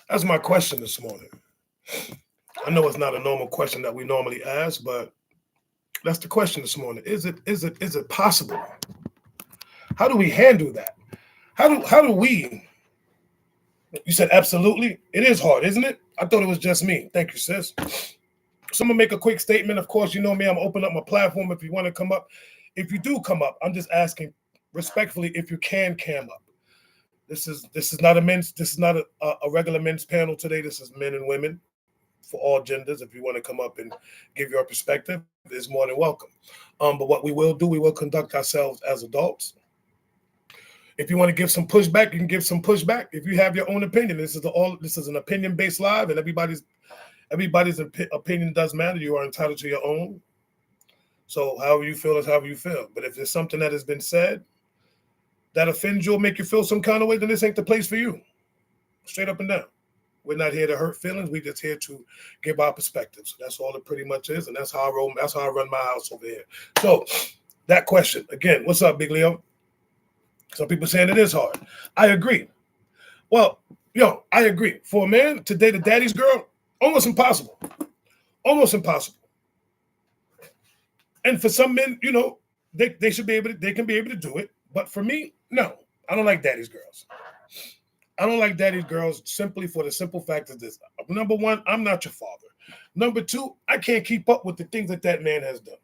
That's my question this morning. I know it's not a normal question that we normally ask, but that's the question this morning. Is it possible? How do we handle that? How do we? You said absolutely. It is hard, isn't it? I thought it was just me. Thank you, sis. So I'm gonna make a quick statement. Of course, you know me. I'm opening up my platform. If you want to come up, if you do come up, I'm just asking respectfully if you can cam up. This is not a men's. This is not a regular men's panel today. This is men and women for all genders. If you want to come up and give your perspective, is more than welcome. But what we will do, we will conduct ourselves as adults. If you want to give some pushback, you can give some pushback. If you have your own opinion, this is an opinion based live, and everybody's opinion does matter. You are entitled to your own. So however you feel is however you feel. But if there's something that has been said that offends you or make you feel some kind of way, then this ain't the place for you. Straight up and down. We're not here to hurt feelings. We're just here to give our perspectives. That's all it pretty much is, and that's how I roll. That's how I run my house over here. So that question again. What's up, Big Leo? Some people saying it is hard. I agree. Well, I agree. For a man to date a daddy's girl, almost impossible. Almost impossible. And for some men, they should be able to, they can be able to do it. But for me, no. I don't like daddy's girls. I don't like daddy's girls simply for the simple fact of this. Number one, I'm not your father. Number two, I can't keep up with the things that man has done.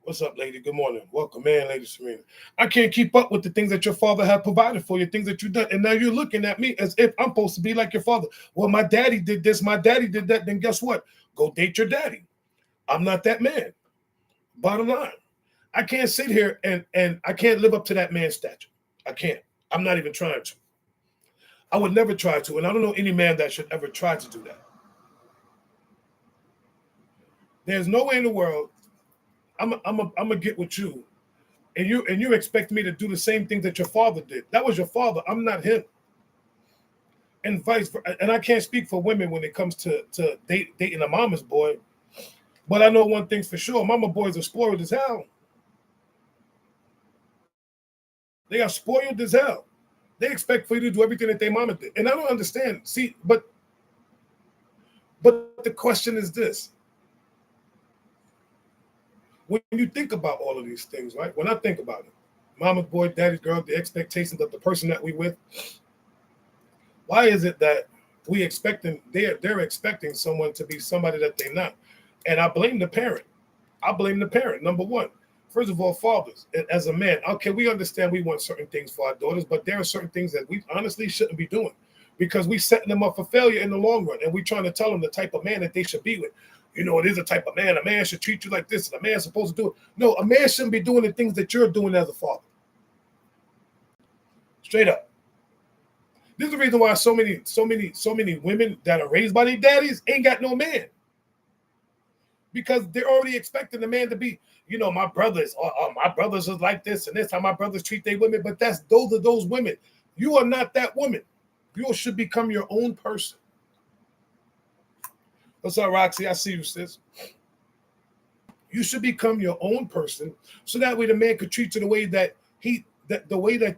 What's up, lady? Good morning. Welcome, man, Lady Serena. I can't keep up with the things that your father have provided for you, things that you've done. And now you're looking at me as if I'm supposed to be like your father. Well, my daddy did this, my daddy did that. Then guess what? Go date your daddy. I'm not that man. Bottom line. I can't sit here and I can't live up to that man's stature. I can't. I'm not even trying to. I would never try to. And I don't know any man that should ever try to do that. There's no way in the world I'm gonna get with you, and you expect me to do the same thing that your father did. That was your father. I'm not him, and vice versa. And I can't speak for women when it comes to dating a mama's boy, but I know one thing's for sure: mama boys are spoiled as hell. They are spoiled as hell. They expect for you to do everything that their mama did, and I don't understand. See, but the question is this: when you think about all of these things, right? When I think about it, mama's boy, daddy's girl, the expectations of the person that we with, why is it that we expecting they're expecting someone to be somebody that they're not? And I blame the parent. I blame the parent. Number one, first of all, fathers. As a man, okay, we understand we want certain things for our daughters, but there are certain things that we honestly shouldn't be doing because we setting them up for failure in the long run, and we trying to tell them the type of man that they should be with. It is a type of man. A man should treat you like this, and a man's supposed to do it. No, a man shouldn't be doing the things that you're doing as a father. Straight up. This is the reason why so many women that are raised by their daddies ain't got no man. Because they're already expecting the man to be, my brothers, or my brothers is like this, and this how my brothers treat their women. But those are those women. You are not that woman. You should become your own person. What's up, Roxy? I see you, sis. You should become your own person, so that way the man could treat you the way the way that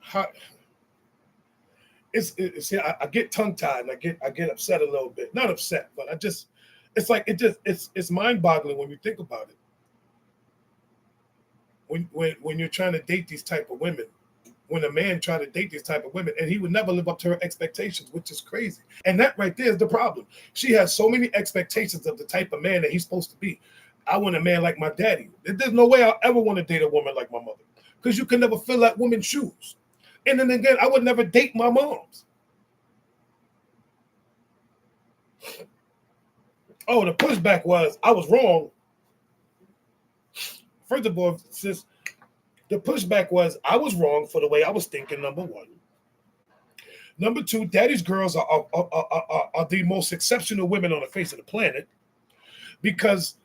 how, I get tongue tied and I get upset a little bit. Not upset, but it's mind boggling when you think about it. When you're trying to date these type of women, when a man try to date these type of women, and he would never live up to her expectations, which is crazy. And that right there is the problem. She has so many expectations of the type of man that he's supposed to be. I want a man like my daddy. There's no way I'll ever want to date a woman like my mother, because you can never fill that woman's shoes. And then again, I would never date my mom's. Oh, the pushback was I was wrong. First of all, sis, the pushback was I was wrong for the way I was thinking, number one. Number two, daddy's girls are the most exceptional women on the face of the planet, because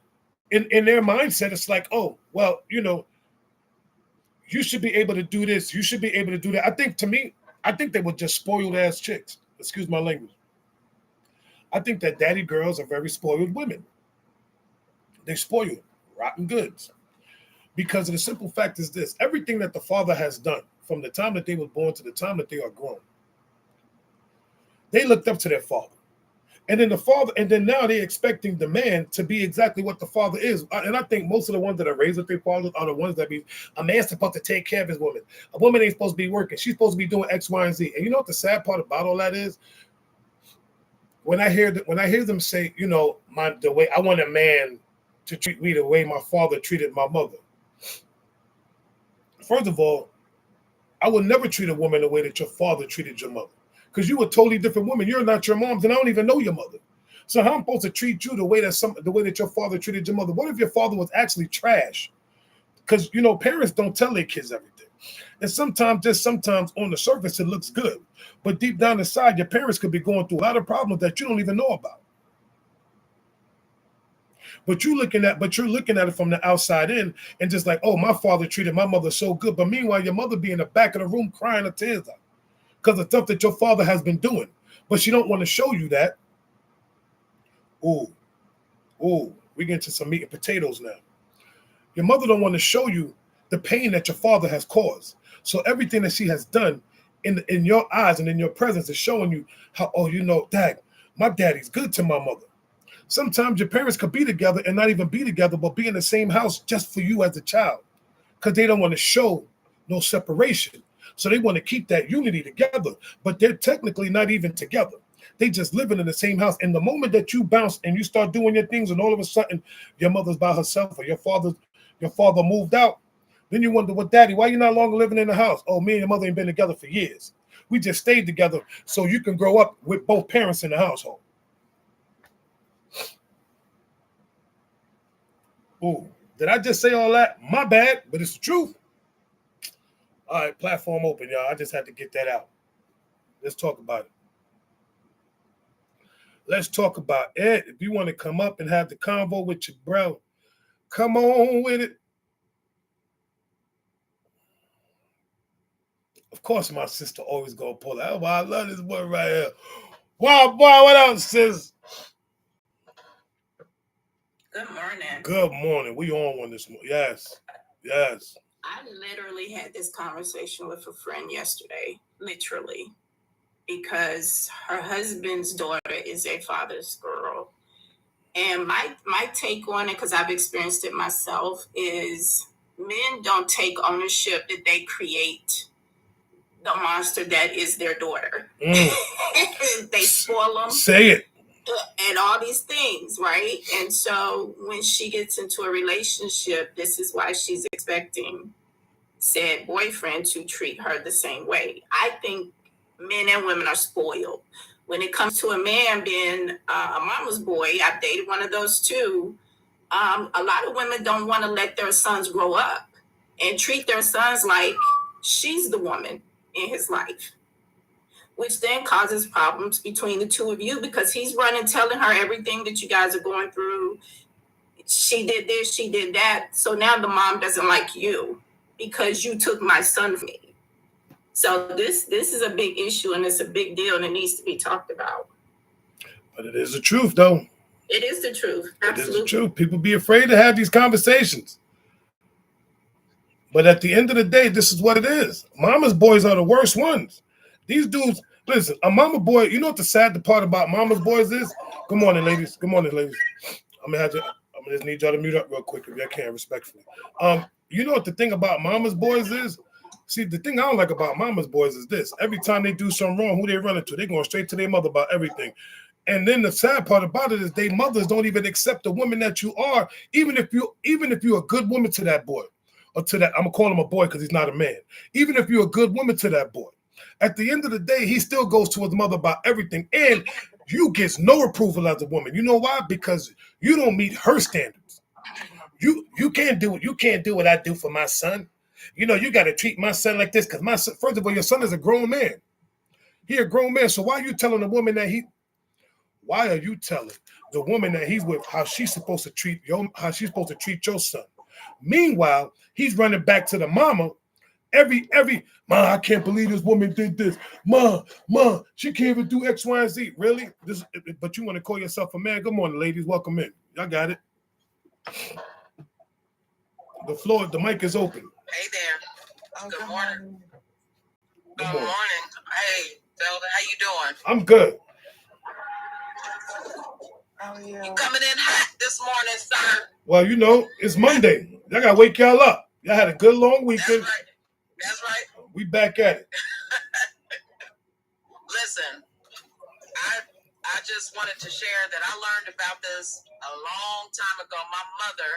in their mindset, it's like, oh, well, you should be able to do this. You should be able to do that. I think they were just spoiled ass chicks. Excuse my language. I think that daddy girls are very spoiled women. They spoiled, rotten goods. Because the simple fact is this: everything that the father has done from the time that they were born to the time that they are grown, They looked up to their father. And then the father, and then now they're expecting the man to be exactly what the father is. And I think most of the ones that are raised with their fathers are the ones that be, a man's supposed to take care of his woman. A woman ain't supposed to be working. She's supposed to be doing X, Y, and Z. And you know what the sad part about all that is? When I hear them say, the way I want a man to treat me the way my father treated my mother. First of all, I would never treat a woman the way that your father treated your mother. Because you a totally different woman. You're not your mom's, and I don't even know your mother. So how am I supposed to treat you the way that your father treated your mother? What if your father was actually trash? Because parents don't tell their kids everything. And sometimes on the surface it looks good. But deep down inside, your parents could be going through a lot of problems that you don't even know about. But you're looking at it from the outside in and just like, oh, my father treated my mother so good. But meanwhile, your mother be in the back of the room crying her tears out because of stuff that your father has been doing. But she don't want to show you that. Ooh, we get into some meat and potatoes now. Your mother don't want to show you the pain that your father has caused. So everything that she has done in your eyes and in your presence is showing you how, Dad, my daddy's good to my mother. Sometimes your parents could be together and not even be together, but be in the same house just for you as a child because they don't want to show no separation. So they want to keep that unity together, but they're technically not even together. They just living in the same house. And the moment that you bounce and you start doing your things and all of a sudden your mother's by herself or your father moved out, then you wonder, well, Daddy, why you not longer living in the house? Oh, me and your mother ain't been together for years. We just stayed together so you can grow up with both parents in the household. Ooh, did I just say all that? My bad, but it's the truth. All right, platform open, y'all. I just had to get that out. Let's talk about it. Let's talk about it. If you want to come up and have the convo with your bro, come on with it. Of course, my sister always gonna pull out. Oh, I love this boy right here. Wow, boy, what else, sis? Good morning. Good morning. We on one this morning. Yes. I literally had this conversation with a friend yesterday, literally, because her husband's daughter is a father's girl. And my take on it, because I've experienced it myself, is men don't take ownership that they create the monster that is their daughter. They spoil them. Say it. And all these things, right? And so when she gets into a relationship, this is why she's expecting said boyfriend to treat her the same way. I think men and women are spoiled. When it comes to a man being a mama's boy, I've dated one of those too. A lot of women don't want to let their sons grow up and treat their sons like she's the woman in his life, which then causes problems between the two of you because he's running, telling her everything that you guys are going through. She did this, she did that. So now the mom doesn't like you because you took my son from me. So this is a big issue and it's a big deal and it needs to be talked about. But it is the truth, though. It is the truth. Absolutely. It is the truth. People be afraid to have these conversations. But at the end of the day, this is what it is. Mama's boys are the worst ones. These dudes, listen, a mama boy, you know what the sad part about mama's boys is? Good morning, ladies. I'm gonna just need y'all to mute up real quick if y'all can, respectfully. You know what the thing about mama's boys is? See, the thing I don't like about mama's boys is this. Every time they do something wrong, who they run into? They going straight to their mother about everything. And then the sad part about it is they mothers don't even accept the woman that you are, even if you're a good woman to that boy. Or to that, I'm gonna call him a boy because he's not a man. Even if you're a good woman to that boy, at the end of the day, he still goes to his mother about everything, and you get no approval as a woman. You know why? Because you don't meet her standards. You can't do it. You can't do what I do for my son. You got to treat my son like this because my son. First of all, your son is a grown man. He a grown man. So why are you telling the woman that he? Why are you telling the woman that he's with how she's supposed to treat your son? Meanwhile, he's running back to the mama. Ma, I can't believe this woman did this. Ma, she can't even do X, Y, and Z. Really? But you want to call yourself a man? Good morning, ladies. Welcome in. Y'all got it. The mic is open. Hey there. Good morning. Good morning. Hey, Zelda, how you doing? I'm good. Oh, yeah. You coming in hot this morning, sir? Well, you know, it's Monday. I gotta wake y'all up. Y'all had a good long weekend. That's right. We back at it. Listen, I just wanted to share that I learned about this a long time ago. My mother,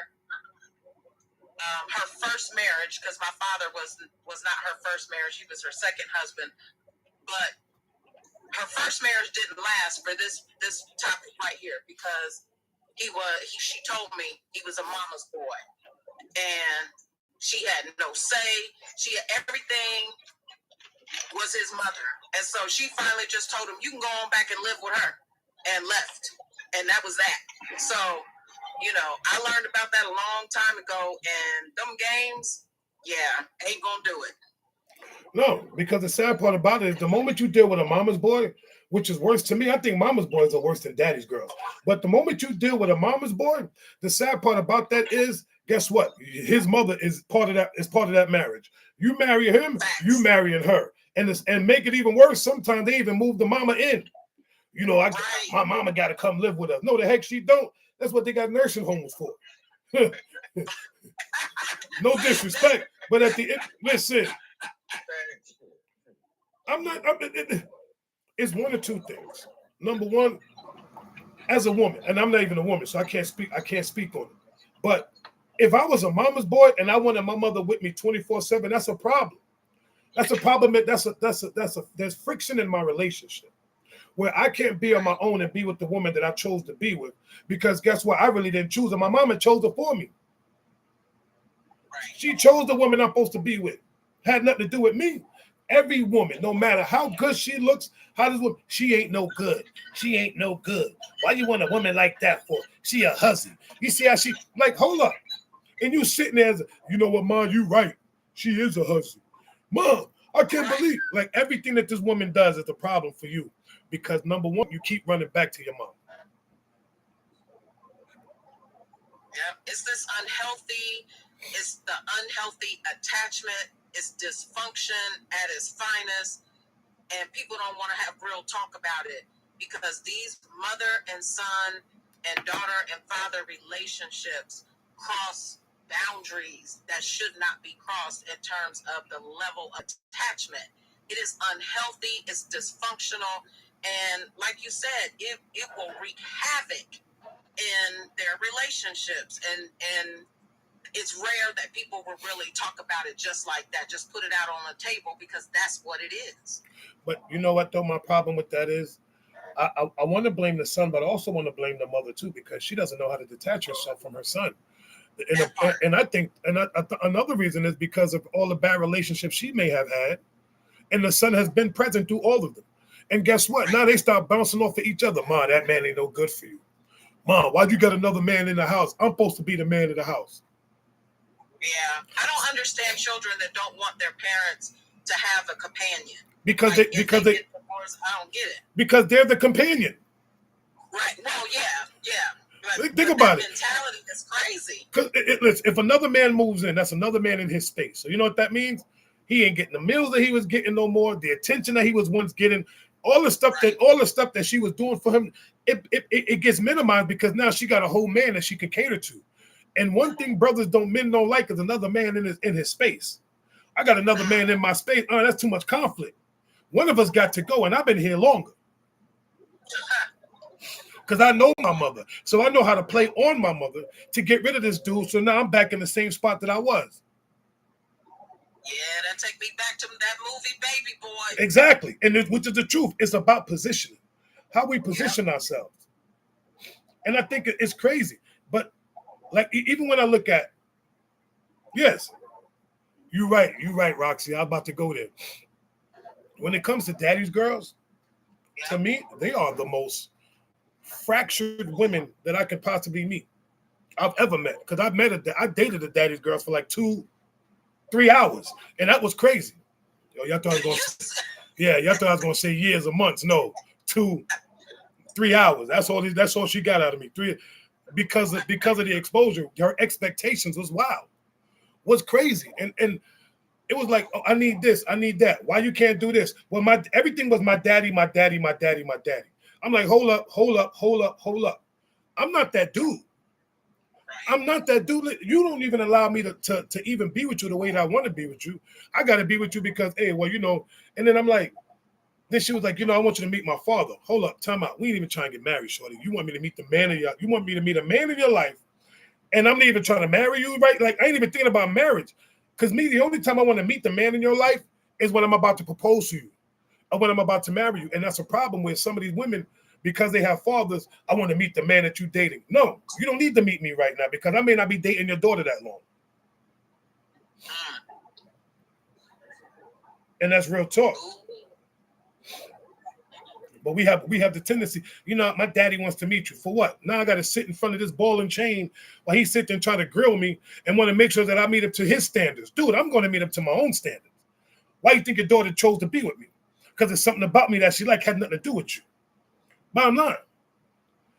her first marriage, because my father was not her first marriage, he was her second husband, but her first marriage didn't last for this topic right here, because she told me he was a mama's boy, and she had no say. She had everything was his mother, and so she finally just told him, "You can go on back and live with her," and left, and that was that. So, you know, I learned about that a long time ago, and them games, yeah, ain't gonna do it. No, because the sad part about it is the moment you deal with a mama's boy, which is worse to me, I think mama's boys are worse than daddy's girls. But the moment you deal with a mama's boy, the sad part about that is, guess what? His mother is part of that marriage. You marry him, you marrying her. And make it even worse, sometimes they even move the mama in. You know, my mama got to come live with us. No, the heck she don't. That's what they got nursing homes for. No disrespect, but at the end, listen. It's one or two things. Number one, as a woman, and I'm not even a woman, so I can't speak on it. But if I was a mama's boy and I wanted my mother with me 24/7, that's a problem. That's a problem. There's friction in my relationship where I can't be on my own and be with the woman that I chose to be with, because guess what? I really didn't choose her. My mama chose her for me. She chose the woman I'm supposed to be with. Had nothing to do with me. Every woman, no matter how good she looks, she ain't no good. She ain't no good. Why you want a woman like that for? She a hussy. You see how she, like, hold up. And you sitting there, you know what, Mom, you right. She is a hussy. Mom, I can't believe, like, everything that this woman does is a problem for you. Because number one, you keep running back to your mom. Yeah, it's this unhealthy, it's the unhealthy attachment, it's dysfunction at its finest, and people don't want to have real talk about it, because these mother and son and daughter and father relationships cross boundaries that should not be crossed in terms of the level of attachment. It is unhealthy, it's dysfunctional, and like you said, it will wreak havoc in their relationships, and it's rare that people will really talk about it just like that, just put it out on the table, because that's what it is. But you know what, though, my problem with that is I want to blame the son, but I also want to blame the mother too, because she doesn't know how to detach herself from her son. And I think another reason is because of all the bad relationships she may have had, and the son has been present through all of them. And guess what? Now they start bouncing off of each other. Ma, that man ain't no good for you. Mom, why'd you got another man in the house? I'm supposed to be the man of the house. Yeah, I don't understand children that don't want their parents to have a companion. Because they divorced, I don't get it. Because they're the companion. Right. Well, yeah. But think about it. Mentality is crazy. Because if another man moves in, that's another man in his space. So you know what that means? He ain't getting the meals that he was getting no more. The attention that he was once getting, all the stuff that she was doing for him, it gets minimized, because now she got a whole man that she can cater to. And one thing men don't like is another man in his space. I got another man in my space. Oh, that's too much conflict. One of us got to go, and I've been here longer. Because I know my mother. So I know how to play on my mother to get rid of this dude. So now I'm back in the same spot that I was. Yeah, that take me back to that movie Baby Boy. Exactly. And which is the truth. It's about positioning. How we position ourselves. And I think it's crazy. But like, even when I look at, yes, you're right, Roxy. I'm about to go there. When it comes to daddy's girls, to me, they are the most fractured women that I could possibly meet. I've ever met. Because I dated a daddy's girls for like 2-3 hours. And that was crazy. Y'all thought I was going to say years or months. No, 2-3 hours. That's all she got out of me. Because of the exposure, her expectations was wild. Was crazy. And it was like, oh, I need this, I need that. Why you can't do this? Well, everything was my daddy, my daddy, my daddy, my daddy. I'm like, hold up. I'm not that dude. I'm not that dude. You don't even allow me to even be with you the way that I want to be with you. I got to be with you because, hey, well, and then I'm like, then she was like, I want you to meet my father. Hold up, time out. We ain't even trying to get married, shorty. You want me to meet you want me to meet a man of your life, and I'm not even trying to marry you, right? Like, I ain't even thinking about marriage. Because the only time I want to meet the man in your life is when I'm about to propose to you or when I'm about to marry you. And that's a problem with some of these women because they have fathers. I want to meet the man that you're dating. No, you don't need to meet me right now because I may not be dating your daughter that long. And that's real talk. But we have the tendency, my daddy wants to meet you. For what? Now I got to sit in front of this ball and chain while he's sitting and trying to grill me and want to make sure that I meet up to his standards. Dude, I'm going to meet up to my own standards. Why do you think your daughter chose to be with me? Because there's something about me that she had nothing to do with you. Bottom line.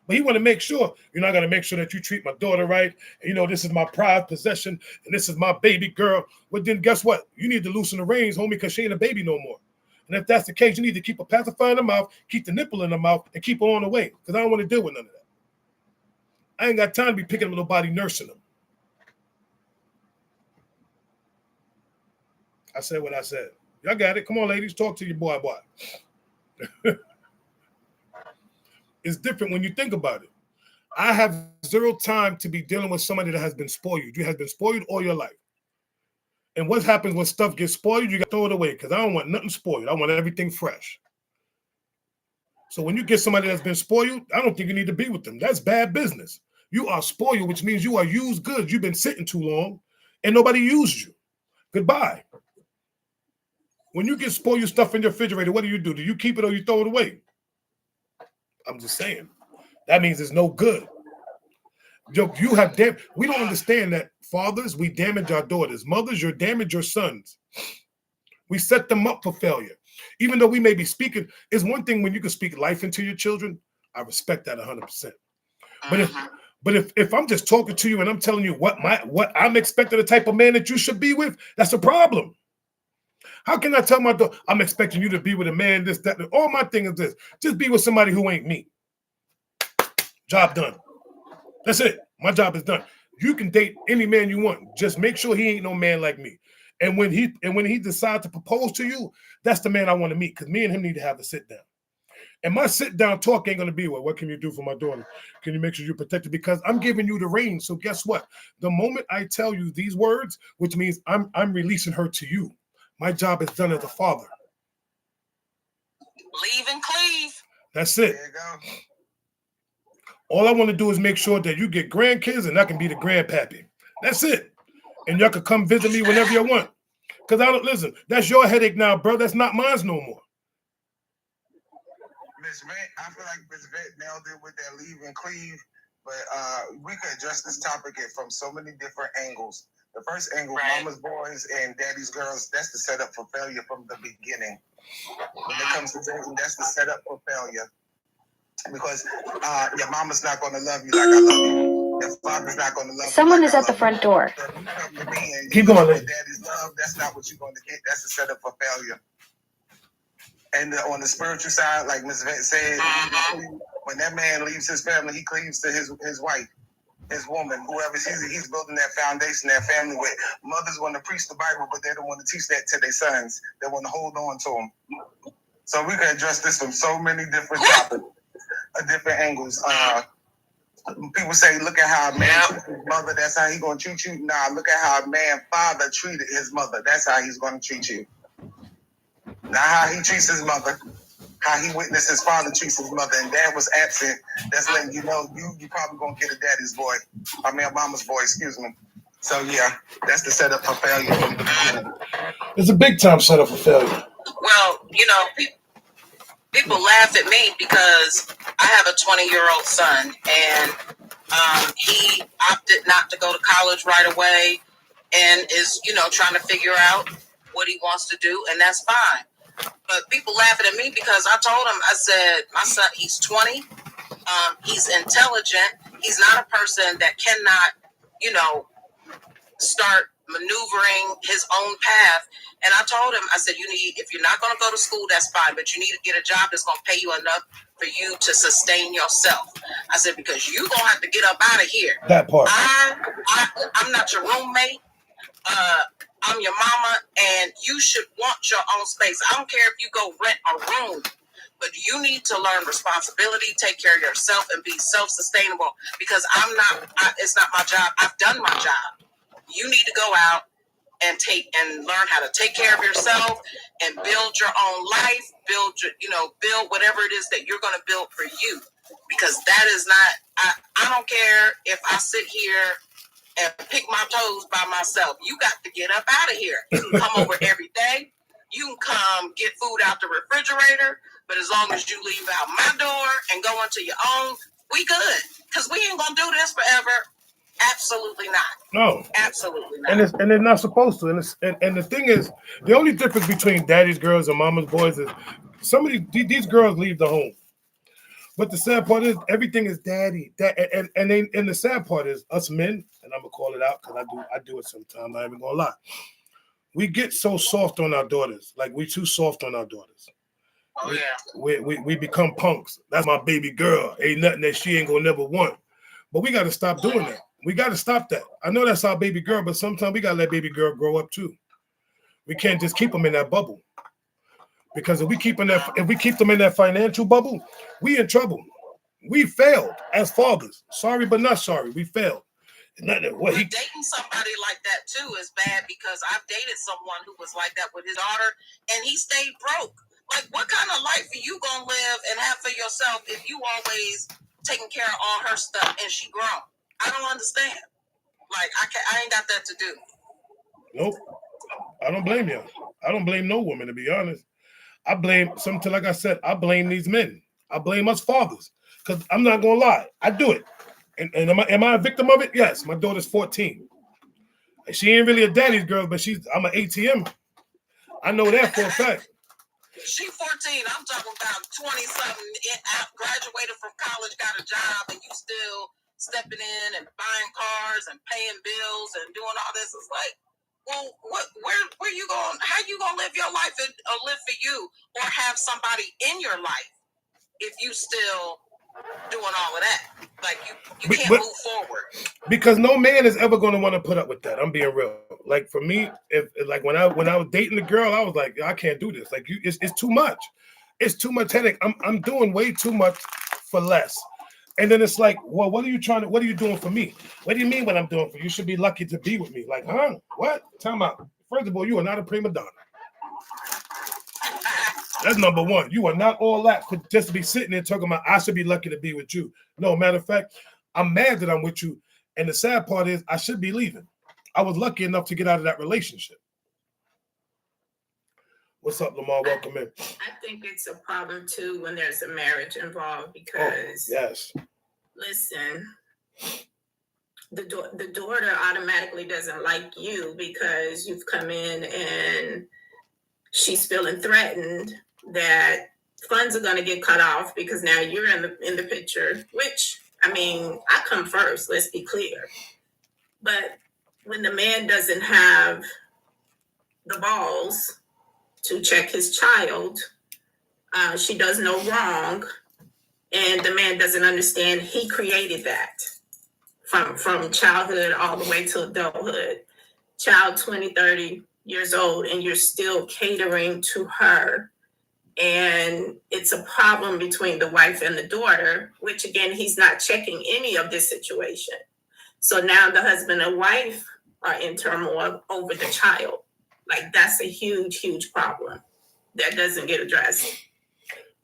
But he want to make sure, I got to make sure that you treat my daughter right. And, this is my prized possession and this is my baby girl. Well, then guess what? You need to loosen the reins, homie, because she ain't a baby no more. And if that's the case, you need to keep a pacifier in the mouth, keep the nipple in the mouth, and keep her on the way. Because I don't want to deal with none of that. I ain't got time to be picking up nobody nursing them. I said what I said. Y'all got it. Come on, ladies. Talk to your boy. It's different when you think about it. I have zero time to be dealing with somebody that has been spoiled. You have been spoiled all your life. And what happens when stuff gets spoiled? You got to throw it away because I don't want nothing spoiled. I want everything fresh. So when you get somebody that's been spoiled, I don't think you need to be with them. That's bad business. You are spoiled, which means you are used goods. You've been sitting too long and nobody used you. Goodbye. When you get spoiled stuff in your refrigerator, what do? Do you keep it or you throw it away? I'm just saying. That means it's no good. You have we don't understand that fathers, we damage our daughters. Mothers, you damage your sons. We set them up for failure. Even though we may be speaking, it's one thing when you can speak life into your children. I respect that 100%. But if I'm just talking to you and I'm telling you what I'm expecting the type of man that you should be with, that's a problem. How can I tell my daughter I'm expecting you to be with a man, this, that, all my thing is this. Just be with somebody who ain't me. Job done. That's it. My job is done. You can date any man you want. Just make sure he ain't no man like me. And when he decides to propose to you, that's the man I want to meet because me and him need to have a sit down. And my sit down talk ain't gonna be what can you do for my daughter? Can you make sure you protect her? Because I'm giving you the reins. So guess what? The moment I tell you these words, which means I'm releasing her to you. My job is done as a father. Leave and cleave. That's it. There you go. All I want to do is make sure that you get grandkids and I can be the grandpappy. That's it. And y'all can come visit me whenever you want. Because I don't listen. That's your headache now, bro. That's not mine no more. Miss Vett, I feel like Miss Vett nailed it with that leave and cleave. But we could address this topic from so many different angles. The first angle, right. Mama's boys and daddy's girls, that's the setup for failure from the beginning. When it comes to dating, that's the setup for failure. Because your mama's not going to love you like I love you. Your father's not going to love you. Someone is at the front door. So if you come to me and keep going. Daddy's love, that's not what you're going to get. That's the setup for failure. And on the spiritual side, like Ms. Vett said, when that man leaves his family, he cleaves to his wife, his woman, whoever he's building that foundation, that family with. Mothers want to preach the Bible, but they don't want to teach that to their sons. They want to hold on to them. So we can address this from so many different topics, different angles. People say, look at how a man treated his mother. That's how he's going to treat you. Nah, look at how a man father treated his mother. That's how he's going to treat you. Not how he treats his mother, how he witnessed his father treats his mother, and dad was absent. That's letting you know you probably gonna get a daddy's boy. I mean a mama's boy, excuse me. So yeah, that's the setup for failure from the beginning. It's a big time setup for failure. Well, people laugh at me because I have a 20-year-old son, and he opted not to go to college right away, and is trying to figure out what he wants to do, and that's fine. But people laughing at me because I told him, I said, my son, he's 20. He's intelligent. He's not a person that cannot, start maneuvering his own path. And I told him, I said, if you're not going to go to school, that's fine, but you need to get a job that's going to pay you enough for you to sustain yourself. I said, because you're going to have to get up out of here. That part. I'm not your roommate. I'm your mama, and you should want your own space. I don't care if you go rent a room, but you need to learn responsibility, take care of yourself, and be self-sustainable, because it's not my job. I've done my job. You need to go out and learn how to take care of yourself and build your own life, build whatever it is that you're going to build for you, because that is not, I don't care if I sit here and pick my toes by myself. You got to get up out of here. You can come over every day. You can come get food out the refrigerator, but as long as you leave out my door and go into your own, we good. Because we ain't going to do this forever. Absolutely not. No. Absolutely not. And they're not supposed to. And the thing is, the only difference between daddy's girls and mama's boys is some of these girls leave the home. But the sad part is everything is daddy. And the sad part is us men, and I'm gonna call it out because I do it sometimes. I ain't even gonna lie. We get so soft on our daughters, like we too soft on our daughters. Oh yeah. We become punks. That's my baby girl. Ain't nothing that she ain't gonna never want. But we gotta stop doing that. We gotta stop that. I know that's our baby girl, but sometimes we gotta let baby girl grow up too. We can't just keep them in that bubble. Because if we keep them in that financial bubble, we in trouble. We failed as fathers. Sorry, but not sorry. We failed. Dating somebody like that too is bad, because I've dated someone who was like that with his daughter, and he stayed broke. Like, what kind of life are you gonna live and have for yourself if you always taking care of all her stuff and she grown? I don't understand. Like, I ain't got that to do. Nope. I don't blame you. I don't blame no woman, to be honest. I blame something, like I said, I blame these men. I blame us fathers. Because I'm not gonna lie, I do it. And am I a victim of it? Yes. My daughter's 14. She ain't really a daddy's girl, but I'm an ATM. I know that for a fact. She 14. I'm talking about 20-something. Graduated from college, got a job, and you still stepping in and buying cars and paying bills and doing all this. It's like, well, where you going? How you gonna live your life or live for you, or have somebody in your life if you still doing all of that? Like, you can't move forward. Because no man is ever going to want to put up with that. I'm being real. Like, for me, when I was dating the girl, I was like, I can't do this. Like, it's too much. It's too much headache. I'm doing way too much for less. And then it's like, well, what are you doing for me? What do you mean what I'm doing for you? You should be lucky to be with me. Like, huh? What? Time out. First of all, you are not a prima donna. That's number one. You are not all that for just to be sitting there talking about, I should be lucky to be with you. No, matter of fact, I'm mad that I'm with you. And the sad part is I should be leaving. I was lucky enough to get out of that relationship. What's up, Lamar? Welcome in. I think it's a problem too when there's a marriage involved, because yes. Listen, the daughter automatically doesn't like you because you've come in and she's feeling threatened that funds are going to get cut off because now you're in the picture, which, I mean, I come first, let's be clear. But when the man doesn't have the balls to check his child, she does no wrong, and the man doesn't understand he created that from childhood all the way to adulthood. Child 20, 30 years old, and you're still catering to her. And it's a problem between the wife and the daughter, which again, he's not checking any of this situation. So now the husband and wife are in turmoil over the child. Like, that's a huge, huge problem that doesn't get addressed.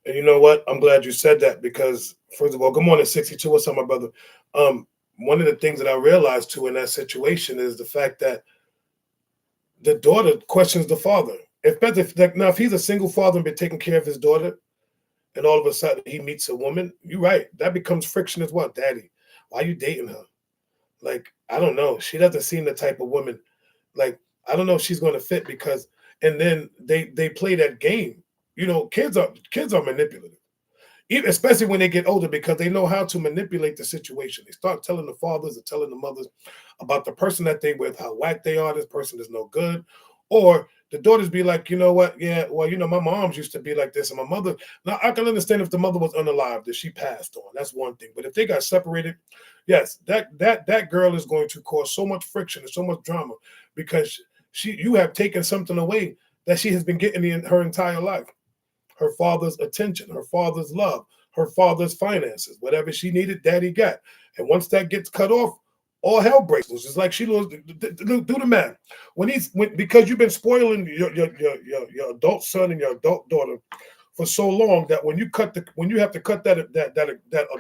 And you know what? I'm glad you said that, because first of all, good morning, 62. What's up, my brother? One of the things that I realized too in that situation is the fact that the daughter questions the father. If he's a single father and been taking care of his daughter, and all of a sudden he meets a woman, you're right. That becomes friction as well. Daddy, why are you dating her? Like, I don't know. She doesn't seem the type of woman. Like, I don't know if she's going to fit, because, and then they play that game. You know, kids are manipulative. especially when they get older, because they know how to manipulate the situation. They start telling the fathers or telling the mothers about the person that they with, how whack they are. This person is no good. Or the daughters be like, you know what? Yeah, well, my moms used to be like this, and my mother. Now I can understand if the mother was unalive, that she passed on. That's one thing. But if they got separated, yes, that girl is going to cause so much friction and so much drama because you have taken something away that she has been getting her entire life. Her father's attention, her father's love, her father's finances, whatever she needed, daddy got. And once that gets cut off, all hell breaks loose. It's like she lost. Do the math. Because you've been spoiling your adult son and your adult daughter for so long that when you have to cut that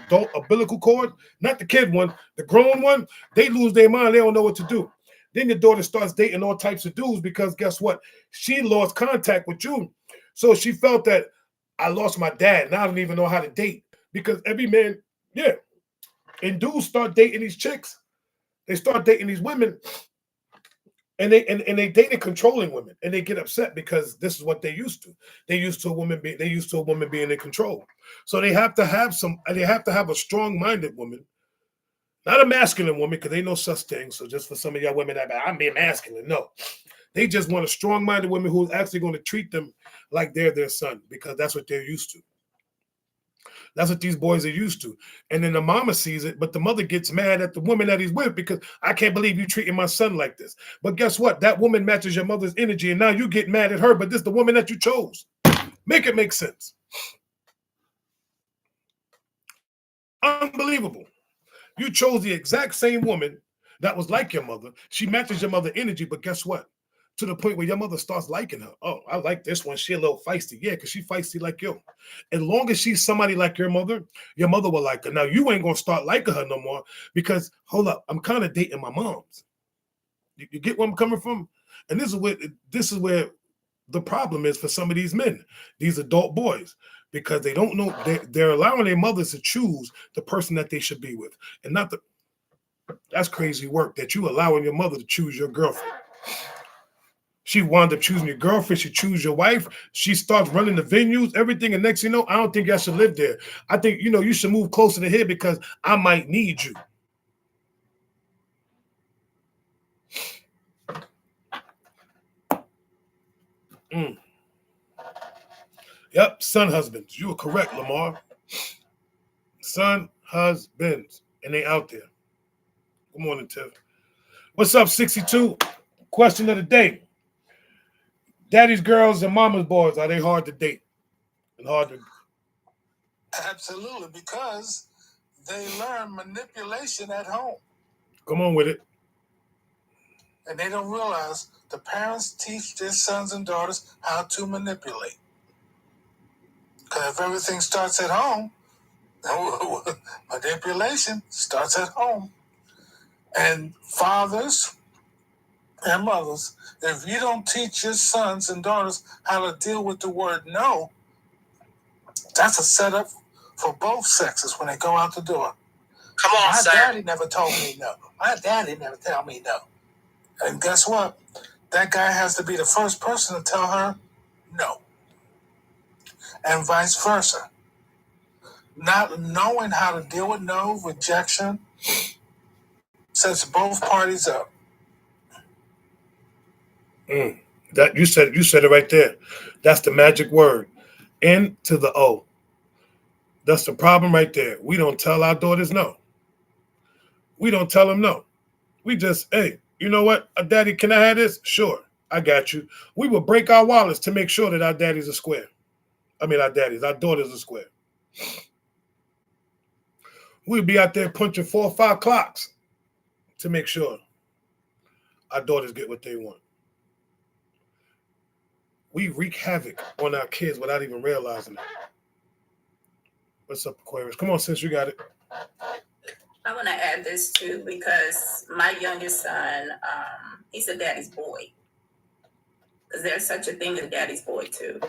adult umbilical cord, not the kid one, the grown one, they lose their mind. They don't know what to do. Then your daughter starts dating all types of dudes because guess what? She lost contact with you. So she felt that I lost my dad. Now I don't even know how to date because every man, yeah. And dudes start dating these chicks. They start dating these women, and they dating controlling women, and they get upset because this is what they used to. They used to a woman being in control. So they have to have a strong-minded woman, not a masculine woman, because they know such things. So just for some of y'all women that I'm being masculine, no. They just want a strong-minded woman who's actually going to treat them like they're their son because that's what they're used to. That's what these boys are used to. And then the mama sees it, but the mother gets mad at the woman that he's with because I can't believe you treating my son like this. But guess what? That woman matches your mother's energy, and now you get mad at her, but this is the woman that you chose. Make it make sense. Unbelievable. You chose the exact same woman that was like your mother. She matches your mother's energy, but guess what? To the point where your mother starts liking her. Oh, I like this one. She a little feisty. Yeah, because she feisty like you. As long as she's somebody like your mother will like her. Now, you ain't going to start liking her no more because, hold up, I'm kind of dating my mom's. You get where I'm coming from? And this is where the problem is for some of these men, these adult boys, because they don't know, they're allowing their mothers to choose the person that they should be with. And not the, that's crazy work that you allowing your mother to choose your girlfriend. She wound up choosing your girlfriend. She choose your wife. She starts running the venues, everything. And next thing you know, I don't think y'all should live there. I think, you should move closer to here because I might need you. Mm. Yep, son husbands. You are correct, Lamar. Son husbands. And they out there. Good morning, Tiff. What's up, 62? Question of the day. Daddy's girls and mama's boys, are they hard to date? And hard to... Absolutely, because they learn manipulation at home. Come on with it. And they don't realize the parents teach their sons and daughters how to manipulate. Because if everything starts at home, manipulation starts at home. And fathers and mothers, if you don't teach your sons and daughters how to deal with the word no, that's a setup for both sexes when they go out the door. Come on, My sir. daddy never told me no. My daddy never told me no. And guess what? That guy has to be the first person to tell her no. And vice versa. Not knowing how to deal with no, rejection, sets both parties up. That you said it right there. That's the magic word. N to the O. That's the problem right there. We don't tell our daughters no. We don't tell them no. We just, hey, you know what? Daddy, can I have this? Sure, I got you. We will break our wallets to make sure that our daddies are square. I mean, our daughters are square. We'll be out there punching 4 or 5 clocks to make sure our daughters get what they want. We wreak havoc on our kids without even realizing it. What's up, Aquarius? Come on, sis, you got it. I want to add this too because my youngest son, he's a daddy's boy. Because there's such a thing as a daddy's boy too.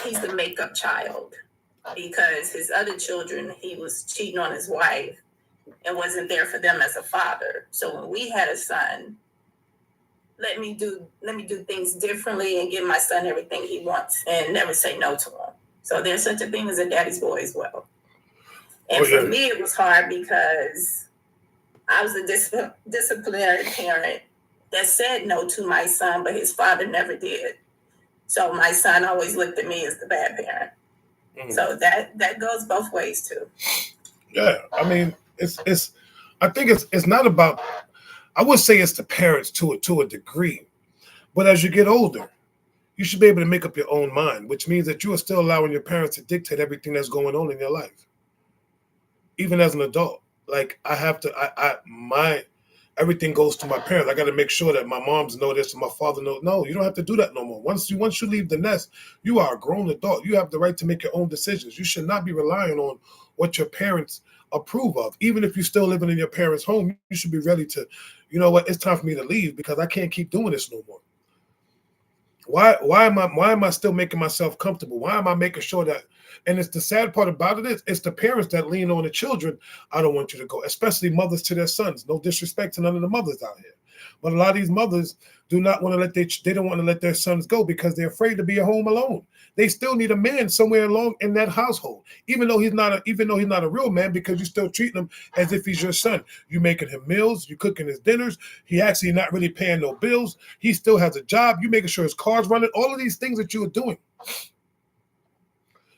He's the makeup child because his other children, he was cheating on his wife and wasn't there for them as a father. So when we had a son, let me do things differently and give my son everything he wants and never say no to him. So there's such a thing as a daddy's boy as well. And for me, it was hard because I was a disciplinary parent that said no to my son, but his father never did. So my son always looked at me as the bad parent. So that goes both ways too. Yeah, I mean, it's. I think it's not about. I would say it's the parents to a degree, but as you get older, you should be able to make up your own mind, which means that you are still allowing your parents to dictate everything that's going on in your life, even as an adult. Like I have to, my everything goes to my parents. I got to make sure that my moms know this and my father knows. No, you don't have to do that no more. Once you leave the nest, you are a grown adult. You have the right to make your own decisions. You should not be relying on what your parents approve of. Even if you're still living in your parents' home, you should be ready to, you know what, it's time for me to leave because I can't keep doing this no more. Why am I still making myself comfortable? Why am I making sure that? And it's the sad part about it is it's the parents that lean on the children. I don't want you to go, especially mothers to their sons. No disrespect to none of the mothers out here, but a lot of these mothers do not want to they don't want to let their sons go because they're afraid to be at home alone. They still need a man somewhere along in that household, even though he's not a real man, because you still treat him as if he's your son. You making him meals, you cooking his dinners. He actually not really paying no bills. He still has a job. You making sure his car's running. All of these things that you are doing.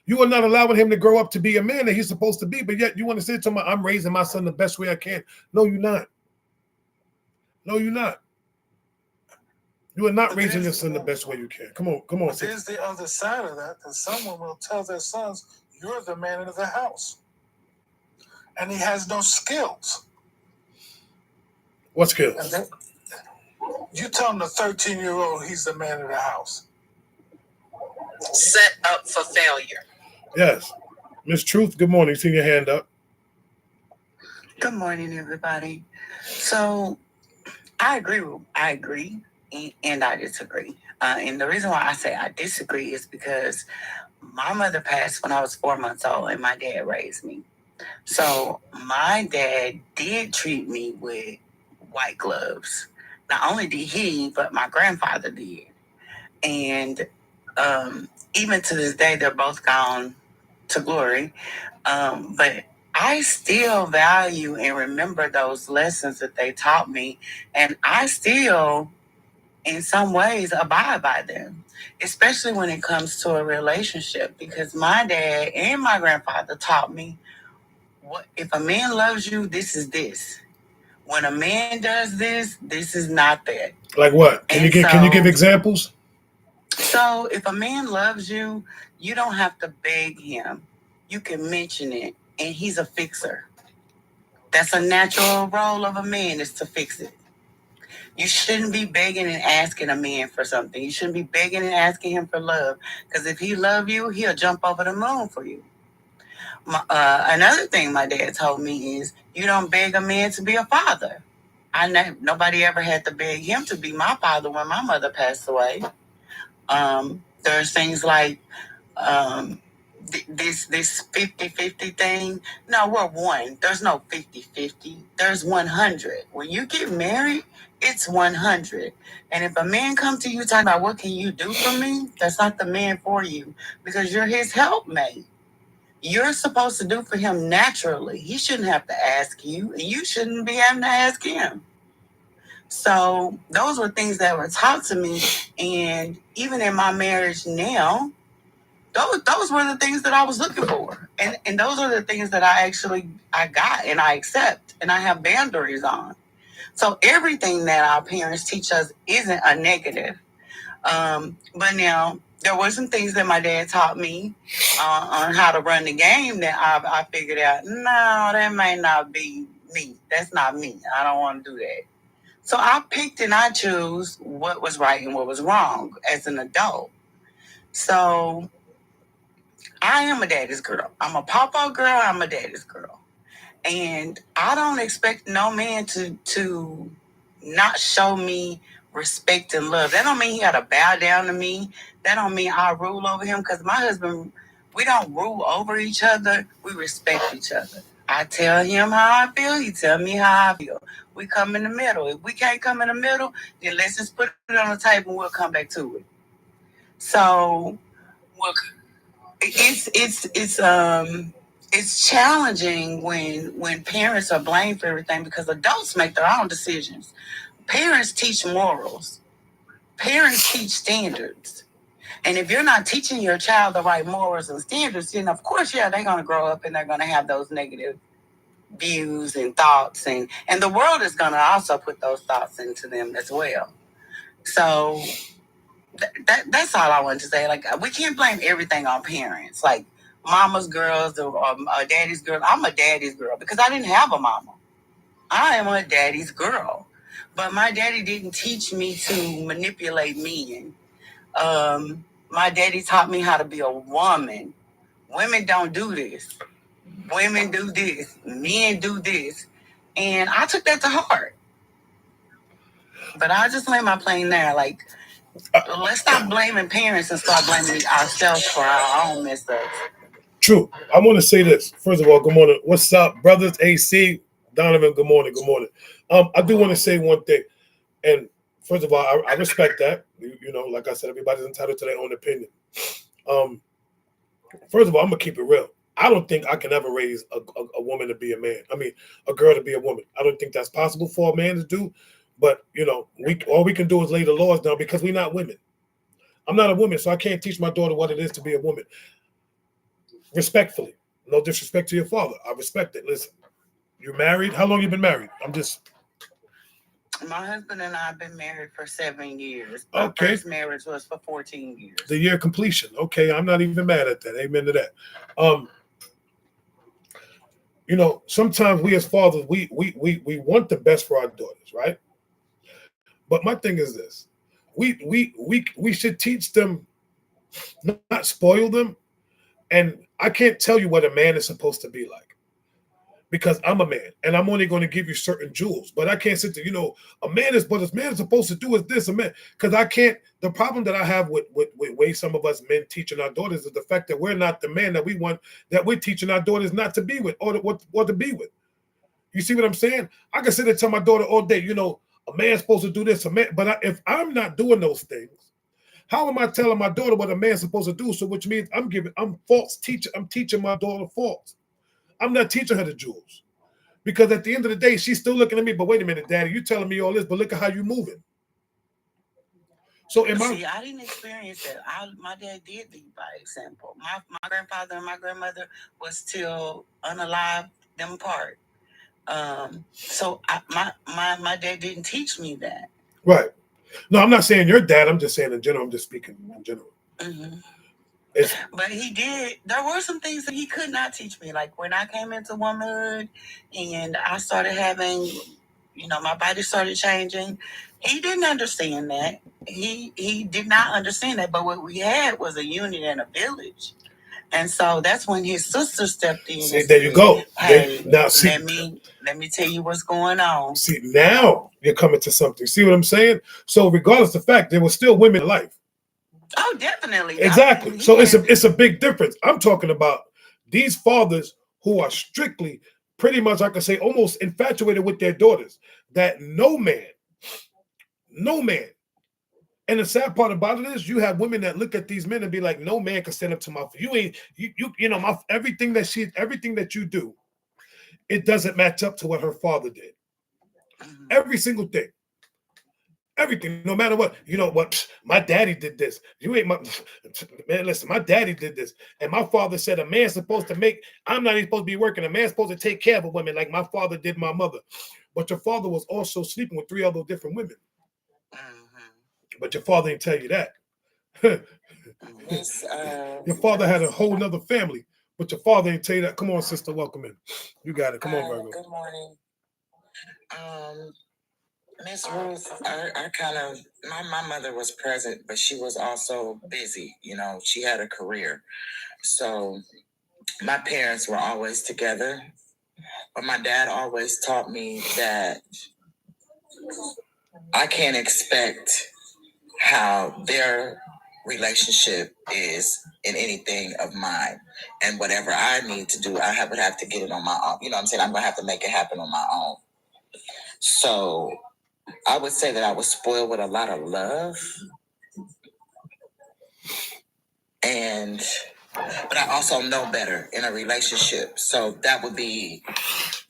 You are not allowing him to grow up to be a man that he's supposed to be, but yet you want to say to him, I'm raising my son the best way I can. No, you're not. No, you're not. You are not raising your son the best way you can. Come on. But there's the other side of that someone will tell their sons, you're the man of the house. And he has no skills. What skills? You tell him the 13-year-old he's the man of the house. Set up for failure. Yes. Miss Truth, good morning. See your hand up. Good morning, everybody. So I agree, and I disagree. And the reason why I say I disagree is because my mother passed when I was 4 months old, and my dad raised me. So my dad did treat me with white gloves. Not only did he, but my grandfather did. And even to this day, they're both gone to glory. But I still value and remember those lessons that they taught me. And I still, in some ways, abide by them, especially when it comes to a relationship, because my dad and my grandfather taught me, what if a man loves you, this is this. When a man does this, this is not that. Like what? Can you give examples? So if a man loves you, you don't have to beg him. You can mention it, and he's a fixer. That's a natural role of a man, is to fix it. You shouldn't be begging and asking a man for something. You shouldn't be begging and asking him for love, because if he love you, he'll jump over the moon for you. Another thing my dad told me is, you don't beg a man to be a father. Nobody ever had to beg him to be my father when my mother passed away. There's things like this 50-50 thing. No, we're one. There's no 50-50. There's 100. When you get married, it's 100. And if a man come to you talking about, what can you do for me? That's not the man for you, because you're his helpmate. You're supposed to do for him naturally. He shouldn't have to ask you, and you shouldn't be having to ask him. So those were things that were taught to me. And even in my marriage now, those were the things that I was looking for. And those are the things that I got and I accept and I have boundaries on. So everything that our parents teach us isn't a negative. But now there were some things that my dad taught me on how to run the game that I figured out, no, that might not be me. That's not me. I don't want to do that. So I picked and I chose what was right and what was wrong as an adult. So I am a daddy's girl. I'm a papa girl. I'm a daddy's girl. And I don't expect no man to not show me respect and love. That don't mean he got to bow down to me. That don't mean I rule over him, because my husband, we don't rule over each other. We respect each other. I tell him how I feel. He tell me how I feel. We come in the middle. If we can't come in the middle, then let's just put it on the table and we'll come back to it. So it's challenging when parents are blamed for everything because adults make their own decisions. Parents teach morals. Parents teach standards. And if you're not teaching your child the right morals and standards, then of course, they're going to grow up and they're going to have those negative views and thoughts, and the world is going to also put those thoughts into them as well. So that's all I wanted to say. Like, we can't blame everything on parents. Like, mama's girls or daddy's girl. I'm a daddy's girl because I didn't have a mama. I am a daddy's girl, but my daddy didn't teach me to manipulate men. My daddy taught me how to be a woman. Women don't do this. Women do this. Men do this. And I took that to heart. But I'll just land my plane there. Like, let's stop blaming parents and start blaming ourselves for our own mess ups. True. I want to say this. First of all, good morning. What's up, brothers? AC, Donovan, good morning. Good morning. I do want to say one thing. And first of all, I respect that. You know, like I said, everybody's entitled to their own opinion. First of all, I'm going to keep it real. I don't think I can ever raise a woman to be a man. I mean, a girl to be a woman. I don't think that's possible for a man to do. But, you know, all we can do is lay the laws down because we're not women. I'm not a woman, so I can't teach my daughter what it is to be a woman. Respectfully. No disrespect to your father. I respect it. Listen, you're married? How long you been married? My husband and I have been married for 7 years. Okay. My first marriage was for 14 years. The year completion. Okay, I'm not even mad at that. Amen to that. You know, sometimes we as fathers, we want the best for our daughters, right? But my thing is this: we should teach them, not spoil them. And I can't tell you what a man is supposed to be like because I'm a man and I'm only going to give you certain jewels. But I can't sit there, you know, a man is supposed to do is this, a man. Because I can't, the problem that I have with way some of us men teaching our daughters is the fact that we're not the man that we want, that we're teaching our daughters not to be with or to be with. You see what I'm saying? I can sit and tell my daughter all day, you know, a man's supposed to do this, but if I'm not doing those things, how am I telling my daughter what a man's supposed to do? So which means I'm false teaching. I'm teaching my daughter false. I'm not teaching her the jewels. Because at the end of the day, she's still looking at me, but wait a minute, Daddy, you telling me all this, but look at how you moving. So I didn't experience that. My dad did lead by example. My grandfather and my grandmother was still unalive, them apart. So my dad didn't teach me that. Right. No, I'm not saying your dad. I'm just saying in general. I'm just speaking in general. Mm-hmm. But he did. There were some things that he could not teach me. Like when I came into womanhood and I started having, you know, my body started changing. He didn't understand that. He did not understand that. But what we had was a unit and a village. And so that's when his sister stepped in. See, there you go. Hey, now see, let me tell you what's going on. See, now you're coming to something. See what I'm saying? So regardless of the fact, there were still women in life. Oh, definitely. Exactly. I mean, so it's a big difference. I'm talking about these fathers who are strictly, pretty much, I can say, almost infatuated with their daughters. That no man. And the sad part about it is, you have women that look at these men and be like, "No man can stand up to my. You know my everything that you do, it doesn't match up to what her father did. Every single thing." Everything, no matter what, you know what, my daddy did this. You ain't my man. Listen, my daddy did this, and my father said a man's supposed to make. I'm not even supposed to be working. A man's supposed to take care of a woman like my father did my mother. But your father was also sleeping with 3 other different women. But your father didn't tell you that. Your father had a whole nother family, but your father didn't tell you that. Come on, sister, welcome in. You got it. Come on, Virgo. Good morning. Miss Ruth, I kind of, my mother was present, but she was also busy. You know, she had a career. So my parents were always together. But my dad always taught me that I can't expect how their relationship is in anything of mine. And whatever I need to do, I would have to get it on my own. You know what I'm saying? I'm going to have to make it happen on my own. So I would say that I was spoiled with a lot of love. And but I also know better in a relationship. So that would be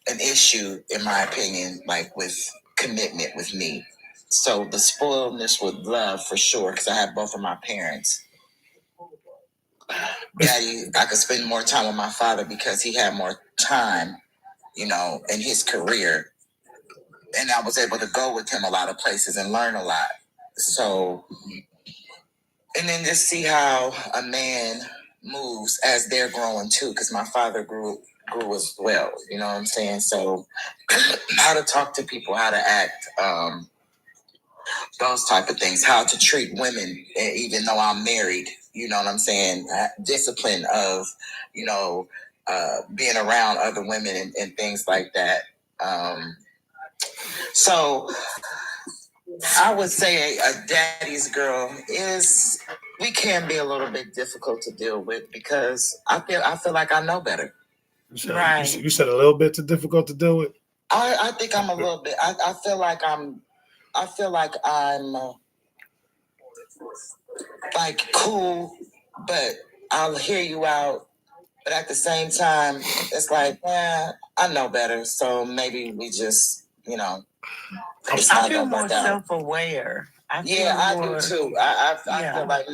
an issue, in my opinion, like with commitment with me. So the spoiledness with love for sure, because I have both of my parents. Daddy, I could spend more time with my father because he had more time, you know, in his career. And I was able to go with him a lot of places and learn a lot. So, and then just see how a man moves as they're growing too, because my father grew as well. You know what I'm saying? So, how to talk to people, how to act, those type of things, how to treat women, even though I'm married. You know what I'm saying? Discipline of, you know, being around other women and things like that. So I would say a daddy's girl is, we can be a little bit difficult to deal with because I feel like I know better. You said a little bit too difficult to deal with. I think I'm a little bit. I feel like I'm like cool, but I'll hear you out. But at the same time, it's like, yeah, I know better. So maybe we just, you know, I feel more self-aware. I do too. I feel like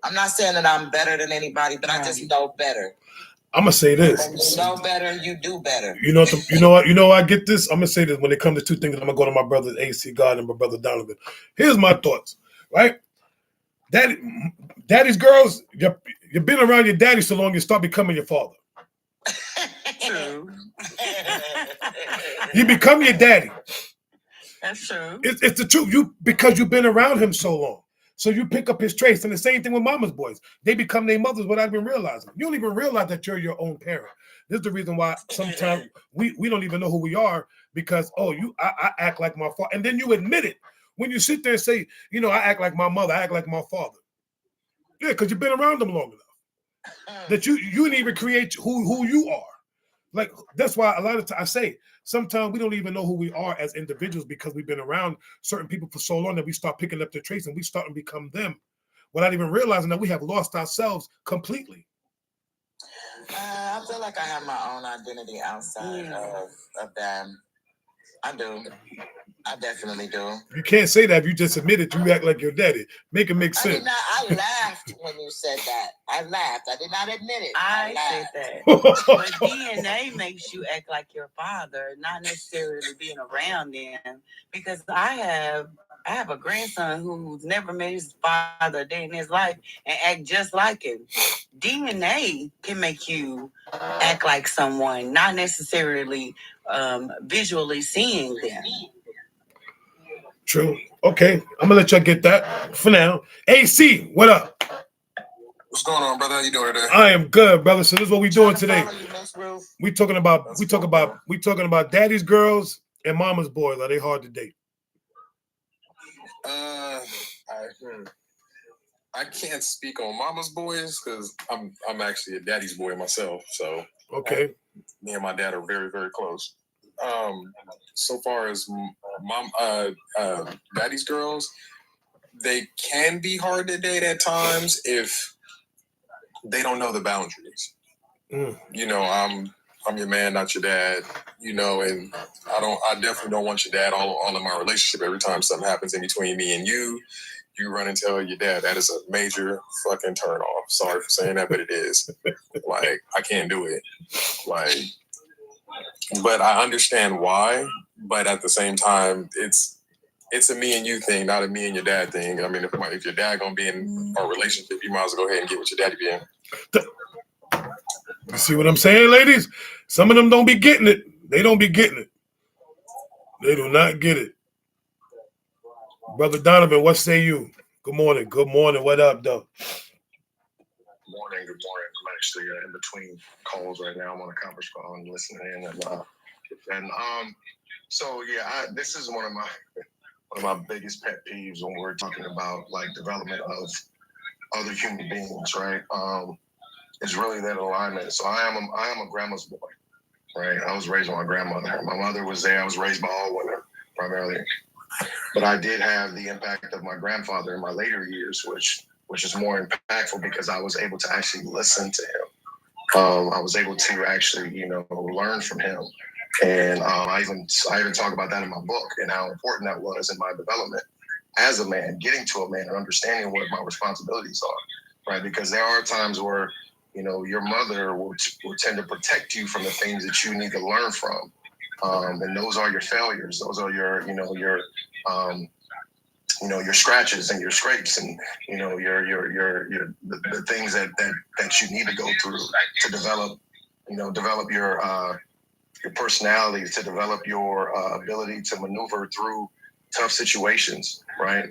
I'm not saying that I'm better than anybody, but I just know better. I'm gonna say this. When you know better, you do better. You know I get this. I'm gonna say this when it comes to two things. I'm gonna go to my brother AC God and my brother Donovan. Here's my thoughts. Right, daddy's girls. You've been around your daddy so long, you start becoming your father. True. You become your daddy. That's true. It's the truth. Because you've been around him so long. So you pick up his traits. And the same thing with mama's boys. They become their mothers without even realizing. You don't even realize that you're your own parent. This is the reason why sometimes we don't even know who we are because, I act like my father. And then you admit it. When you sit there and say, I act like my mother, I act like my father. Yeah, because you've been around them long enough. That you didn't even create who you are. Like, that's why a lot of times I say, sometimes we don't even know who we are as individuals because we've been around certain people for so long that we start picking up their traits and we start to become them without even realizing that we have lost ourselves completely. I feel like I have my own identity outside of them. I do. I definitely do. You can't say that if you just admitted you act like your daddy. Make it make sense. I laughed when you said that. I laughed. I did not admit it. I said that. But DNA makes you act like your father, not necessarily being around them. Because I have a grandson who's never met his father a day in his life and act just like him. DNA can make you act like someone, not necessarily visually seeing them. True. Okay, I'm gonna let y'all get that for now. AC, what up? What's going on, brother? How you doing today? I am good, brother. So this is what we doing today. We talking about daddy's girls and mama's boys. Are they hard to date? I can't speak on mama's boys because I'm actually a daddy's boy myself. So okay, me and my dad are very, very close. So far as daddy's girls, they can be hard to date at times if they don't know the boundaries. You know, I'm your man, not your dad. You know, and I definitely don't want your dad all in my relationship. Every time something happens in between me and you run and tell your dad. That is a major fucking turn off. Sorry for saying that, but it is. Like, I can't do it. Like, but I understand why. But at the same time, it's a me and you thing, not a me and your dad thing. I mean, if your dad gonna be in a relationship, you might as well go ahead and get with your daddy be in. You see what I'm saying, ladies? Some of them don't be getting it. They don't be getting it. They do not get it. Brother Donovan, what say you? Good morning. Good morning. What up, though? Good morning. I'm actually in between calls right now. I'm on a conference call and listening in. So yeah, this is one of my biggest pet peeves when we're talking about like development of other human beings, right? It's really that alignment. So I am a grandma's boy, right? I was raised by my grandmother. My mother was there. I was raised by all women primarily. But I did have the impact of my grandfather in my later years, which which is more impactful because I was able to actually listen to him. I was able to actually, learn from him. And I even talk about that in my book and how important that was in my development as a man, getting to a man and understanding what my responsibilities are, right? Because there are times where, your mother will tend to protect you from the things that you need to learn from. And those are your failures. Those are your scratches and your scrapes and, the things that you need to go through to develop your personality, to develop your ability to maneuver through tough situations, right?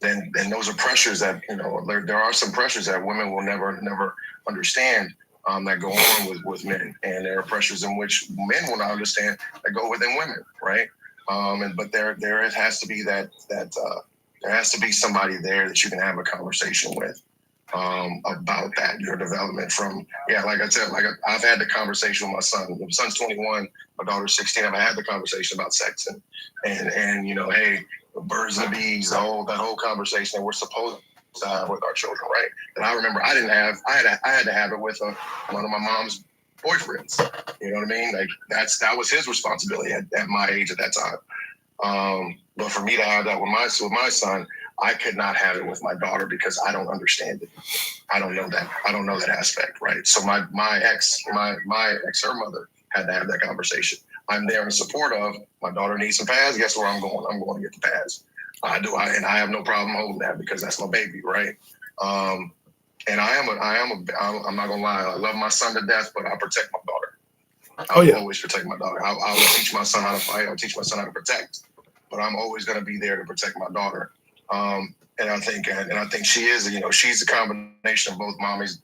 And those are pressures that, there are some pressures that women will never understand that go on with men. And there are pressures in which men will not understand that go within women, right? But there has to be that there has to be somebody there that you can have a conversation with about that, your development from, like I said, I've had the conversation with my son. My son's 21, my daughter's 16. I've had the conversation about sex and hey, the birds and the bees, that whole conversation that we're supposed to have with our children, right? And I remember I had to have it with one of my mom's boyfriends. You know what I mean? Like that was his responsibility at my age at that time. But for me to have that with my son, I could not have it with my daughter because I don't understand it. I don't know that. I don't know that aspect, right? So my ex, her mother, had to have that conversation. I'm there in support of my daughter needs some pads. Guess where I'm going? I'm going to get the pads. I do, and I have no problem holding that because that's my baby, right? And I'm not gonna lie. I love my son to death, but I protect my daughter. I will always protect my daughter. I will teach my son how to fight. I'll teach my son how to protect. But I'm always going to be there to protect my daughter. And I think she is. She's a combination of both mommy's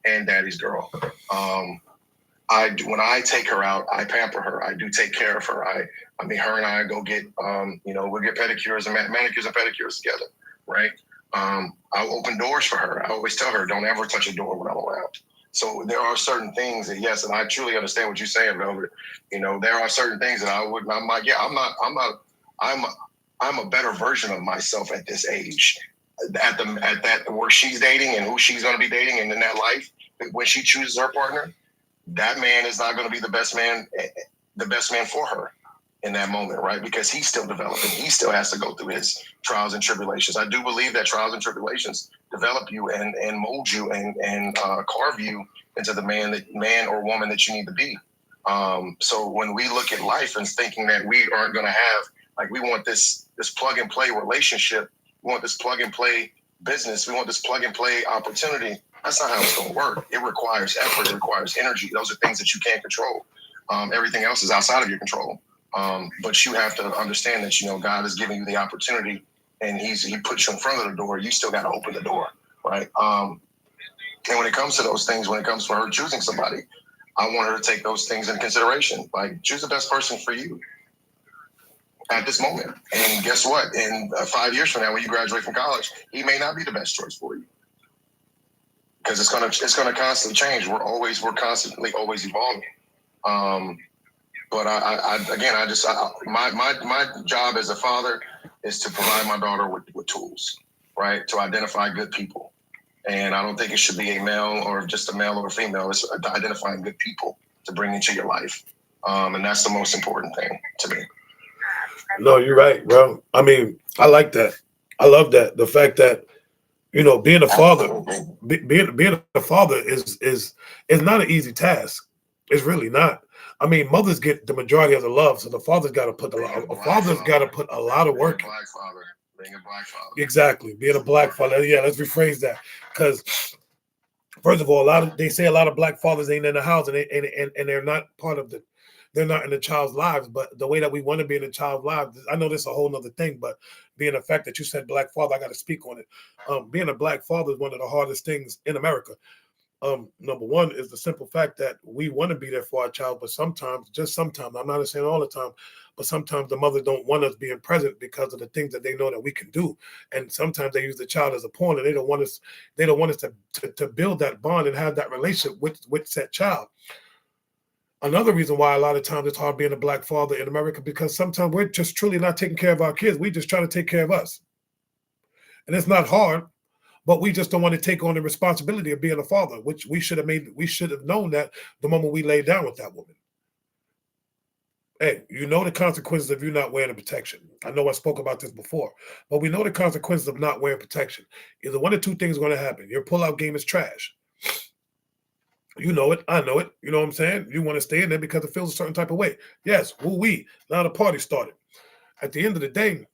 and daddy's girl. When I take her out, I pamper her. I do take care of her. Her and I go get, we'll get pedicures and manicures and pedicures together, right? I'll open doors for her. I always tell her, don't ever touch a door when I'm around. So there are certain things that, yes, and I truly understand what you're saying, Velvet. There are certain things that I'm like, I'm a better version of myself at this age, at that where she's dating and who she's going to be dating, and in that life, when she chooses her partner, that man is not going to be the best man for her in that moment, right? Because he's still developing. He still has to go through his trials and tribulations. I do believe that trials and tribulations develop you and mold you and carve you into the man or woman that you need to be. So when we look at life and thinking that we aren't going to have, like, we want this plug and play relationship, we want this plug and play business, we want this plug and play opportunity, that's not how it's going to work. It requires effort. It requires energy. Those are things that you can't control. Everything else is outside of your control. But you have to understand that, God is giving you the opportunity and he puts you in front of the door. You still got to open the door, right? And when it comes to those things, when it comes to her choosing somebody, I want her to take those things into consideration. Like, choose the best person for you at this moment. And guess what? In 5 years from now, when you graduate from college, he may not be the best choice for you. Because it's gonna constantly change. We're constantly always evolving. But my job as a father is to provide my daughter with tools, right? To identify good people. And I don't think it should be a male or just a male or a female. It's identifying good people to bring into your life. And that's the most important thing to me. No, you're right, bro. I mean, I like that. I love that. The fact that, being a father, being a father is not an easy task. It's really not. I mean, mothers get the majority of the love, so the father's got to put a lot of work. Being a black father. Exactly, being a black father. Yeah, let's rephrase that. Because first of all, they say a lot of black fathers ain't in the house, and they're not part of they're not in the child's lives. But the way that we want to be in the child's lives, I know this is a whole nother thing, but being the fact that you said black father, I got to speak on it. Being a black father is one of the hardest things in America. Number one is the simple fact that we want to be there for our child, but sometimes, I'm not saying all the time, but sometimes the mother don't want us being present because of the things that they know that we can do. And sometimes they use the child as a pawn, and they don't want us to build that bond and have that relationship with that child. Another reason why a lot of times it's hard being a black father in America, because sometimes we're just truly not taking care of our kids. We just try to take care of us. And it's not hard, but we just don't want to take on the responsibility of being a father, which we should have known that the moment we laid down with that woman. Hey, you know the consequences of you not wearing a protection. I know I spoke about this before, but we know the consequences of not wearing protection. Either one or two things are going to happen. Your pullout game is trash. You know it. I know it. You know what I'm saying? You want to stay in there because it feels a certain type of way. Yes, woo-wee. Now the party started. At the end of the day,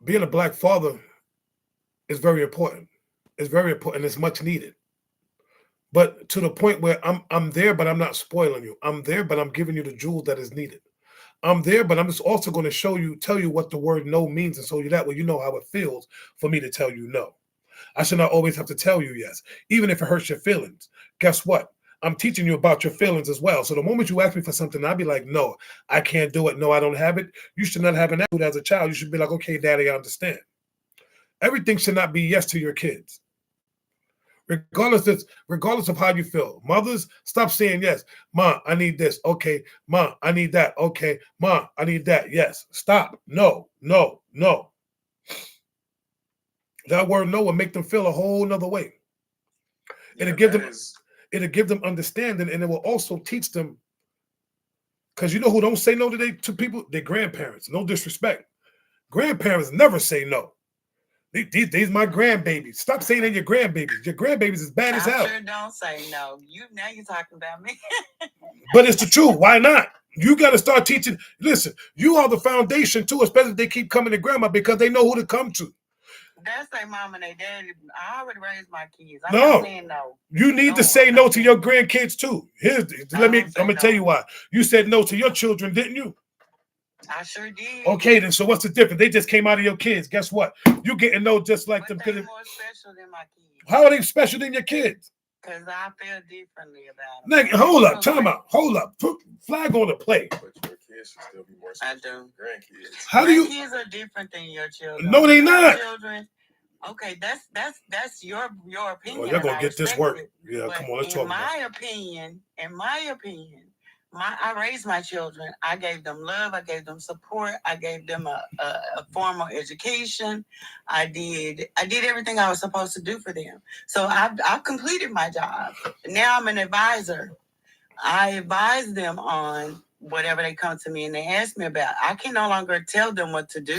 being a black father is very important. It's very important. It's much needed. But to the point where I'm there, but I'm not spoiling you. I'm there, but I'm giving you the jewels that is needed. I'm there, but I'm just also going to tell you what the word no means, and so that way you know how it feels for me to tell you no. I should not always have to tell you yes, even if it hurts your feelings. Guess what? I'm teaching you about your feelings as well. So the moment you ask me for something, I'll be like, no, I can't do it. No, I don't have it. You should not have an attitude as a child. You should be like, okay, daddy, I understand. Everything should not be yes to your kids. Regardless of how you feel. Mothers, stop saying yes. Ma, I need this. Okay. Ma, I need that. Okay. Ma, I need that. Yes. Stop. No, no, no. That word no will make them feel a whole nother way. It'll give them understanding, and it will also teach them, because you know who don't say no to people? Their grandparents. No disrespect. Grandparents never say no. These my grandbabies. Stop saying they're your grandbabies. Your grandbabies is bad as hell. I sure don't say no. Now you're talking about me. But it's the truth. Why not? You got to start teaching. Listen, you are the foundation too, especially if they keep coming to grandma, because they know who to come to. That's their mom and their daddy. I already raised my kids. I'm not saying no. You need to say no to your grandkids too. I'm gonna tell you why. You said no to your children, didn't you? I sure did. Okay, then. So what's the difference? They just came out of your kids. Guess what? You getting no just like them. They're more special than my kids. How are they special than your kids? Because I feel differently about them. Nigga, hold up, time out. Hold up. Flag on the play. But your kids should still be more special than grandkids. How do you? Grandkids are different than your children. No, they not. Children. Okay, that's your opinion. Well, you're gonna get this work. Yeah, but come on, let's talk about it. In my opinion, I raised my children. I gave them love. I gave them support. I gave them a formal education. I did everything I was supposed to do for them. So I've completed my job. Now I'm an advisor. I advise them on whatever they come to me and they ask me about. I can no longer tell them what to do.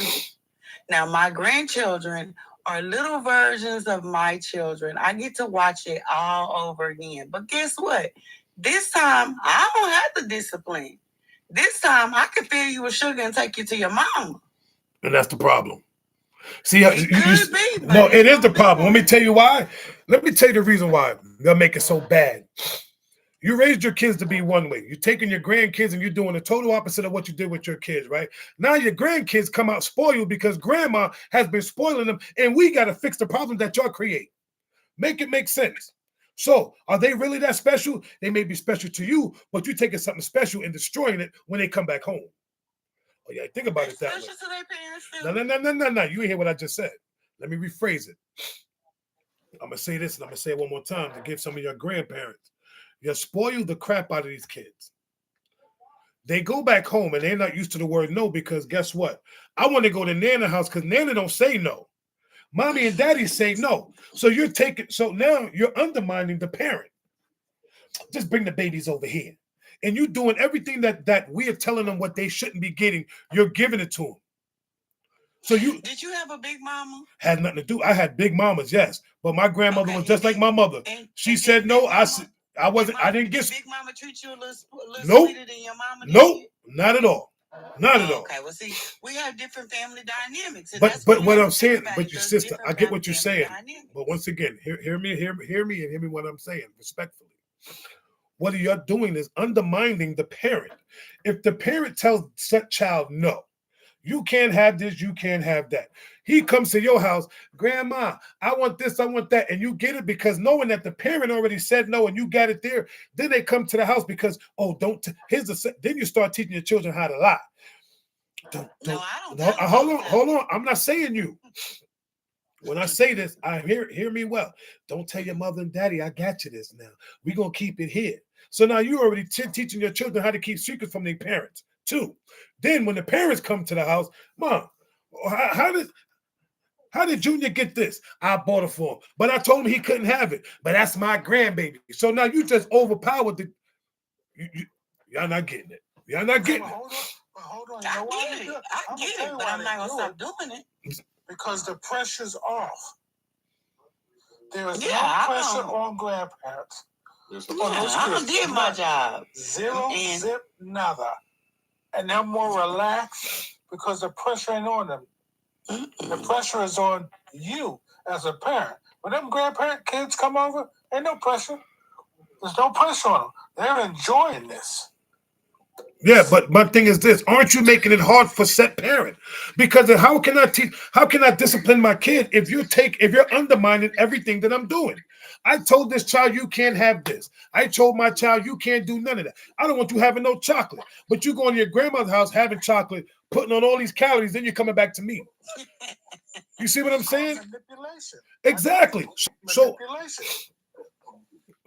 Now my grandchildren are little versions of my children. I get to watch it all over again. But guess what? This time, I don't have the discipline. This time, I can fill you with sugar and take you to your mama. And that's the problem. See, it is the problem. Let me tell you why. Let me tell you the reason why they'll make it so bad. You raised your kids to be one way. You're taking your grandkids and you're doing the total opposite of what you did with your kids, right? Now your grandkids come out spoiled because grandma has been spoiling them, and we got to fix the problem that y'all create. Make it make sense. So, are they really that special? They may be special to you, but you're taking something special and destroying it when they come back home. Oh, yeah, think about it that way. To their parents too. No. You ain't hear what I just said. Let me rephrase it. I'm going to say this, and I'm going to say it one more time to give some of your grandparents. You spoil the crap out of these kids. They go back home, and they're not used to the word no, because guess what? I want to go to Nana house because Nana don't say no. Mommy and daddy say no. So now you're undermining the parent. Just bring the babies over here. And you're doing everything that we're telling them what they shouldn't be getting. You're giving it to them. So did you have a big mama? Had nothing to do. I had big mamas, yes. But my grandmother was just like my mother. She said no. I wasn't. I didn't get. Did big mama treat you a little nope. sweeter than your mama? Nope. Not at all. Not at all. Okay, well, see, we have different family dynamics. But what I'm saying, but your sister, I get what you're saying. But once again, hear me, and hear me what I'm saying respectfully. What you're doing is undermining the parent. If the parent tells such child no, you can't have this, you can't have that. He comes to your house, Grandma, I want this, I want that, and you get it because knowing that the parent already said no and you got it there, then they come to the house because, then you start teaching your children how to lie. Hold on. I'm not saying you. When I say this, hear me well. Don't tell your mother and daddy, I got you this now. We're going to keep it here. So now you're already teaching your children how to keep secrets from their parents, too. Then when the parents come to the house, Mom, How did Junior get this? I bought it for him, but I told him he couldn't have it. But that's my grandbaby. So now you just overpowered the. Y'all not getting it. Y'all not getting it. Hold on. I get it, but I'm not gonna stop doing it because the pressure's off. There is no pressure on grandparents. I did my job. Zero, zip, nada. And they're more relaxed because the pressure ain't on them. The pressure is on you as a parent. When them grandparent kids come over, ain't no pressure. There's no pressure on them. They're enjoying this. Yeah, but my thing is this: aren't you making it hard for set parent? Because how can I teach? How can I discipline my kid if you're undermining everything that I'm doing? I told this child you can't have this. I told my child you can't do none of that. I don't want you having no chocolate. But you going to your grandmother's house having chocolate, putting on all these calories, then you're coming back to me. You see what I'm saying? Manipulation. Exactly. Manipulation.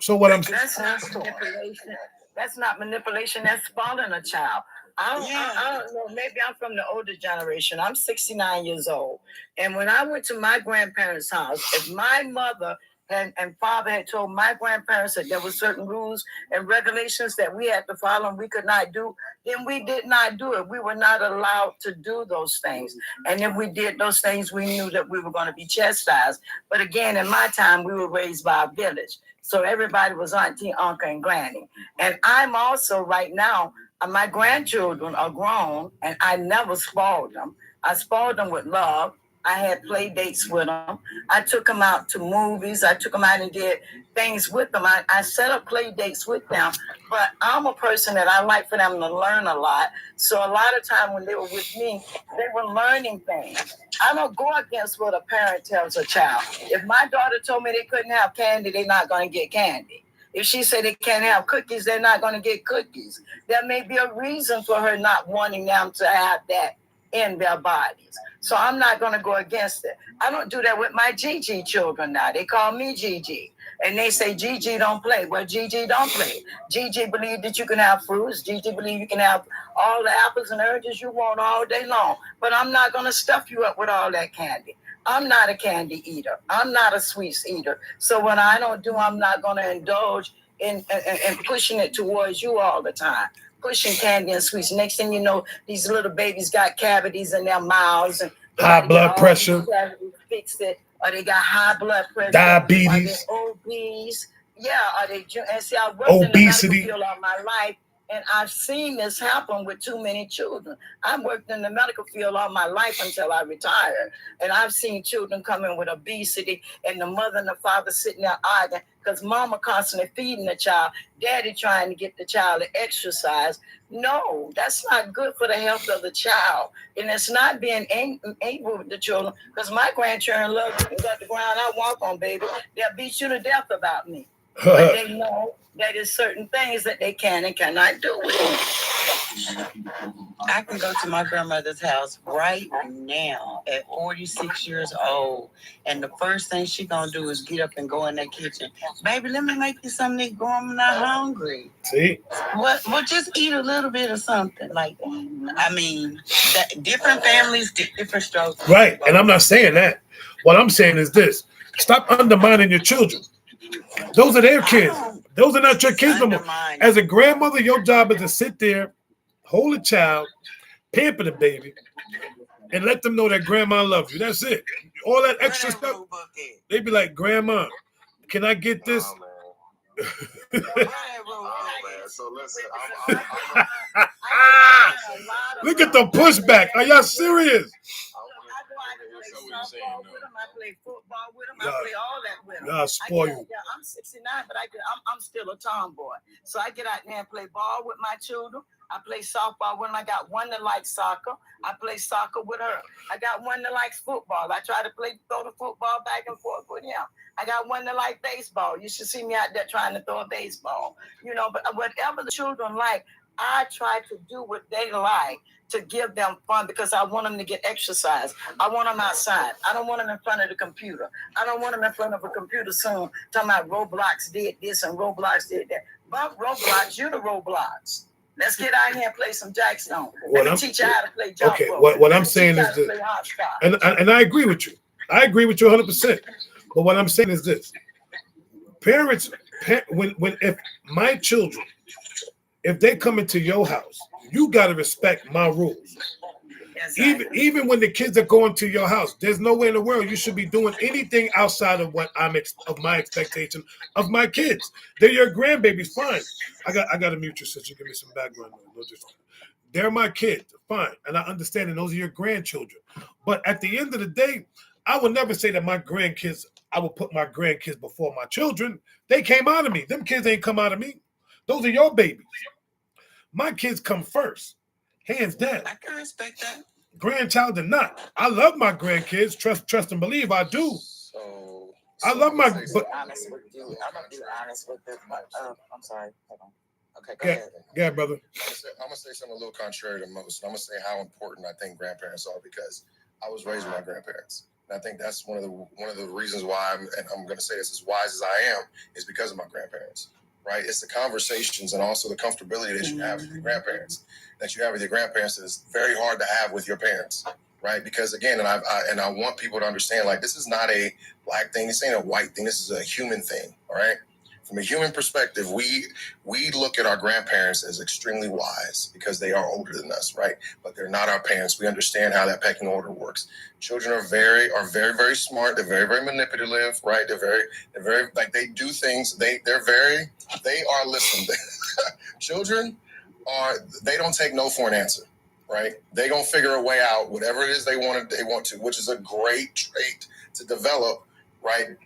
So what I'm saying? That's not manipulation. That's not manipulation. That's spoiling a child. I don't know. Maybe I'm from the older generation. I'm 69 years old. And when I went to my grandparents' house, if my mother and father had told my grandparents that there were certain rules and regulations that we had to follow and we could not do, then we did not do it. We were not allowed to do those things. And if we did those things, we knew that we were going to be chastised. But again, in my time, we were raised by a village. So everybody was auntie, uncle, and granny. And I'm also right now, my grandchildren are grown, and I never spoiled them. I spoiled them with love. I had play dates with them. I took them out to movies. I took them out and did things with them. I set up play dates with them. But I'm a person that I like for them to learn a lot. So a lot of time when they were with me, they were learning things. I don't go against what a parent tells a child. If my daughter told me they couldn't have candy, they're not going to get candy. If she said they can't have cookies, they're not going to get cookies. There may be a reason for her not wanting them to have that in their bodies. So I'm not going to go against it. I don't do that with my Gigi children now. They call me Gigi. And they say Gigi don't play. Well, Gigi don't play. Gigi believe that you can have fruits. Gigi believe you can have all the apples and oranges you want all day long. But I'm not going to stuff you up with all that candy. I'm not a candy eater. I'm not a sweets eater. So what I don't do, I'm not going to indulge in pushing it towards you all the time. Pushing candy and sweets. Next thing you know, these little babies got cavities in their mouths and high blood pressure. Fix it, or they got high blood pressure, diabetes, are they obese. Yeah, are they? And see, I worked in the medical field all my life, and I've seen this happen with too many children. I worked in the medical field all my life until I retired, and I've seen children come in with obesity, and the mother and the father sitting there arguing because mama constantly feeding the child, daddy trying to get the child to exercise. No, that's not good for the health of the child, and it's not being able with the children. Because my grandchildren love you. Got the ground I walk on, baby. They'll beat you to death about me. But they know that there's certain things that they can and cannot do with me. I can go to my grandmother's house right now at 46 years old, and the first thing she gonna do is get up and go in that kitchen. Baby, let me make you something to go. I'm not hungry. See? Well, just eat a little bit of something like that. I mean, different families, different strokes. Right, and I'm not saying that. What I'm saying is this: stop undermining your children. Those are their kids. Those are not your kids no more. As a grandmother, your job is to sit there, hold a child, pamper the baby, and let them know that grandma loves you. That's it. All that extra stuff, they be like, Grandma, can I get this? So listen, look at the pushback. Are y'all serious? I play football with them. I play all that with them. Nah, spoil you. I'm 69, but I'm still a tomboy. So I get out there and play ball with my children. I play softball with them. I got one that likes soccer. I play soccer with her. I got one that likes football. I try to throw the football back and forth with him. I got one that likes baseball. You should see me out there trying to throw a baseball. But whatever the children like, I try to do what they like to give them fun because I want them to get exercise. I want them outside. I don't want them in front of the computer. I don't want them in front of a computer soon talking about Roblox did this and Roblox did that. But Roblox, you the Roblox. Let's get out here and play some Jackstone. Let me teach you how to play jump okay, rope. what I'm saying is this, and I agree with you. I agree with you 100%. But what I'm saying is this: parents, when if my children, if they come into your house, you got to respect my rules. Exactly. Even when the kids are going to your house, there's no way in the world you should be doing anything outside of what of my expectation of my kids. They're your grandbabies, fine. I got to mute you, sister. Give me some background noise. They're my kids, fine, and I understand that those are your grandchildren. But at the end of the day, I would never say that my grandkids. I would put my grandkids before my children. They came out of me. Them kids ain't come out of me. Those are your babies. My kids come first, hands down. I can respect that. Grandchild or not, I love my grandkids. Trust and believe, I do. So I love my. But honest with you, I'm gonna be honest with this. I'm sorry. Hold on. Okay, go ahead. Yeah, brother. I'm gonna say something a little contrary to most. I'm gonna say how important I think grandparents are because I was raised with my grandparents. And I think that's one of the reasons why I'm gonna say this as wise as I am is because of my grandparents. Right? It's the conversations and also the comfortability that you have with your grandparents. That you have with your grandparents that is very hard to have with your parents. Right? Because again, and I want people to understand, like, this is not a black thing, this ain't a white thing, this is a human thing. All right. From a human perspective, we look at our grandparents as extremely wise because they are older than us, right? But they're not our parents. We understand how that pecking order works. Children are very, very smart. They're very, very manipulative, right? They're very like they do things. Listen, children they don't take no for an answer, right? They gonna figure a way out whatever it is they want to, which is a great trait to develop, right?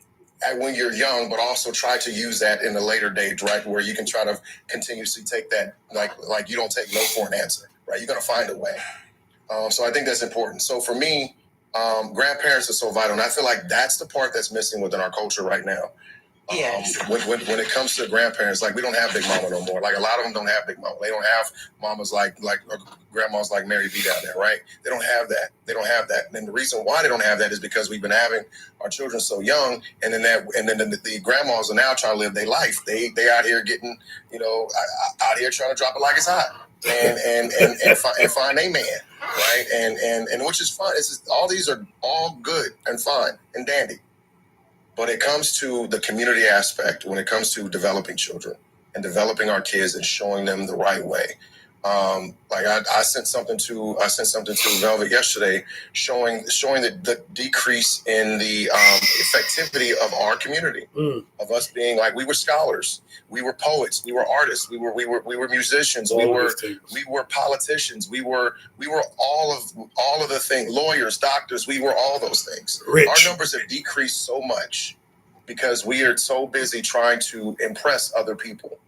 When you're young, but also try to use that in the later days, right? Where you can try to continuously take that, like you don't take no for an answer, right? You're going to find a way. So I think that's important. So for me, grandparents are so vital. And I feel like that's the part that's missing within our culture right now. Yes. When it comes to grandparents, like we don't have Big Mama no more. Like a lot of them don't have Big Mama. They don't have mamas like grandmas like Mary B down there, right? They don't have that. And the reason why they don't have that is because we've been having our children so young, and then the grandmas are now trying to live their life. They out here getting, out here trying to drop it like it's hot. And find a man, right? And which is fine. It's just, all these are all good and fine and dandy. But it comes to the community aspect, when it comes to developing children and developing our kids and showing them the right way. I sent something to Velvet yesterday, showing the decrease in the effectivity of our community, of us being like, we were scholars, we were poets, we were artists, we were musicians, we were politicians, we were all of the things, lawyers, doctors, we were all those things. Rich. Our numbers have decreased so much because we are so busy trying to impress other people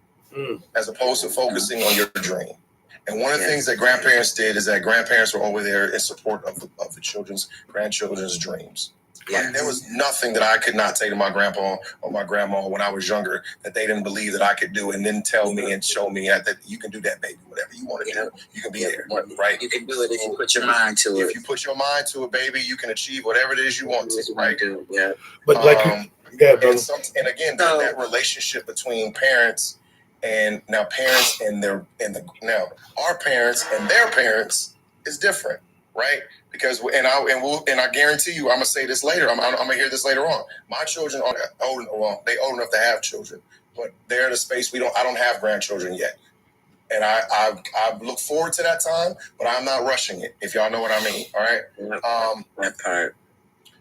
as opposed to focusing on your dream. And one of the things that grandparents did is that grandparents were over there in support of the grandchildren's dreams. Yes. Like, there was nothing that I could not say to my grandpa or my grandma when I was younger that they didn't believe that I could do, and then tell me and show me that you can do that, baby. Whatever you want to do, you can be there, right? You can do it if you put your mind to it. If you put your mind to it, baby, you can achieve whatever it is you want to, right? Yeah. But and again, that relationship between parents and now our parents and their parents is different, right? Because I guarantee you, I'm gonna say this later. I'm gonna hear this later on. My children are old enough to have children, but they're in a space I don't have grandchildren yet, and I look forward to that time, but I'm not rushing it. If y'all know what I mean, all right? That part,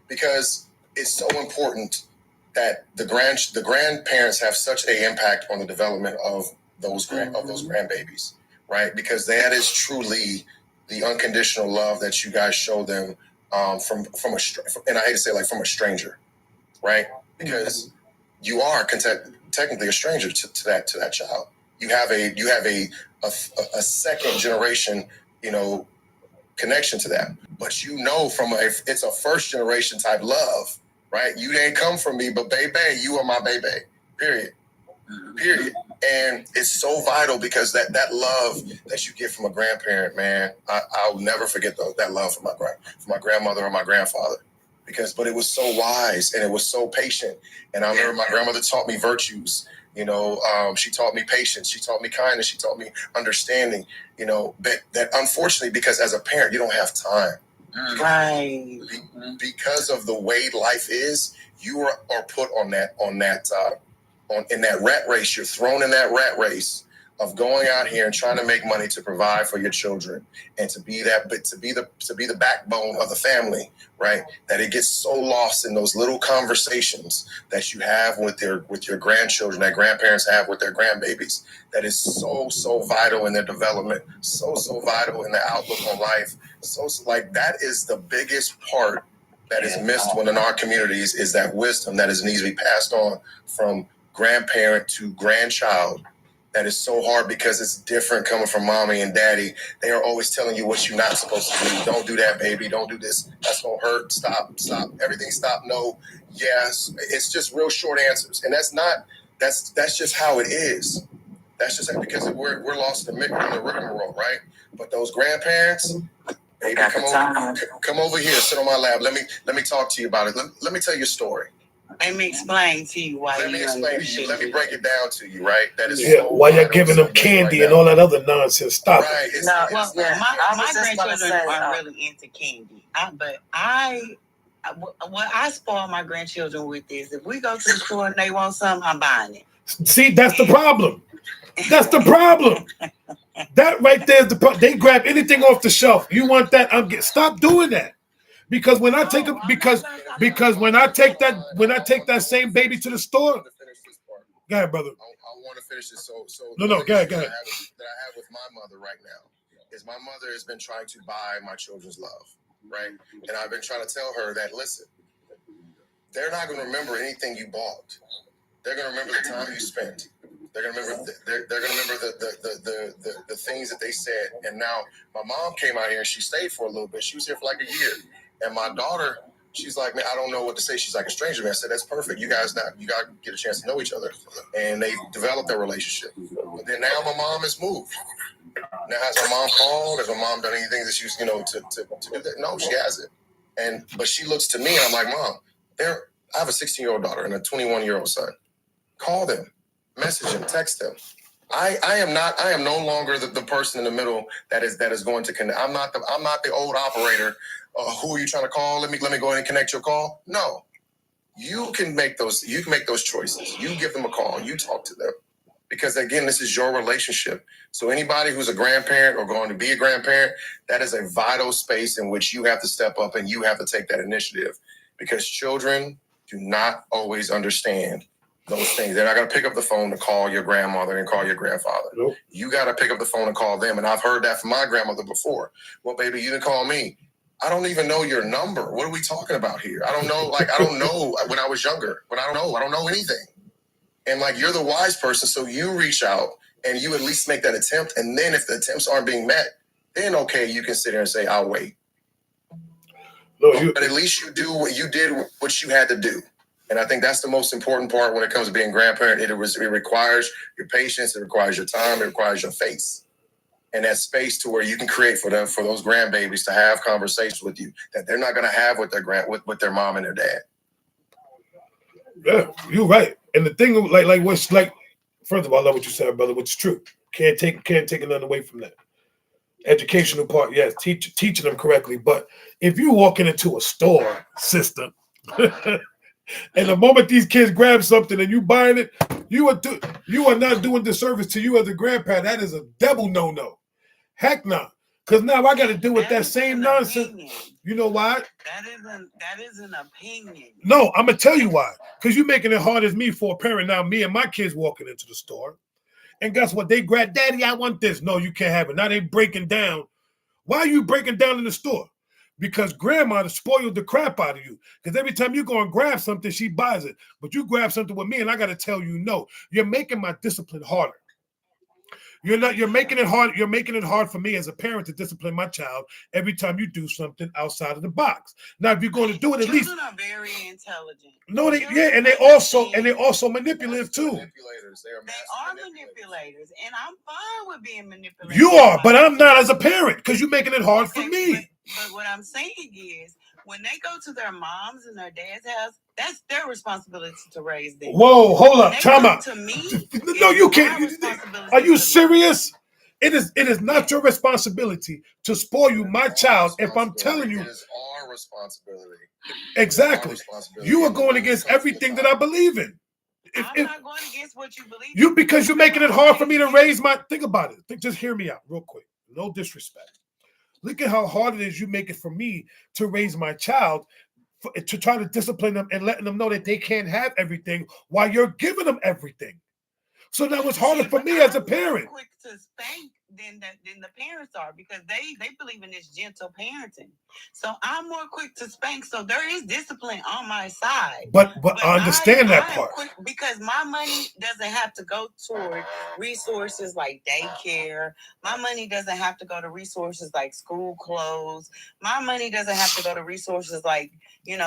because it's so important that the grandparents have such an impact on the development of those grandbabies, right? Because that is truly the unconditional love that you guys show them from and I hate to say, like, from a stranger, right? Because you are technically a stranger to that child. You have a second generation, connection to that, but it's a first generation type love, right? You didn't come from me, but baby, you are my baby. Period. And it's so vital because that love that you get from a grandparent, man, I'll never forget that love from my grandmother or my grandfather, but it was so wise and it was so patient. And I remember my grandmother taught me virtues. You know, she taught me patience. She taught me kindness. She taught me understanding. You know, that unfortunately, because as a parent, you don't have time. Right. Because of the way life is, you are put in that rat race. You're thrown in that rat race of going out here and trying to make money to provide for your children and to be the backbone of the family, right? That it gets so lost in those little conversations that you have with your grandchildren, that grandparents have with their grandbabies, that is so vital in their development, so vital in their outlook on life. So like that is the biggest part that is missed in our communities, is that wisdom that needs to be passed on from grandparent to grandchild. That is so hard because it's different coming from mommy and daddy. They are always telling you what you're not supposed to do. Don't do that, baby. Don't do this. That's gonna hurt. Stop. Everything stop. No. Yes. It's just real short answers, and that's just how it is. That's just because we're lost in the rigmarole, right? But those grandparents, baby, come over here, sit on my lap. Let me talk to you about it. Let me tell you a story. Let me explain to you why. Let me explain to you. Let me break it down to you, right? That is why you're giving them candy and all that other nonsense. Stop. Right. My grandchildren aren't really into candy, but what I spoil my grandchildren with is if we go to the store and they want something, I'm buying it. See, that's the problem. That's the problem. That right there is the problem. They grab anything off the shelf. You want that? Stop doing that. Because when I take them, because when I take that same baby to the store, go ahead, brother. I want to finish this. So no, go ahead. That I have with my mother right now is my mother has been trying to buy my children's love, right? And I've been trying to tell her that, listen, they're not going to remember anything you bought. They're going to remember the time you spent. They're going to remember. They're going to remember the things that they said. And now my mom came out here and she stayed for a little bit. She was here for like a year. And my daughter, she's like, man, I don't know what to say. She's like a stranger. Man, I said, that's perfect. You got to get a chance to know each other. And they developed their relationship. But then now my mom has moved. Now has my mom called? Has my mom done anything that she's, to do that? No, she hasn't. But she looks to me and I'm like, Mom, I have a 16-year-old daughter and a 21-year-old son. Call them, message them, text them. I am no longer the person in the middle that is going to connect. I'm not the old operator. Who are you trying to call? Let me go ahead and connect your call. No, you can make those choices. You give them a call. You talk to them, because again, this is your relationship. So anybody who's a grandparent or going to be a grandparent, that is a vital space in which you have to step up and you have to take that initiative, because children do not always understand those things. They're not going to pick up the phone to call your grandmother and call your grandfather. Nope. You got to pick up the phone and call them. And I've heard that from my grandmother before. Well, baby, you didn't call me. I don't even know your number. What are we talking about here? I don't know. I don't know when I was younger. I don't know anything. And you're the wise person. So you reach out and you at least make that attempt. And then if the attempts aren't being met, then okay, you can sit there and say, I'll wait. No, but at least you do what you had to do. And I think that's the most important part when it comes to being a grandparent. It requires your patience. It requires your time. It requires your face. And that space to where you can create for those grandbabies to have conversations with you that they're not going to have with their mom and their dad. Yeah, you're right. And the thing, first of all, I love what you said, brother, which is true. Can't take nothing away from that. Educational part, yes, teaching them correctly. But if you're walking into a store, sister, and the moment these kids grab something and you buying it, you are not doing disservice to you as a grandparent. That is a double no. Heck no. Because now I got to deal with that same nonsense. Opinion. You know why? That is an opinion. No, I'm going to tell you why. Because you're making it hard as me for a parent. Now, me and my kids walking into the store. And guess what? They grab, Daddy, I want this. No, you can't have it. Now they breaking down. Why are you breaking down in the store? Because grandma spoiled the crap out of you. Because every time you go and grab something, she buys it. But you grab something with me, and I got to tell you, no. You're making my discipline harder. You're making it hard. You're making it hard for me as a parent to discipline my child every time you do something outside of the box. Now, if you're going to do it, at least children are very intelligent. No, and they also manipulative too. They are manipulators, and I'm fine with being manipulated. You are, but I'm not as a parent because you're making it hard for me. But what I'm saying is, when they go to their moms and their dad's house, that's their responsibility to raise them. Whoa, hold up, time out. To me, no, you can't. Are you serious? It is not your responsibility to spoil you, my child. If I'm telling you, it is our responsibility. Exactly. You are going against everything that I believe in. I'm not going against what you believe. You because you're making it hard for me to raise my. Think about it. Just hear me out real quick. No disrespect. Look at how hard it is you make it for me to raise my child, to try to discipline them and letting them know that they can't have everything while you're giving them everything. So that was harder for me as a parent. Quick to spank than the parents are because they believe in this gentle parenting. So I'm more quick to spank. So there is discipline on my side. But I understand that part. Quick because my money doesn't have to go toward resources like daycare. My money doesn't have to go to resources like school clothes. My money doesn't have to go to resources like,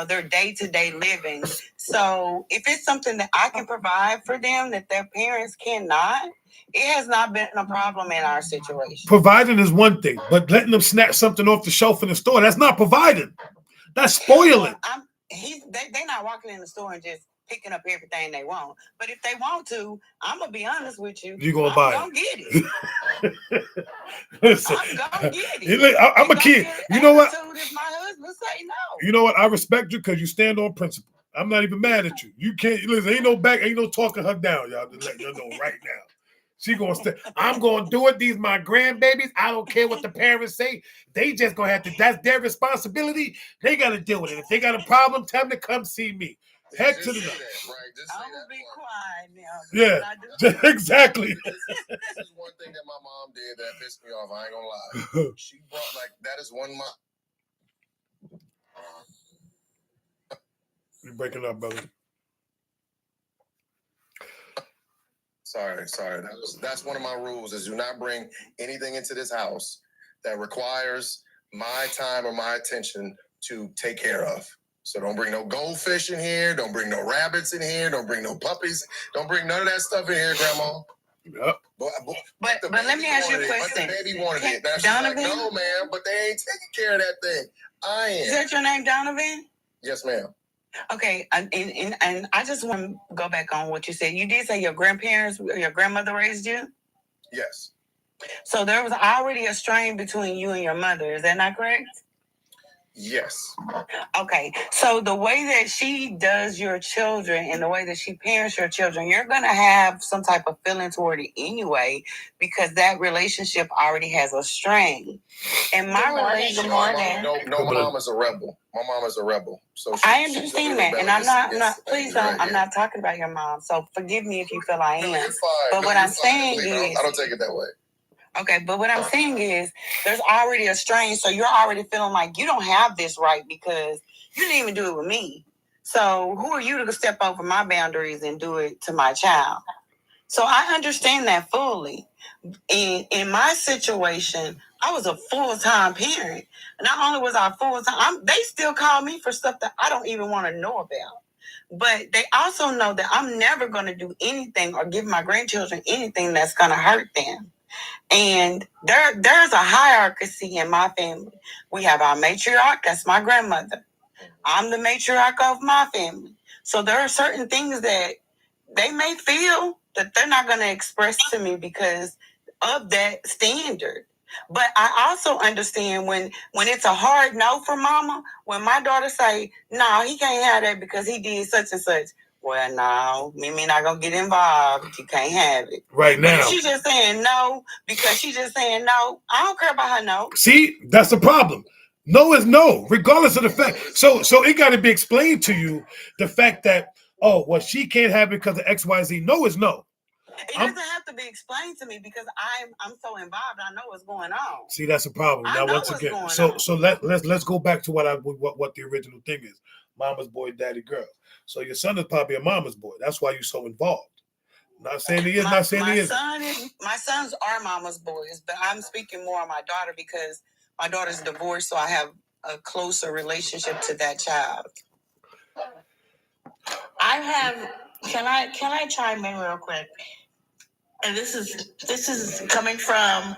their day-to-day living. So if it's something that I can provide for them that their parents cannot, it has not been a problem in our situation. Providing is one thing, but letting them snatch something off the shelf in the store, that's not providing. That's spoiling. They're not walking in the store and just picking up everything they want. But if they want to, I'm going to be honest with you. You're going to buy it. I'm going to get it. Listen, I'm going to get it. I'm a kid. You know what? If my husband say no. You know what? I respect you because you stand on principle. I'm not even mad at you. You can't, listen, ain't no talking her down, y'all. Just let you know right now. She gonna stay. I'm gonna do it. These my grandbabies. I don't care what the parents say. They just gonna have to. That's their responsibility. They gotta deal with it. If they got a problem, tell them to come see me. Head to the. I'm gonna be quiet now. Yeah, exactly. This is one thing that my mom did that pissed me off. I ain't gonna lie. She brought that is one mom. You're breaking up, brother. Sorry. That's one of my rules is do not bring anything into this house that requires my time or my attention to take care of. So don't bring no goldfish in here. Don't bring no rabbits in here. Don't bring no puppies. Don't bring none of that stuff in here, Grandma. Yep. But let me ask you a question. But the baby wanted it. Now she's Donovan? like, no, man, but they ain't taking care of that thing. I am. Is that your name, Donovan? Yes, ma'am. Okay, and I just want to go back on what you said. You did say your grandmother raised you? Yes. So there was already a strain between you and your mother. Is that not correct? Yes. Okay, so the way that she does your children and the way that she parents your children, you're going to have some type of feeling toward it anyway because that relationship already has a strain. And my relationship... No, my mom is a rebel. My mom is a rebel. So I understand that, and I'm not. Please don't. I'm not talking about your mom. So forgive me if you feel I am. No, you're fine. But what I'm saying is, I don't take it that way. Okay, but what I'm saying is, there's already a strain, so you're already feeling like you don't have this right because you didn't even do it with me. So who are you to step over my boundaries and do it to my child? So I understand that fully. In my situation, I was a full-time parent. Not only was I full-time, they still call me for stuff that I don't even want to know about. But they also know that I'm never going to do anything or give my grandchildren anything that's going to hurt them. And there's a hierarchy in my family. We have our matriarch, that's my grandmother. I'm the matriarch of my family. So there are certain things that they may feel that they're not going to express to me because of that standard. But I also understand when it's a hard no for mama, when my daughter say, no, he can't have that because he did such and such. Well, no, Mimi not going to get involved. You can't have it. Right now. But if she's just saying no because she's just saying no, I don't care about her no. See, that's the problem. No is no, regardless of the fact. So it got to be explained to you, the fact that, she can't have it because of XYZ. No is no. It doesn't have to be explained to me because I'm so involved. I know what's going on. See, that's a problem. Now, once again, so let's go back to what the original thing is. Mama's boy, daddy girl. So your son is probably a mama's boy. That's why you're so involved. Not saying he is. Not saying he isn't. My sons are mama's boys, but I'm speaking more on my daughter because my daughter's divorced, so I have a closer relationship to that child. Can I chime in real quick? And this is coming from,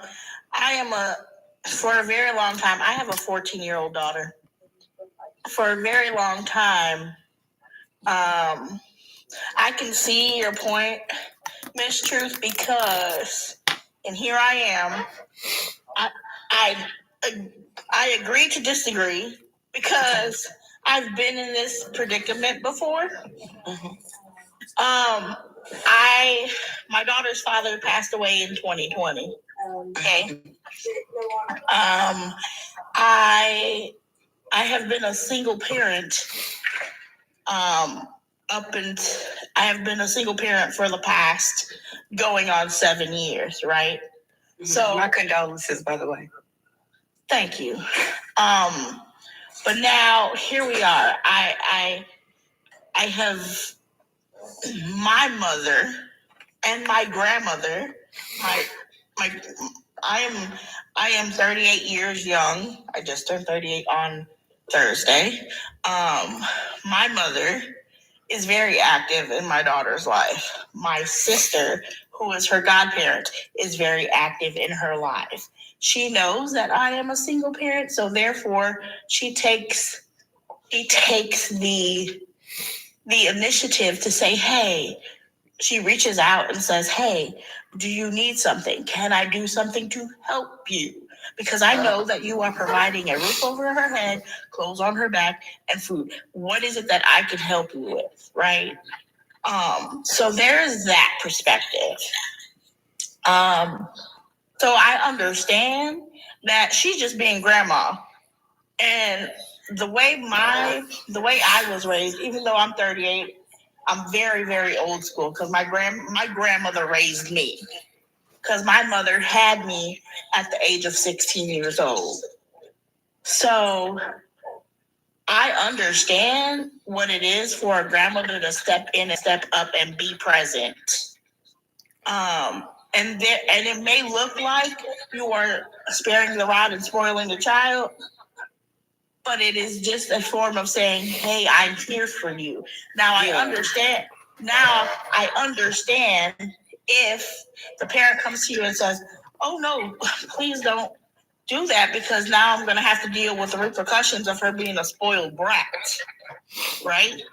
for a very long time, I have a 14-year-old daughter. for a very long time. I can see your point, Miss Truth, because, and here I am. I agree to disagree because I've been in this predicament before. My daughter's father passed away in 2020. Okay. I have been a single parent. I have been a single parent for the past going on 7 years, right? So my condolences, by the way. Thank you. But now here we are. I have my mother and my grandmother. I am 38 years young. I just turned 38 on Thursday. My mother is very active in my daughter's life. My sister, who is her godparent, is very active in her life. She knows that I am a single parent, so therefore she takes the initiative to say, hey, she reaches out and says, hey, do you need something? Can I do something to help you? Because I know that you are providing a roof over her head, clothes on her back, and food. What is it that I can help you with, right? So there's that perspective. So I understand that she's just being grandma. And the way I was raised, even though I'm 38, I'm very, very old school because my grandmother raised me. Because my mother had me at the age of 16 years old. So I understand what it is for a grandmother to step in and step up and be present. And it may look like you are sparing the rod and spoiling the child, but it is just a form of saying, hey, I'm here for you. Now I understand if the parent comes to you and says, oh no, please don't do that because now I'm going to have to deal with the repercussions of her being a spoiled brat. Right?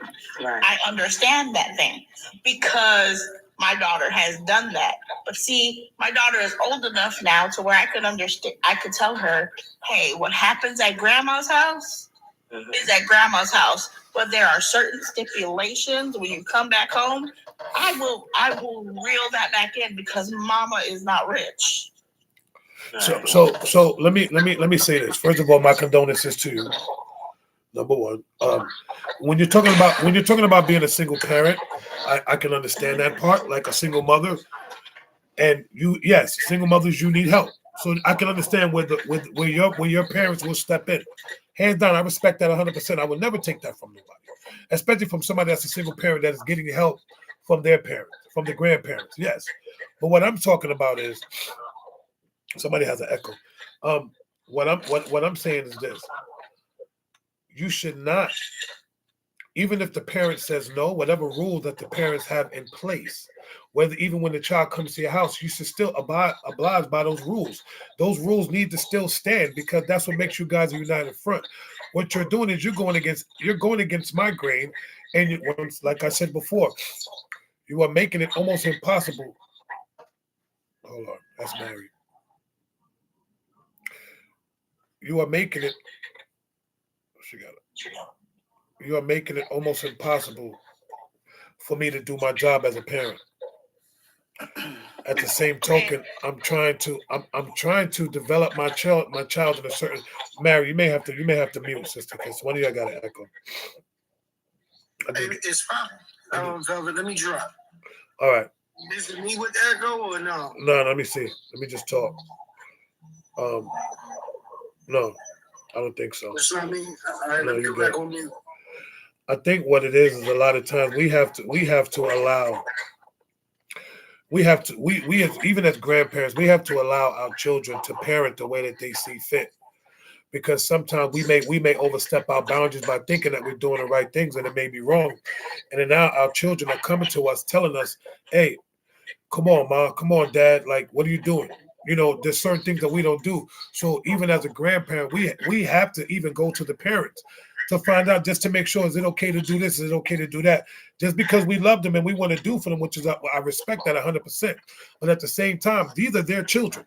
I understand that thing because my daughter has done that. But see, my daughter is old enough now to where I could understand. I could tell her, hey, what happens at grandma's house is at grandma's house. But there are certain stipulations when you come back home. I will reel that back in because mama is not rich. So let me say this. First of all, my condolences to you. Number one, when you're talking about being a single parent, I can understand that part, like a single mother. And yes, single mothers, you need help. So I can understand where your parents will step in. Hands down, I respect that 100%. I would never take that from nobody, especially from somebody that's a single parent that is getting help from their parents, from the grandparents. Yes, but what I'm talking about is somebody has an echo. What I'm saying is this: you should not, even if the parent says no, whatever rule that the parents have in place, whether even when the child comes to your house, you should still oblige by those rules. Those rules need to still stand because that's what makes you guys a united front. What you're doing is you're going against my grain, and like I said before, you are making it almost impossible. Hold on, that's Mary. You are making it. She got it. You are making it almost impossible for me to do my job as a parent. At the same token, I'm trying to develop my child in a certain. Mary, you may have to mute, sister, because one of y'all got an echo. It's fine. Let me drop. All right. Is it me with echo or no? No, let me see. Let me just talk. No, I don't think so. It's not me. All right, let me go back on mute. I think what it is a lot of times we have to allow. We even as grandparents, we have to allow our children to parent the way that they see fit. Because sometimes we may overstep our boundaries by thinking that we're doing the right things and it may be wrong. And then now our children are coming to us telling us, hey, come on, Mom, come on, Dad, like, what are you doing? You know, there's certain things that we don't do. So even as a grandparent, we have to even go to the parents. to find out, just to make sure, is it okay to do this? Is it okay to do that? Just because we love them and we want to do for them, which is, I respect that 100%. But at the same time, these are their children.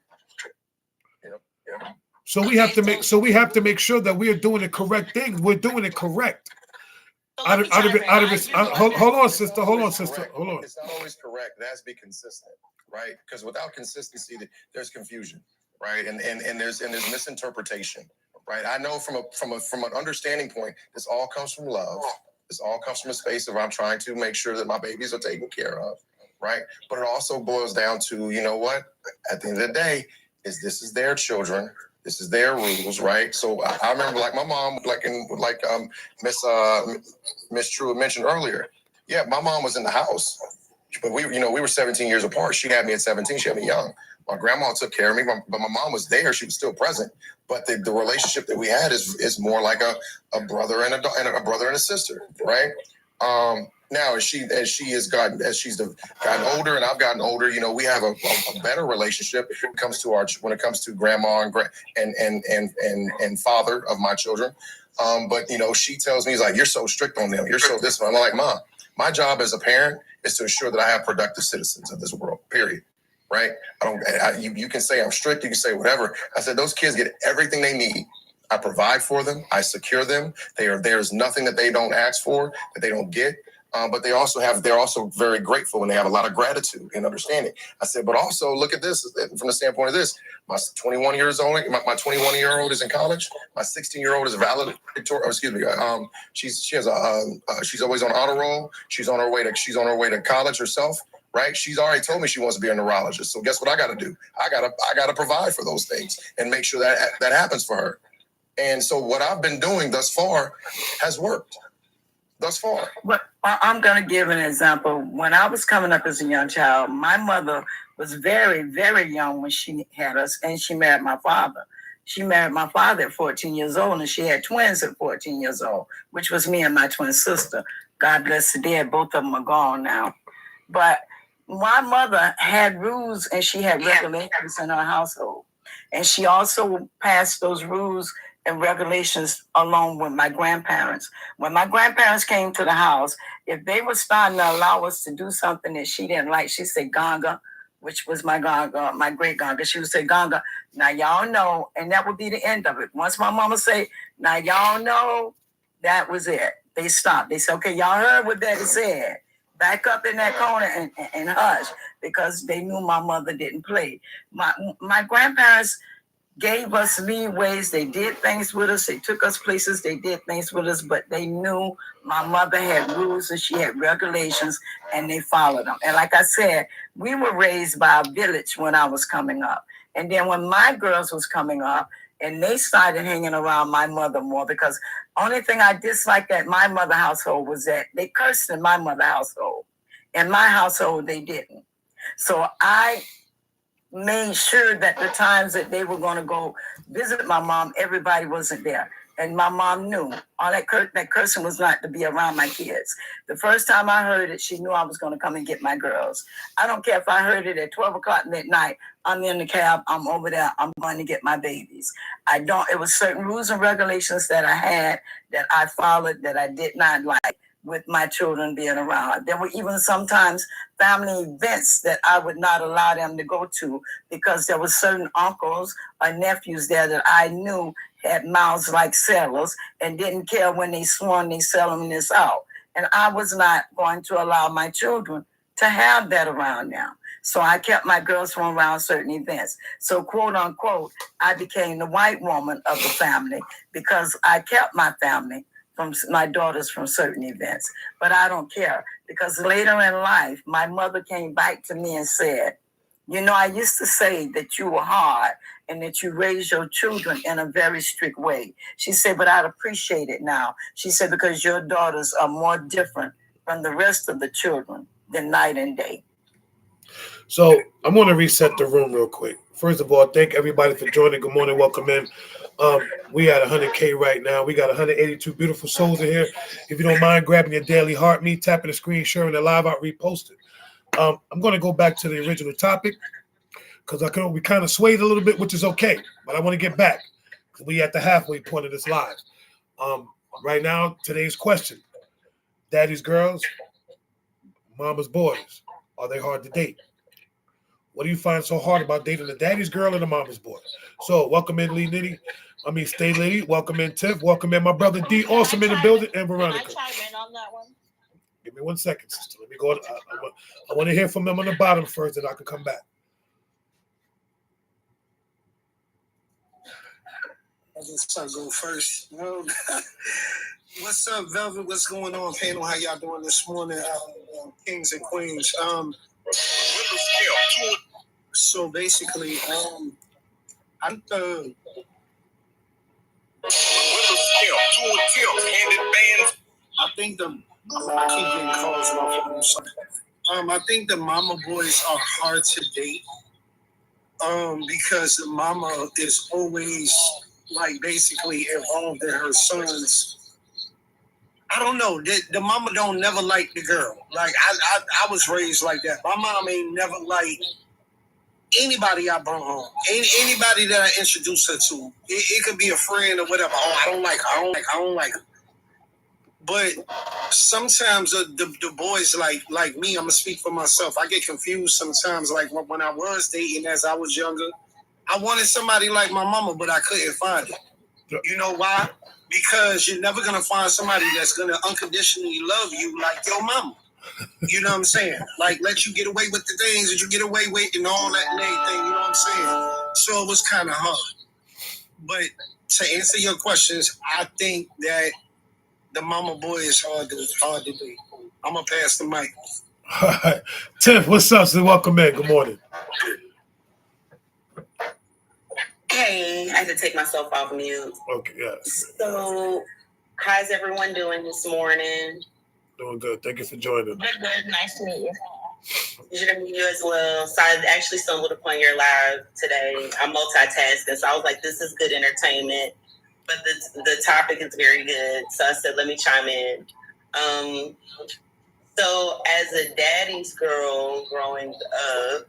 So we have to make sure that we are doing the correct things. We're doing it correct. Hold on, sister. Hold on. It's not always correct. It has to be consistent, right? Because without consistency, there's confusion, right? And there's misinterpretation, right? I know from an understanding point, this all comes from love. This all comes from a space of I'm trying to make sure that my babies are taken care of, right? But it also boils down to, you know what? At the end of the day, this is their children. This is their rules, right? So I remember, like my mom, Miss True mentioned earlier. Yeah, my mom was in the house, but we were 17 years apart. She had me at 17. She had me young. My grandma took care of me, but my mom was there. She was still present. But the relationship that we had is more like a brother and a brother and a sister, right? Now as she's gotten older and I've gotten older, we have a better relationship when it comes to grandma and father of my children. But she tells me, he's like, you're so strict on them. You're so this one. I'm like, Mom, my job as a parent is to ensure that I have productive citizens of this world, period. Right? You can say I'm strict. You can say whatever. I said, those kids get everything they need. I provide for them. I secure them. There's nothing that they don't ask for, that they don't get. But they're also very grateful and they have a lot of gratitude and understanding. I said, but also look at this from the standpoint of this. My 21-year-old is in college. My 16-year-old is valedictorian. She's always on honor roll. She's on her way to college herself. Right? She's already told me she wants to be a neurologist. So guess what I got to do? I got to provide for those things and make sure that happens for her. And so what I've been doing thus far has worked. Thus far. But I'm going to give an example. When I was coming up as a young child, my mother was very, very young when she had us, and she married my father. She married my father at 14 years old, and she had twins at 14 years old, which was me and my twin sister. God bless the dead. Both of them are gone now. But my mother had rules, and she had regulations in her household. And she also passed those rules and regulations along with my grandparents. When my grandparents came to the house, if they were starting to allow us to do something that she didn't like, she said, Ganga, which was my Ganga, my great Ganga. She would say, Ganga, now y'all know, and that would be the end of it. Once my mama say, now y'all know, that was it. They stopped. They said, okay, y'all heard what Daddy said. Back up in that corner and hush, because they knew my mother didn't play. My grandparents gave us leeways. They did things with us. They took us places. They did things with us, but they knew my mother had rules and she had regulations, and they followed them. And like I said, we were raised by a village when I was coming up. And then when my girls was coming up, and they started hanging around my mother more, because only thing I disliked at my mother household was that they cursed in my mother household. In my household, they didn't. So I made sure that the times that they were going to go visit my mom, everybody wasn't there. And my mom knew all that cursing was not to be around my kids. The first time I heard it, she knew I was going to come and get my girls. I don't care if I heard it at 12 o'clock midnight. I'm in the cab. I'm over there. I'm going to get my babies. It was certain rules and regulations that I had that I followed that I did not like with my children being around. There were even sometimes family events that I would not allow them to go to, because there were certain uncles or nephews there that I knew had mouths like sailors and didn't care when they swung, they selling this out. And I was not going to allow my children to have that around them. So I kept my girls from around certain events. So quote unquote, I became the white woman of the family because I kept my family from my daughters from certain events. But I don't care, because later in life, my mother came back to me and said, I used to say that you were hard and that you raised your children in a very strict way. She said, but I'd appreciate it now. She said, because your daughters are more different from the rest of the children than night and day. So I'm going to reset the room real quick. First of all, thank everybody for joining. Good morning. Welcome in. We at 100K right now. We got 182 beautiful souls in here. If you don't mind grabbing your daily heart meat, tapping the screen, sharing the live out, repost it. I'm going to go back to the original topic because we kind of swayed a little bit, which is okay. But I want to get back. We at the halfway point of this live. right now, today's question: daddy's girls, mama's boys, are they hard to date? What do you find so hard about dating the daddy's girl or the mama's boy? So, welcome in, Lee Nitty. Stay Lady. Welcome in, Tiff. Welcome in, my brother D. Awesome in the building, and Veronica. Can I chime in on that one? Give me 1 second, sister. Let me go. I want to hear from them on the bottom first, and I can come back. I guess I'll go first. What's up, Velvet? What's going on, panel? How y'all doing this morning, kings and queens? So basically, I think I keep getting calls off. I think the mama boys are hard to date. Because the mama is always like basically involved in her sons. I don't know. The mama don't never like the girl. Like I was raised like that. My mom ain't never like anybody I brought home. Anybody that I introduced her to. It could be a friend or whatever. Oh, I don't like her. I don't like her. But sometimes the boys like me, I'm gonna speak for myself. I get confused sometimes. Like when I was dating as I was younger, I wanted somebody like my mama, but I couldn't find it. You know why? Because you're never gonna find somebody that's gonna unconditionally love you like your mama. You know what I'm saying? Like let you get away with the things that you get away with and all that and everything. You know what I'm saying? So it was kind of hard. But to answer your questions, I think that the mama boy is hard to do. I'm gonna pass the mic. All right. Tiff, what's up? So welcome in. Good morning. Hey, I had to take myself off mute. Okay, yes. So, how's everyone doing this morning? Doing good. Thank you for joining. Good. Nice to meet you. Pleasure to meet you as well. So, I actually stumbled upon your live today. I'm multitasking, so I was like, this is good entertainment. But the topic is very good. So I said, let me chime in. So as a daddy's girl growing up,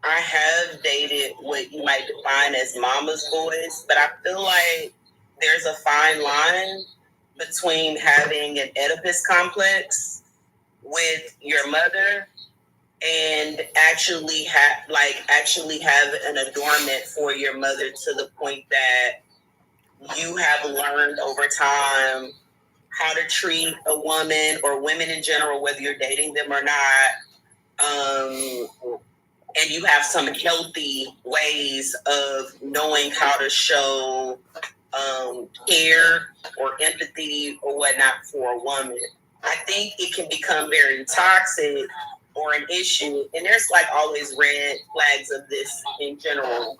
I have dated what you might define as mama's boys, but I feel like there's a fine line between having an Oedipus complex with your mother and actually have an adornment for your mother to the point that you have learned over time how to treat a woman or women in general, whether you're dating them or not. And you have some healthy ways of knowing how to show care or empathy or whatnot for a woman. I think it can become very toxic or an issue, and there's like always red flags of this in general.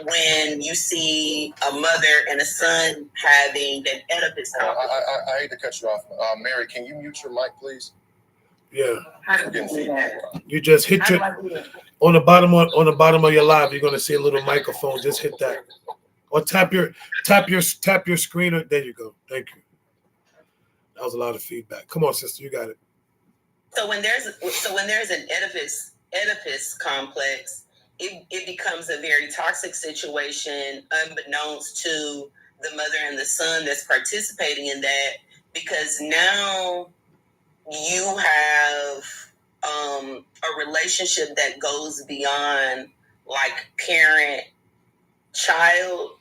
When you see a mother and a son having an Oedipus complex. I hate to cut you off. Mary, can you mute your mic, please? Yeah. How do you do that? You just hit your on the bottom of your live. You're gonna see a little microphone. Just hit that, or tap your screen. There you go. Thank you. That was a lot of feedback. Come on, sister, you got it. So when there's an Oedipus complex, it becomes a very toxic situation, unbeknownst to the mother and the son that's participating in that, because now you have a relationship that goes beyond like parent-child,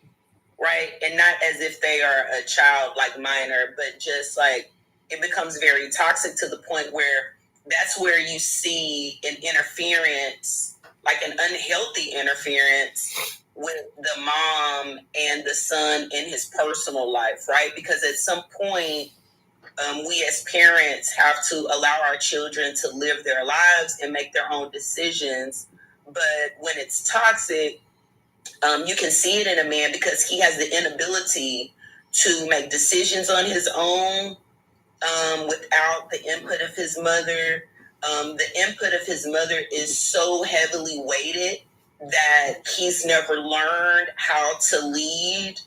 right? And not as if they are a child like minor, but just like it becomes very toxic to the point where that's where you see an interference, like an unhealthy interference with the mom and the son in his personal life, right? Because at some point, we as parents have to allow our children to live their lives and make their own decisions. But when it's toxic, you can see it in a man because he has the inability to make decisions on his own without the input of his mother. The input of his mother is so heavily weighted that he's never learned how to lead.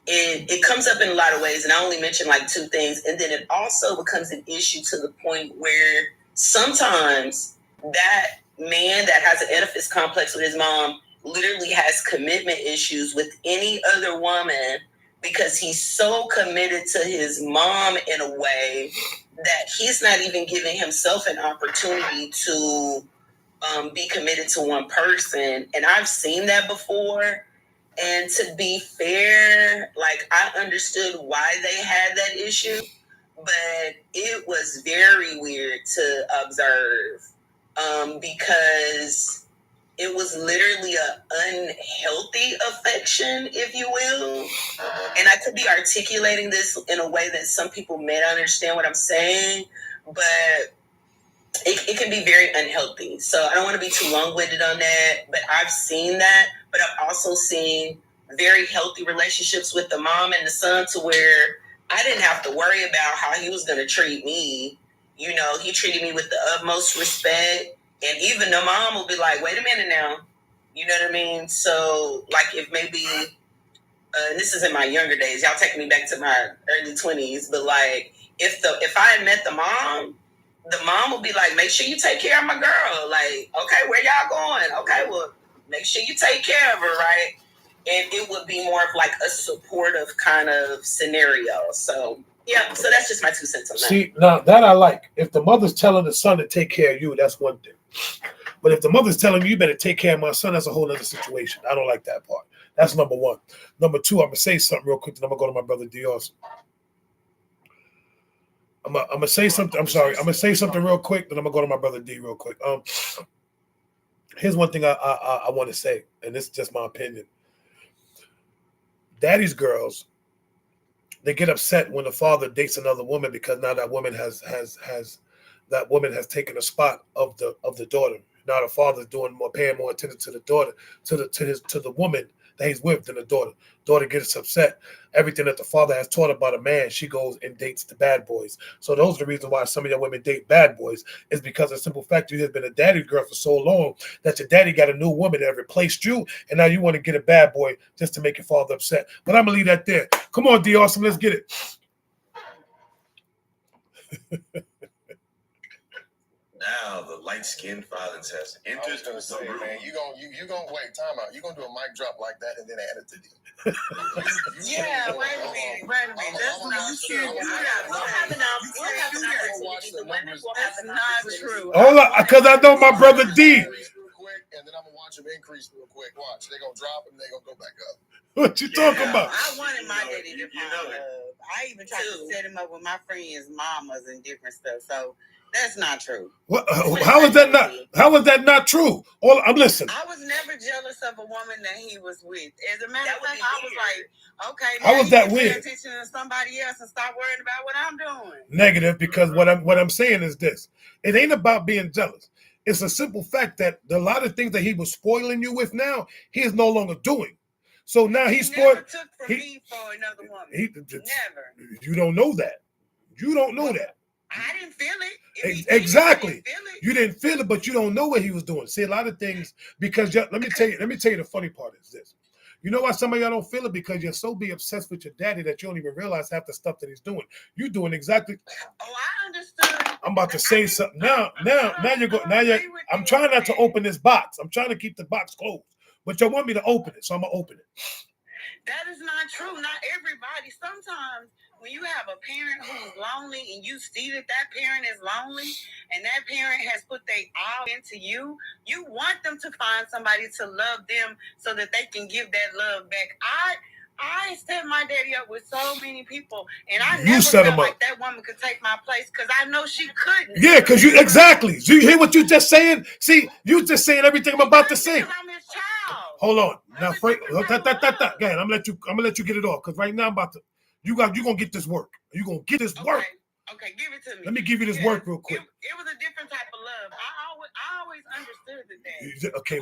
It comes up in a lot of ways, and I only mentioned like two things. And then it also becomes an issue to the point where sometimes that man that has an Oedipus complex with his mom literally has commitment issues with any other woman because he's so committed to his mom in a way that he's not even giving himself an opportunity to be committed to one person. And I've seen that before. And to be fair, like, I understood why they had that issue, but it was very weird to observe because it was literally an unhealthy affection, if you will. And I could be articulating this in a way that some people may not understand what I'm saying, but it can be very unhealthy. So I don't want to be too long-winded on that, but I've seen that. But I've also seen very healthy relationships with the mom and the son to where I didn't have to worry about how he was going to treat me. You know, he treated me with the utmost respect. And even the mom will be like, wait a minute now. You know what I mean? So, like, if maybe, this is in my younger days, y'all taking me back to my early 20s, but like, if I had met the mom will be like, make sure you take care of my girl. Like, okay, where y'all going? Okay, well, make sure you take care of her, right? And it would be more of like a supportive kind of scenario. So, yeah, so that's just my 2 cents on that. See, now that I like. If the mother's telling the son to take care of you, that's one thing. But if the mother's telling you better take care of my son, that's a whole other situation. I don't like that part. That's number one. Number two, I'm going to say something real quick, then I'm going to go to my brother D also. I'm going to say something. I'm sorry. I'm going to say something real quick, then I'm going to go to my brother D real quick. Here's one thing I want to say, and this is just my opinion. Daddy's girls, they get upset when the father dates another woman because now that woman has taken a spot of the daughter. Now the father's paying more attention to the daughter, to the woman that he's with than the daughter. Daughter gets upset. Everything that the father has taught about a man, she goes and dates the bad boys. So those are the reasons why some of your women date bad boys, is because of the simple fact you have been a daddy girl for so long that your daddy got a new woman that replaced you, and now you want to get a bad boy just to make your father upset. But I'm gonna leave that there. Come on, D Awesome, let's get it. Now the light-skinned fathers has entered the room. Man, you gonna wait, time out. You gonna do a mic drop like that and then add it to the Yeah, wait a minute. That's not true. That's not true. Hold on, because I know my brother D. real quick, and then I'm gonna watch them increase real quick. Watch, they're gonna drop and they're gonna go back up. What you talking about? I wanted my daddy to find love. I even tried to set him up with my friends' mamas and different stuff. So that's not true. What? How is that not? How is that not true? I'm listening. I was never jealous of a woman that he was with. As a matter of fact, I was like, okay, how was that weird? Pay attention to somebody else and stop worrying about what I'm doing. Negative, because what I'm saying is this: it ain't about being jealous. It's a simple fact that a lot of things that he was spoiling you with now, he is no longer doing. So now he's spoiled. Never took from me for another woman. Never. You don't know that. You don't know that. I didn't feel it. Exactly. You didn't feel it, but you don't know what he was doing. See, a lot of things, because let me tell you the funny part is this. You know why some of y'all don't feel it? Because you're so obsessed with your daddy that you don't even realize half the stuff that he's doing. You're doing exactly. Oh, I understood. I'm about to say something. Now you're going. Now you're. I'm trying not to open this box. I'm trying to keep the box closed. But you want me to open it, so I'm gonna open it. That is not true. Not everybody. Sometimes when you have a parent who's lonely and you see that parent is lonely and that parent has put their all into you, you want them to find somebody to love them so that they can give that love back. I set my daddy up with so many people, and I never felt like that woman could take my place because I know she couldn't. Yeah, because you exactly. Do you hear what you just saying? See, you just saying everything I'm about to say. I'm his child. Hold on. Now, Frank, go ahead. I'm gonna let you get it off because right now I'm about to. You're gonna get this work. You're gonna get this work. Okay, give it to me. Let me give you this work real quick. It was a different type of love. I always understood that. Okay,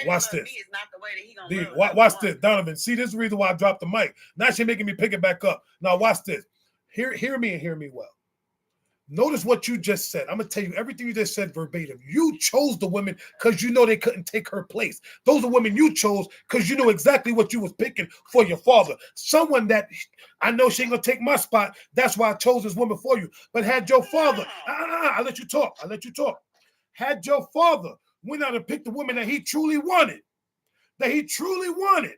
watch this. Me is not the way that he gonna love watch this, Donovan. See, this is the reason why I dropped the mic. Now she's making me pick it back up. Now watch this. Hear me and hear me well. Notice what you just said. I'm going to tell you everything you just said verbatim. You chose the women because you know they couldn't take her place. Those are women you chose because you know exactly what you was picking for your father. Someone that I know she ain't going to take my spot. That's why I chose this woman for you. But had your father, I'll let you talk. Had your father went out and picked the woman that he truly wanted, that he truly wanted,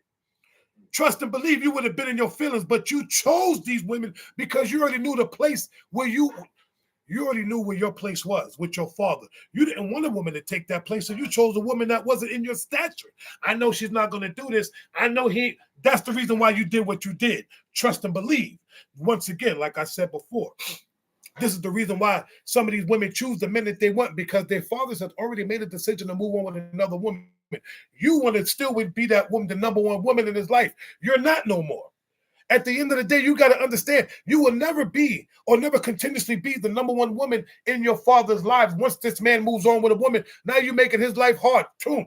trust and believe, you would have been in your feelings, but you chose these women because you already knew the place where you already knew where your place was with your father. You didn't want a woman to take that place, so you chose a woman that wasn't in your stature. I know she's not going to do this. I know that's the reason why you did what you did. Trust and believe. Once again, like I said before, this is the reason why some of these women choose the men that they want, because their fathers have already made a decision to move on with another woman. You want to still be that woman, the number one woman in his life. You're not no more. At the end of the day, you got to understand, you will never be or never continuously be the number one woman in your father's lives. Once this man moves on with a woman, now you're making his life hard. Turn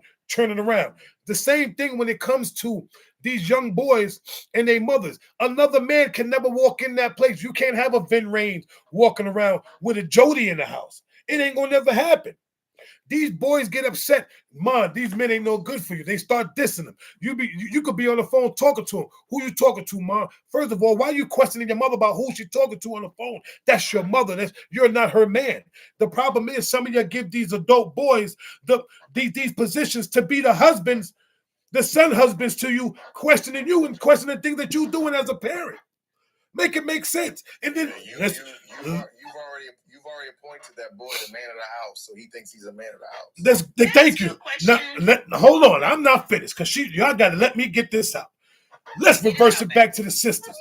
it around. The same thing when it comes to these young boys and their mothers. Another man can never walk in that place. You can't have a Vin Raines walking around with a Jody in the house. It ain't gonna never happen. These boys get upset. Man, these men ain't no good for you. They start dissing them. You could be on the phone talking to them. Who you talking to, man? First of all, why are you questioning your mother about who she talking to on the phone? That's your mother. You're not her man. The problem is some of you give these adult boys these positions to be the husbands, the son husbands to you, questioning you and questioning things that you're doing as a parent. Make it make sense. And then you've already appointed that boy the man of the house, so he thinks he's a man of the house. Thank you. Now, hold on. I'm not finished because y'all got to let me get this out. Let's reverse it back to the sisters.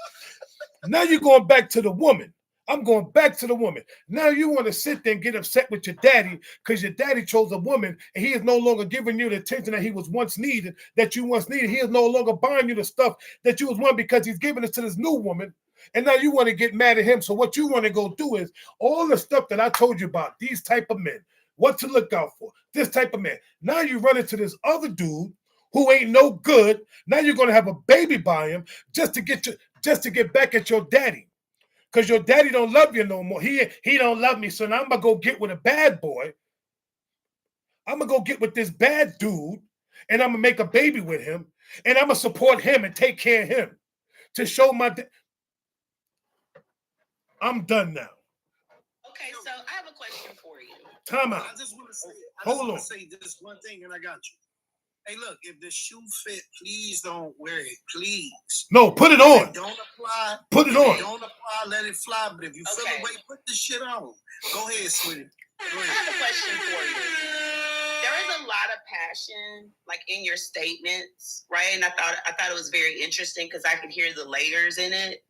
Now you're going back to the woman. I'm going back to the woman. Now you want to sit there and get upset with your daddy because your daddy chose a woman and he is no longer giving you the attention that he was once needed, that you once needed. He is no longer buying you the stuff that you was wanting because he's giving it to this new woman. And now you want to get mad at him. So what you want to go do is all the stuff that I told you about, these type of men, what to look out for, this type of man. Now you run into this other dude who ain't no good. Now you're going to have a baby by him just to get back at your daddy. Because your daddy don't love you no more. He don't love me. So now I'm going to go get with a bad boy. I'm going to go get with this bad dude. And I'm going to make a baby with him. And I'm going to support him and take care of him. To show my... I'm done now. Okay, so I have a question for you. Time out. I just want to say, say this one thing, and I got you. Hey, look, if the shoe fit, please don't wear it. Please. No, put it on. Don't apply. Put it on. Don't apply, let it fly. But if you feel the way, put the shit on. Go ahead, sweetie. I have a question for you. There is a lot of passion, like in your statements, right? And I thought it was very interesting because I could hear the layers in it.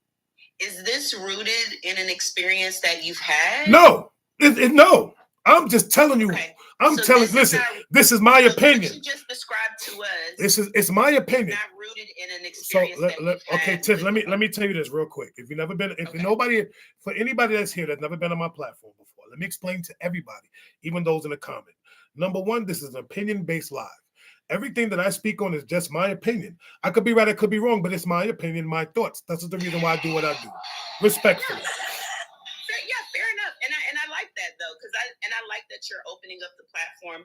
Is this rooted in an experience that you've had? No, no. I'm just telling you. Okay. Listen, this is my opinion. What you just described to us. It's my opinion. Not rooted in an experience. Okay, Tiff, let me tell you this real quick. If you've never been, for anybody that's here that's never been on my platform before, let me explain to everybody, even those in the comment. Number one, this is an opinion-based live. Everything that I speak on is just my opinion. I could be right, I could be wrong, but it's my opinion, my thoughts. That's the reason why I do what I do. Respectfully. Yeah, fair enough. And I like that though, because I like that you're opening up the platform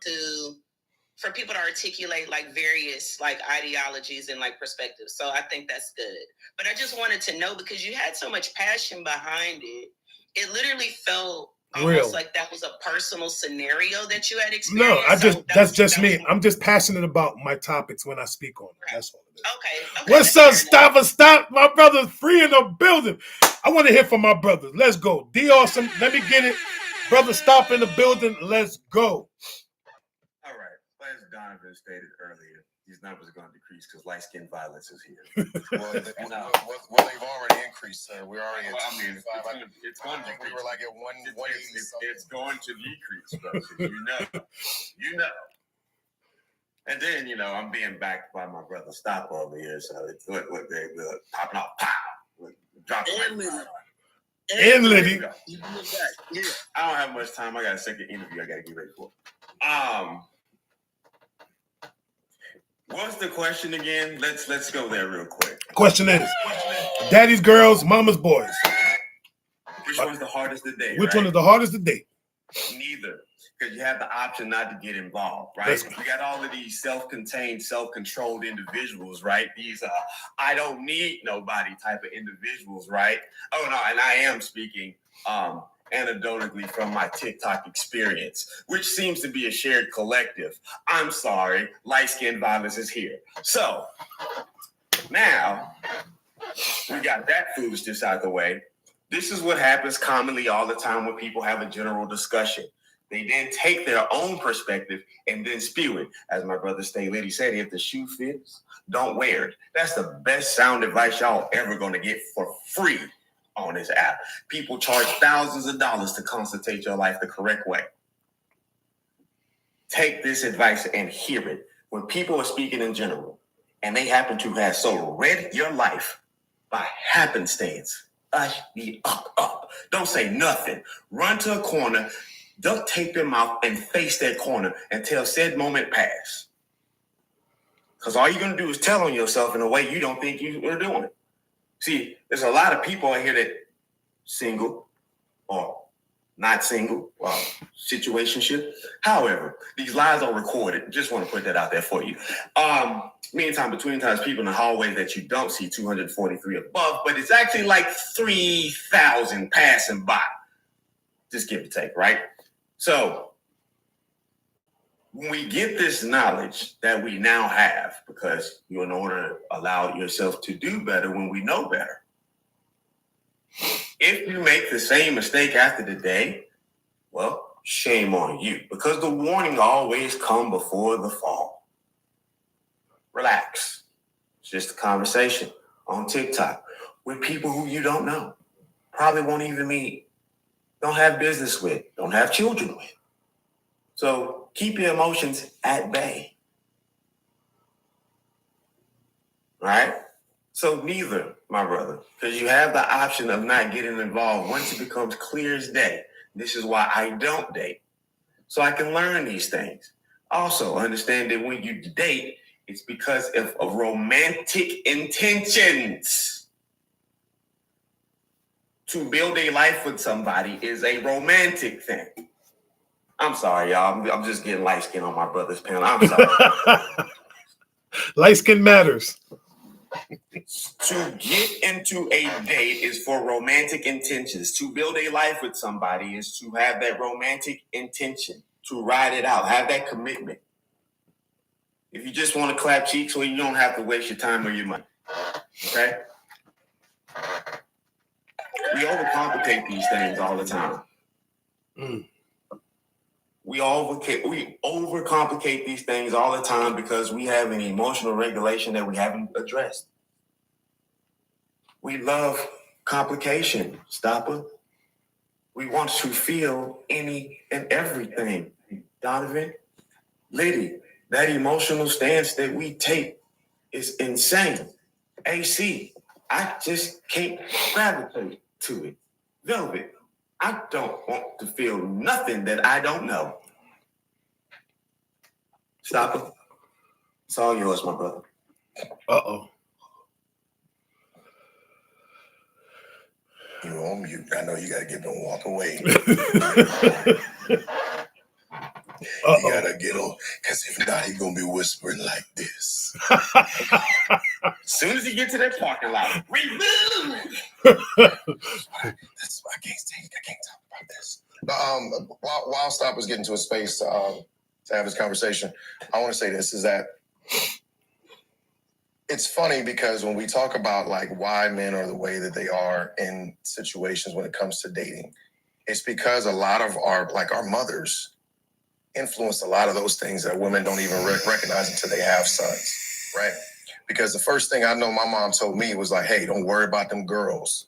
for people to articulate like various like ideologies and like perspectives. So I think that's good. But I just wanted to know, because you had so much passion behind it, it literally felt almost like that was a personal scenario that you had experienced. No, that's just me. I'm just passionate about my topics when I speak on it. That's all it is. Okay. What's up, Stop? My brother's free in the building. I want to hear from my brothers. Let's go. D Awesome, let me get it. Brother Stop in the building. Let's go. All right. As Donovan stated earlier, these numbers are going to decrease because light-skin violence is here. Well, they've already increased, sir. We're already at 25. It's going to decrease. We were like at 180. It's going to decrease, bro. You know. And then, I'm being backed by my brother Stop over here, so it's what they're popping off, pow, dropping. And Liddy. Yeah. I don't have much time. I got a second interview I got to get ready for. What's the question again? Let's go there real quick. Question is, daddy's girls, mama's boys. Which one's the hardest to date? Which one is the hardest to date? Neither. Because you have the option not to get involved, right? You got all of these self-contained, self-controlled individuals, right? These I don't need nobody type of individuals, right? Oh no, and I am speaking anecdotally from my TikTok experience, which seems to be a shared collective. I'm sorry, light-skinned violence is here. So now we got that foolishness out of the way. This is what happens commonly all the time when people have a general discussion. They then take their own perspective and then spew it. As my brother Stay Liddy said, if the shoe fits, don't wear it. That's the best sound advice y'all ever going to get for free on this app. People charge thousands of dollars to consultate your life the correct way. Take this advice and hear it. When people are speaking in general, and they happen to have so read your life by happenstance, up. Don't say nothing. Run to a corner, duct tape your mouth, and face that corner until said moment pass. Because all you're going to do is tell on yourself in a way you don't think you are doing it. See, there's a lot of people out here that single or not single, situationship. However, these lies are recorded. Just want to put that out there for you. Meantime, between times, people in the hallway that you don't see 243 above, but it's actually like 3,000 passing by. Just give or take, right? So when we get this knowledge that we now have, because you in order to allow yourself to do better when we know better, if you make the same mistake after the day, well, shame on you, because the warning always comes before the fall. Relax. It's just a conversation on TikTok with people who you don't know, probably won't even meet, don't have business with, don't have children with. So keep your emotions at bay. All right? So neither, my brother, because you have the option of not getting involved once it becomes clear as day. This is why I don't date, so I can learn these things. Also, understand that when you date, it's because of romantic intentions. To build a life with somebody is a romantic thing. I'm sorry, y'all. I'm just getting light skin on my brother's panel. I'm sorry. Light skin matters. To get into a date is for romantic intentions. To build a life with somebody is to have that romantic intention, to ride it out, have that commitment. If you just want to clap cheeks, well, you don't have to waste your time or your money. Okay? We overcomplicate these things all the time. We overcomplicate these things all the time because we have an emotional regulation that we haven't addressed. We love complication, Stopper. We want to feel any and everything. Donovan, Liddy, that emotional stance that we take is insane. AC, I just can't gravitate to it. Velvet, I don't want to feel nothing that I don't know. Stopper, it's all yours, my brother. Uh-oh. You on mute. I know you got to get them walk away. You got to get on, because if not, he's going to be whispering like this. As soon as you get to that parking lot, remove. That's why I can't talk about this. While Stopper's getting to a space to have this conversation, I want to say this, is that it's funny because when we talk about like why men are the way that they are in situations when it comes to dating, it's because a lot of our mothers influenced a lot of those things that women don't even recognize until they have sons, right? Because the first thing I know my mom told me was like, hey, don't worry about them girls.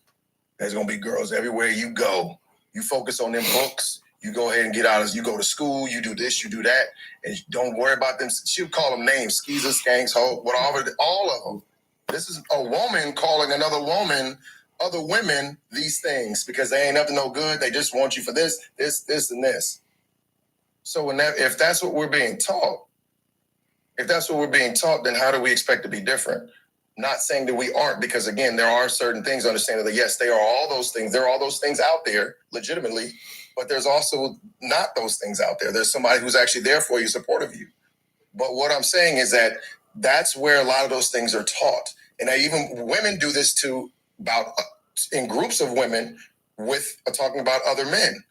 There's going to be girls everywhere you go. You focus on them books. You go ahead and get out as you go to school. You do this, you do that. And don't worry about them. She'll call them names, skeezers, skanks, hoe, whatever, all of them. This is a woman calling another woman, other women, these things because they ain't up to no good. They just want you for this, and this. So if that's what we're being taught, then how do we expect to be different? Not saying that we aren't, because again, there are certain things, understanding that yes, there are all those things. There are all those things out there legitimately, but there's also not those things out there. There's somebody who's actually there for you, supportive of you. But what I'm saying is that that's where a lot of those things are taught. And even women do this too, in groups of women, with talking about other men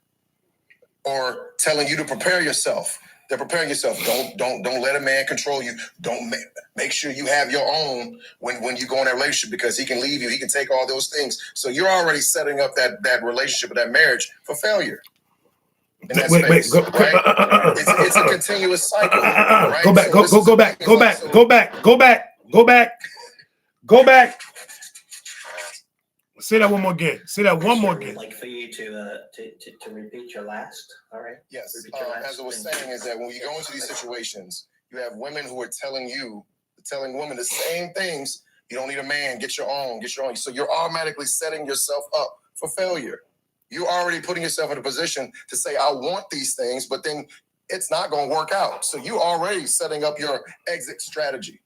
or telling you to prepare yourself. They're preparing yourself. Don't let a man control you. Don't make sure you have your own when you go in that relationship, because he can leave you. He can take all those things. So you're already setting up that relationship or that marriage for failure. In that space, right? It's a continuous cycle. Right? Go back. Go back. Say that one more again. Say that one more again. Like for you to repeat your last. All right. Yes. As I was saying, is that when you go into these situations, you have women who are telling women the same things. You don't need a man. Get your own. So you're automatically setting yourself up for failure. You're already putting yourself in a position to say, I want these things, but then it's not going to work out. So you're already setting up your exit strategy.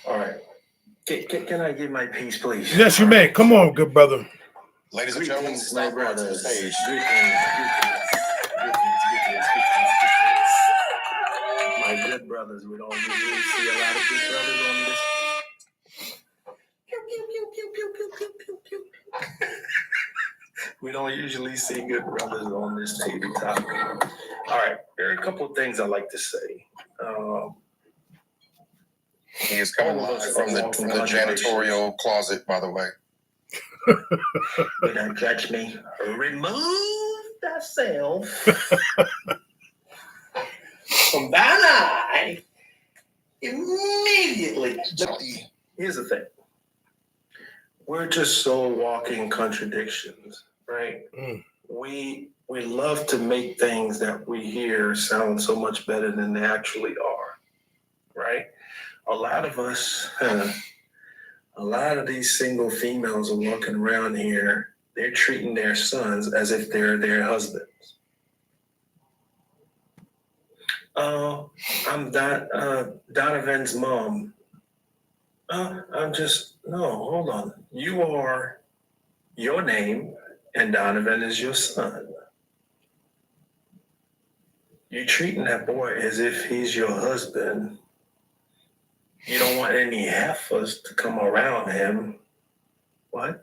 All right. Can I give my piece, please? Yes, you may. Come on, good brother. Ladies and gentlemen, my brothers. Stage. My good brothers. We don't usually see a lot of good brothers on this. We don't usually see good brothers on this TV topic. All right, there are a couple of things I like to say. He is coming live from the janitorial closet, by the way. You don't judge me. Remove thyself from thine eye immediately. Here's the thing. We're just so walking contradictions, right? We love to make things that we hear sound so much better than they actually are, right? A lot of us, a lot of these single females are walking around here, they're treating their sons as if they're their husbands. I'm Donovan's mom. Hold on. You are your name and Donovan is your son. You're treating that boy as if he's your husband. You don't want any heifers to come around him. What?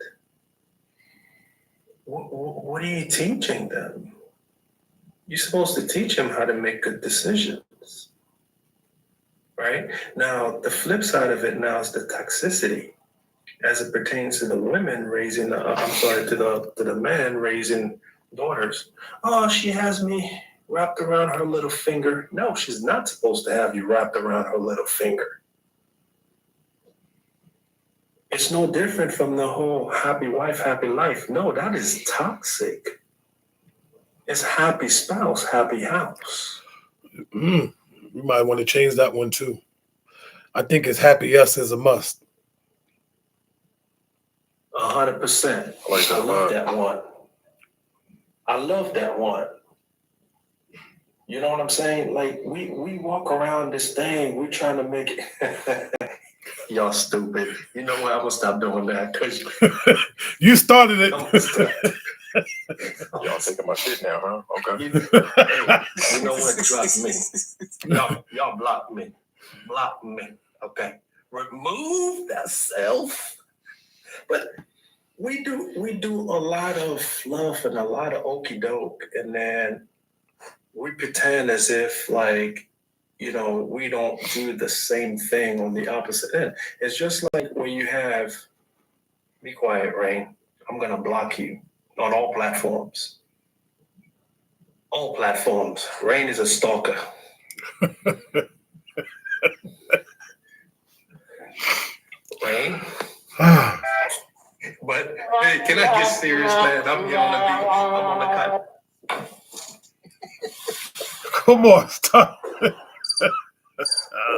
What are you teaching them? You're supposed to teach him how to make good decisions. Right? Now, the flip side of it now is the toxicity as it pertains to the women raising, to the man raising daughters. Oh, she has me wrapped around her little finger. No, she's not supposed to have you wrapped around her little finger. It's no different from the whole happy wife, happy life. No, that is toxic. It's happy spouse, happy house. We might want to change that one too. I think it's happy us is a must. 100%. I love that one. I love that one. You know what I'm saying? Like we walk around this thing, we're trying to make it. Y'all stupid. You know what? I'm gonna stop doing that because you started it. Y'all taking my shit now, huh? Okay. You know what? Drop me. Y'all block me. Block me. Okay. Remove that self. But we do a lot of fluff and a lot of okie doke, and then we pretend as if we don't do the same thing on the opposite end. It's just like when you have, be quiet, Rain. I'm gonna block you on all platforms. All platforms. Rain is a stalker. Rain. But hey, can I get serious, man? I'm on the cut. Come on, stop.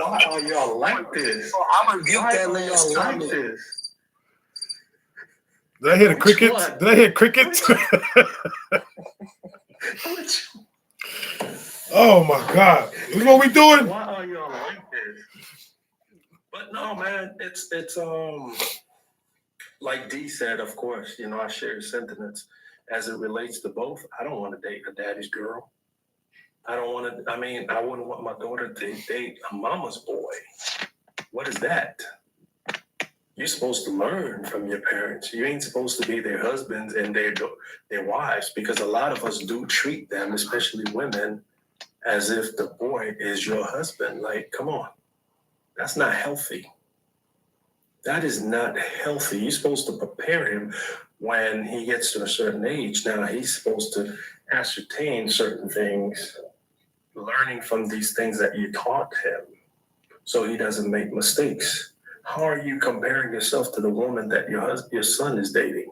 Why are y'all like this? I'm gonna rebuke that last comment. Did I hear the crickets? Did I hear crickets? Oh my God! This is what we doing? Why are y'all like this? But no, man, it's like D said. Of course, I share his sentiments as it relates to both. I don't want to date a daddy's girl. I don't want to. I wouldn't want my daughter to date a mama's boy. What is that? You're supposed to learn from your parents. You ain't supposed to be their husbands and their wives, because a lot of us do treat them, especially women, as if the boy is your husband. Like, come on. That's not healthy. That is not healthy. You're supposed to prepare him when he gets to a certain age. Now, he's supposed to ascertain certain things, learning from these things that you taught him so he doesn't make mistakes. How are you comparing yourself to the woman that your son is dating?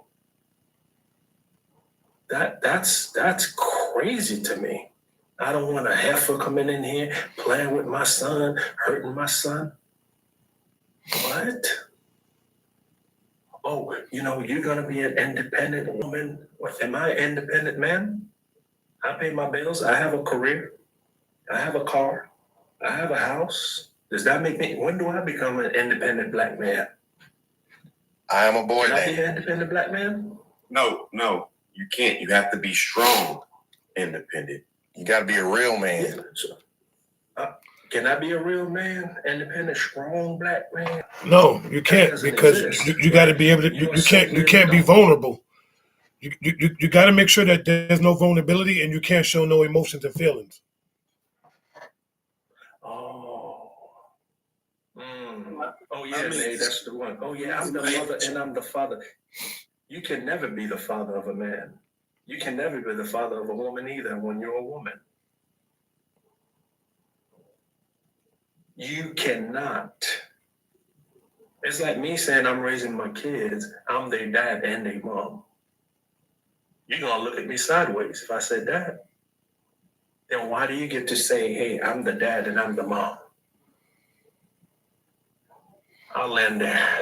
That's crazy to me. I don't want a heifer coming in here, playing with my son, hurting my son. What? Oh, you're going to be an independent woman. What, am I an independent man? I pay my bills. I have a career. I have a car. I have a house. Does that make me, when do I become an independent black man? I am a boy. Can I be an independent black man? No, you can't. You have to be strong, independent. You got to be a real man. Yeah, so, can I be a real man, independent, strong black man? No, you can't, because you got to be able to. You can't be vulnerable. You got to make sure that there's no vulnerability, and you can't show no emotions and feelings. Oh. Oh yeah, that's the one. Oh yeah, I'm the mother and I'm the father. You can never be the father of a man. You can never be the father of a woman either when you're a woman. You cannot. It's like me saying I'm raising my kids. I'm their dad and their mom. You're going to look at me sideways if I said that. Then why do you get to say, hey, I'm the dad and I'm the mom? I'll land there.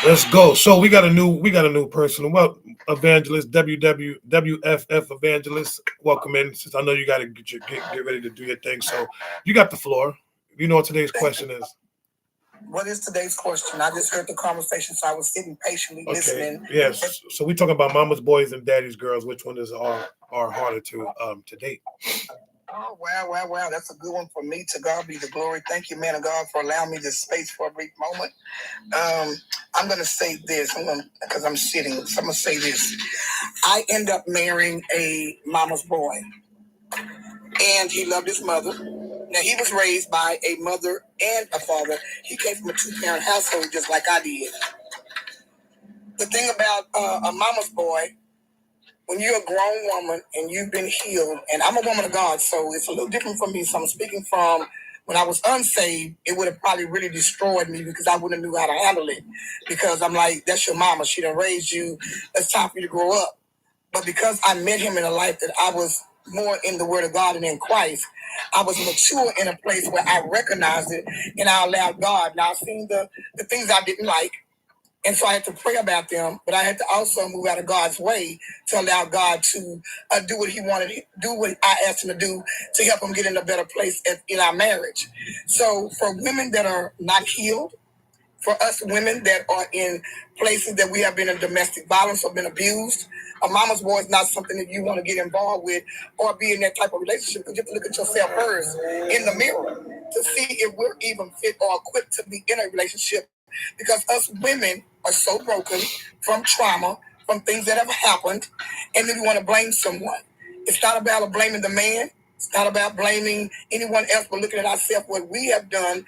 Let's go. So we got a new person. Well, evangelist, WFF evangelist. Welcome in. Since I know you got to get ready to do your thing. So you got the floor. You know what today's question is. What is today's question? I just heard the conversation, so I was sitting patiently listening. Yes. So we talking about mama's boys and daddy's girls. Which one is are harder to date? Oh, wow. That's a good one for me. To God be the glory. Thank you, man of God, for allowing me this space for a brief moment. I'm going to say this because I'm sitting. So I'm going to say this. I end up marrying a mama's boy, and he loved his mother. Now, he was raised by a mother and a father. He came from a two-parent household just like I did. The thing about a mama's boy, when you're a grown woman and you've been healed, and I'm a woman of God, so it's a little different from me. So I'm speaking from when I was unsaved, it would have probably really destroyed me because I wouldn't have knew how to handle it. Because I'm like, that's your mama. She done raised you. It's time for you to grow up. But because I met him in a life that I was more in the Word of God and in Christ, I was mature in a place where I recognized it and I allowed God. Now, I've seen the things I didn't like. And so I had to pray about them, but I had to also move out of God's way to allow God to do what he wanted to do, what I asked him to do to help him get in a better place in our marriage. So for women that are not healed, for us women that are in places that we have been in domestic violence or been abused, a mama's boy is not something that you want to get involved with or be in that type of relationship, because you have to look at yourself first in the mirror to see if we're even fit or equipped to be in a relationship. Because us women are so broken from trauma, from things that have happened, and then we want to blame someone. It's not about blaming the man. It's not about blaming anyone else, but looking at ourselves, what we have done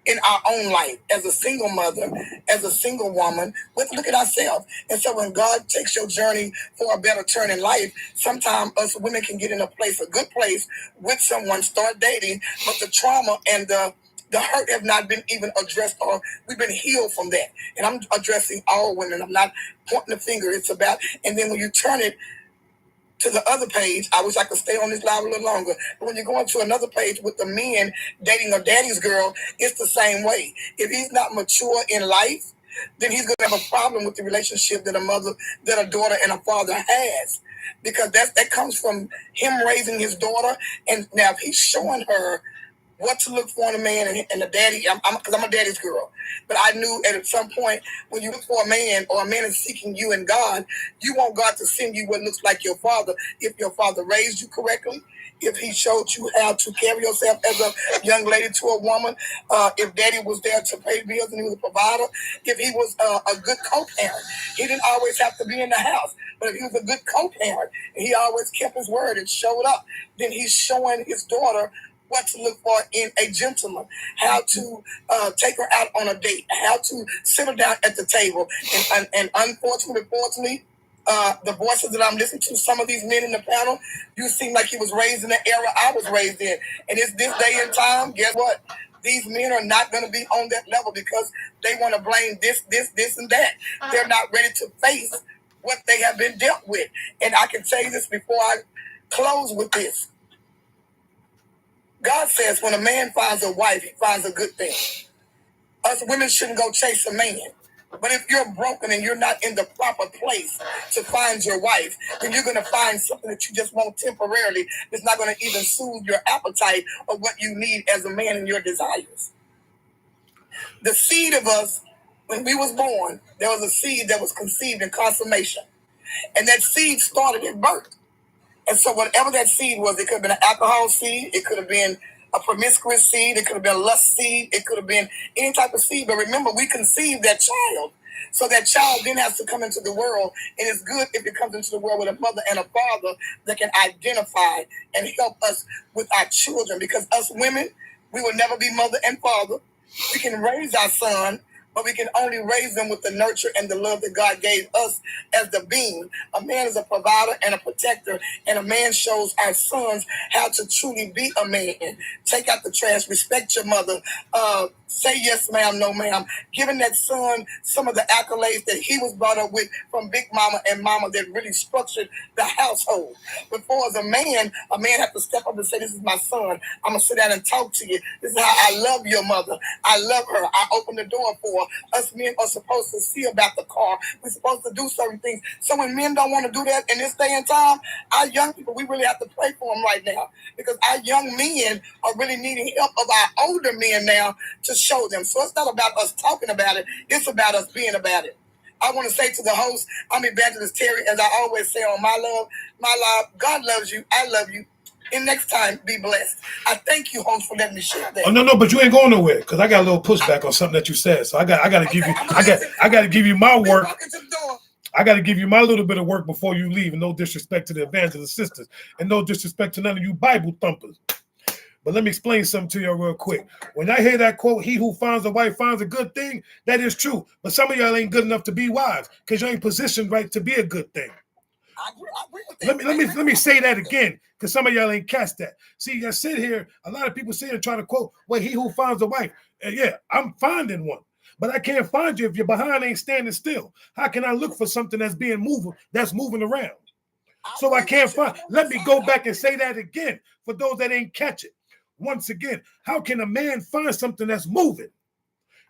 in our own life as a single mother, as a single woman. Let's look at ourselves. And so when God takes your journey for a better turn in life, sometimes us women can get in a place, a good place with someone, start dating, but the trauma and the hurt have not been even addressed, or we've been healed from that. And I'm addressing all women. I'm not pointing the finger. It's about, and then when you turn it to the other page, I wish I could stay on this live a little longer, but when you go into another page with the men dating a daddy's girl, it's the same way. If he's not mature in life, then he's going to have a problem with the relationship that a daughter and a father has, because that comes from him raising his daughter. And now if he's showing her what to look for in a man, and the daddy, because I'm a daddy's girl, but I knew at some point when you look for a man or a man is seeking you in God, you want God to send you what looks like your father. If your father raised you correctly, if he showed you how to carry yourself as a young lady to a woman, if daddy was there to pay bills and he was a provider, if he was a good co-parent, he didn't always have to be in the house, but if he was a good co-parent and he always kept his word and showed up, then he's showing his daughter what to look for in a gentleman, how to take her out on a date, how to sit her down at the table. And unfortunately, the voices that I'm listening to, some of these men in the panel, you seem like he was raised in the era I was raised in. And it's this day and time, guess what? These men are not going to be on that level because they want to blame this, and that. They're not ready to face what they have been dealt with. And I can tell you this before I close with this. God says when a man finds a wife, he finds a good thing. Us women shouldn't go chase a man. But if you're broken and you're not in the proper place to find your wife, then you're going to find something that you just want temporarily that's not going to even soothe your appetite or what you need as a man and your desires. The seed of us, when we was born, there was a seed that was conceived in consummation. And that seed started at birth. And so whatever that seed was, it could have been an alcohol seed, it could have been a promiscuous seed, it could have been a lust seed, it could have been any type of seed. But remember, we conceived that child. So that child then has to come into the world. And it's good if it comes into the world with a mother and a father that can identify and help us with our children. Because us women, we will never be mother and father. We can raise our son, but we can only raise them with the nurture and the love that God gave us as the being. A man is a provider and a protector, and a man shows our sons how to truly be a man. Take out the trash, respect your mother, say yes ma'am, no ma'am, giving that son some of the accolades that he was brought up with from Big Mama and Mama that really structured the household. Before as a man has to step up and say, this is my son, I'm going to sit down and talk to you. This is how I love your mother. I love her. I open the door for her. Us men are supposed to see about the car. We're supposed to do certain things. So when men don't want to do that in this day and time, our young people, we really have to pray for them right now because our young men are really needing help of our older men now to show them. So it's not about us talking about it. It's about us being about it. I want to say to the host, I'm Evangelist Terry, as I always say on my love, God loves you. I love you. And next time, be blessed. I thank you, host, for letting me share that. Oh no, but you ain't going nowhere because I got a little pushback on something that you said. So I got to give you, I got to give you my work. I got to give you my little bit of work before you leave. And no disrespect to the evangelist sisters, and no disrespect to none of you Bible thumpers. But let me explain something to you real quick. When I hear that quote, "He who finds a wife finds a good thing," that is true. But some of y'all ain't good enough to be wives because you ain't positioned right to be a good thing. I agree with that. Let me say that again, because some of y'all ain't catch that. See, I sit here, a lot of people sit here and try to quote, well, he who finds a wife. Yeah, I'm finding one. But I can't find you if your behind ain't standing still. How can I look for something that's moving around? So I can't find. Let me go back and say that again for those that ain't catch it. Once again, how can a man find something that's moving?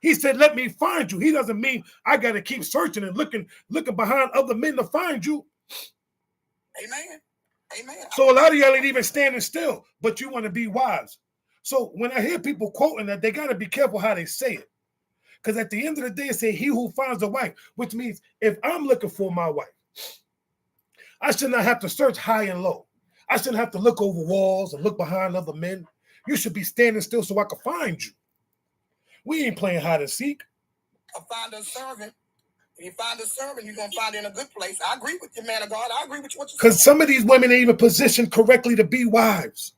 He said, let me find you. He doesn't mean I got to keep searching and looking behind other men to find you. Amen. So a lot of y'all ain't even standing still, but you want to be wise. So when I hear people quoting that, they got to be careful how they say it. Because at the end of the day, it say he who finds a wife, which means if I'm looking for my wife, I should not have to search high and low. I shouldn't have to look over walls and look behind other men. You should be standing still so I can find you. We ain't playing hide and seek. I find a servant. If you find a servant, you're going to find it in a good place. I agree with you, man of God. I agree with you. Because some of these women ain't even positioned correctly to be wives.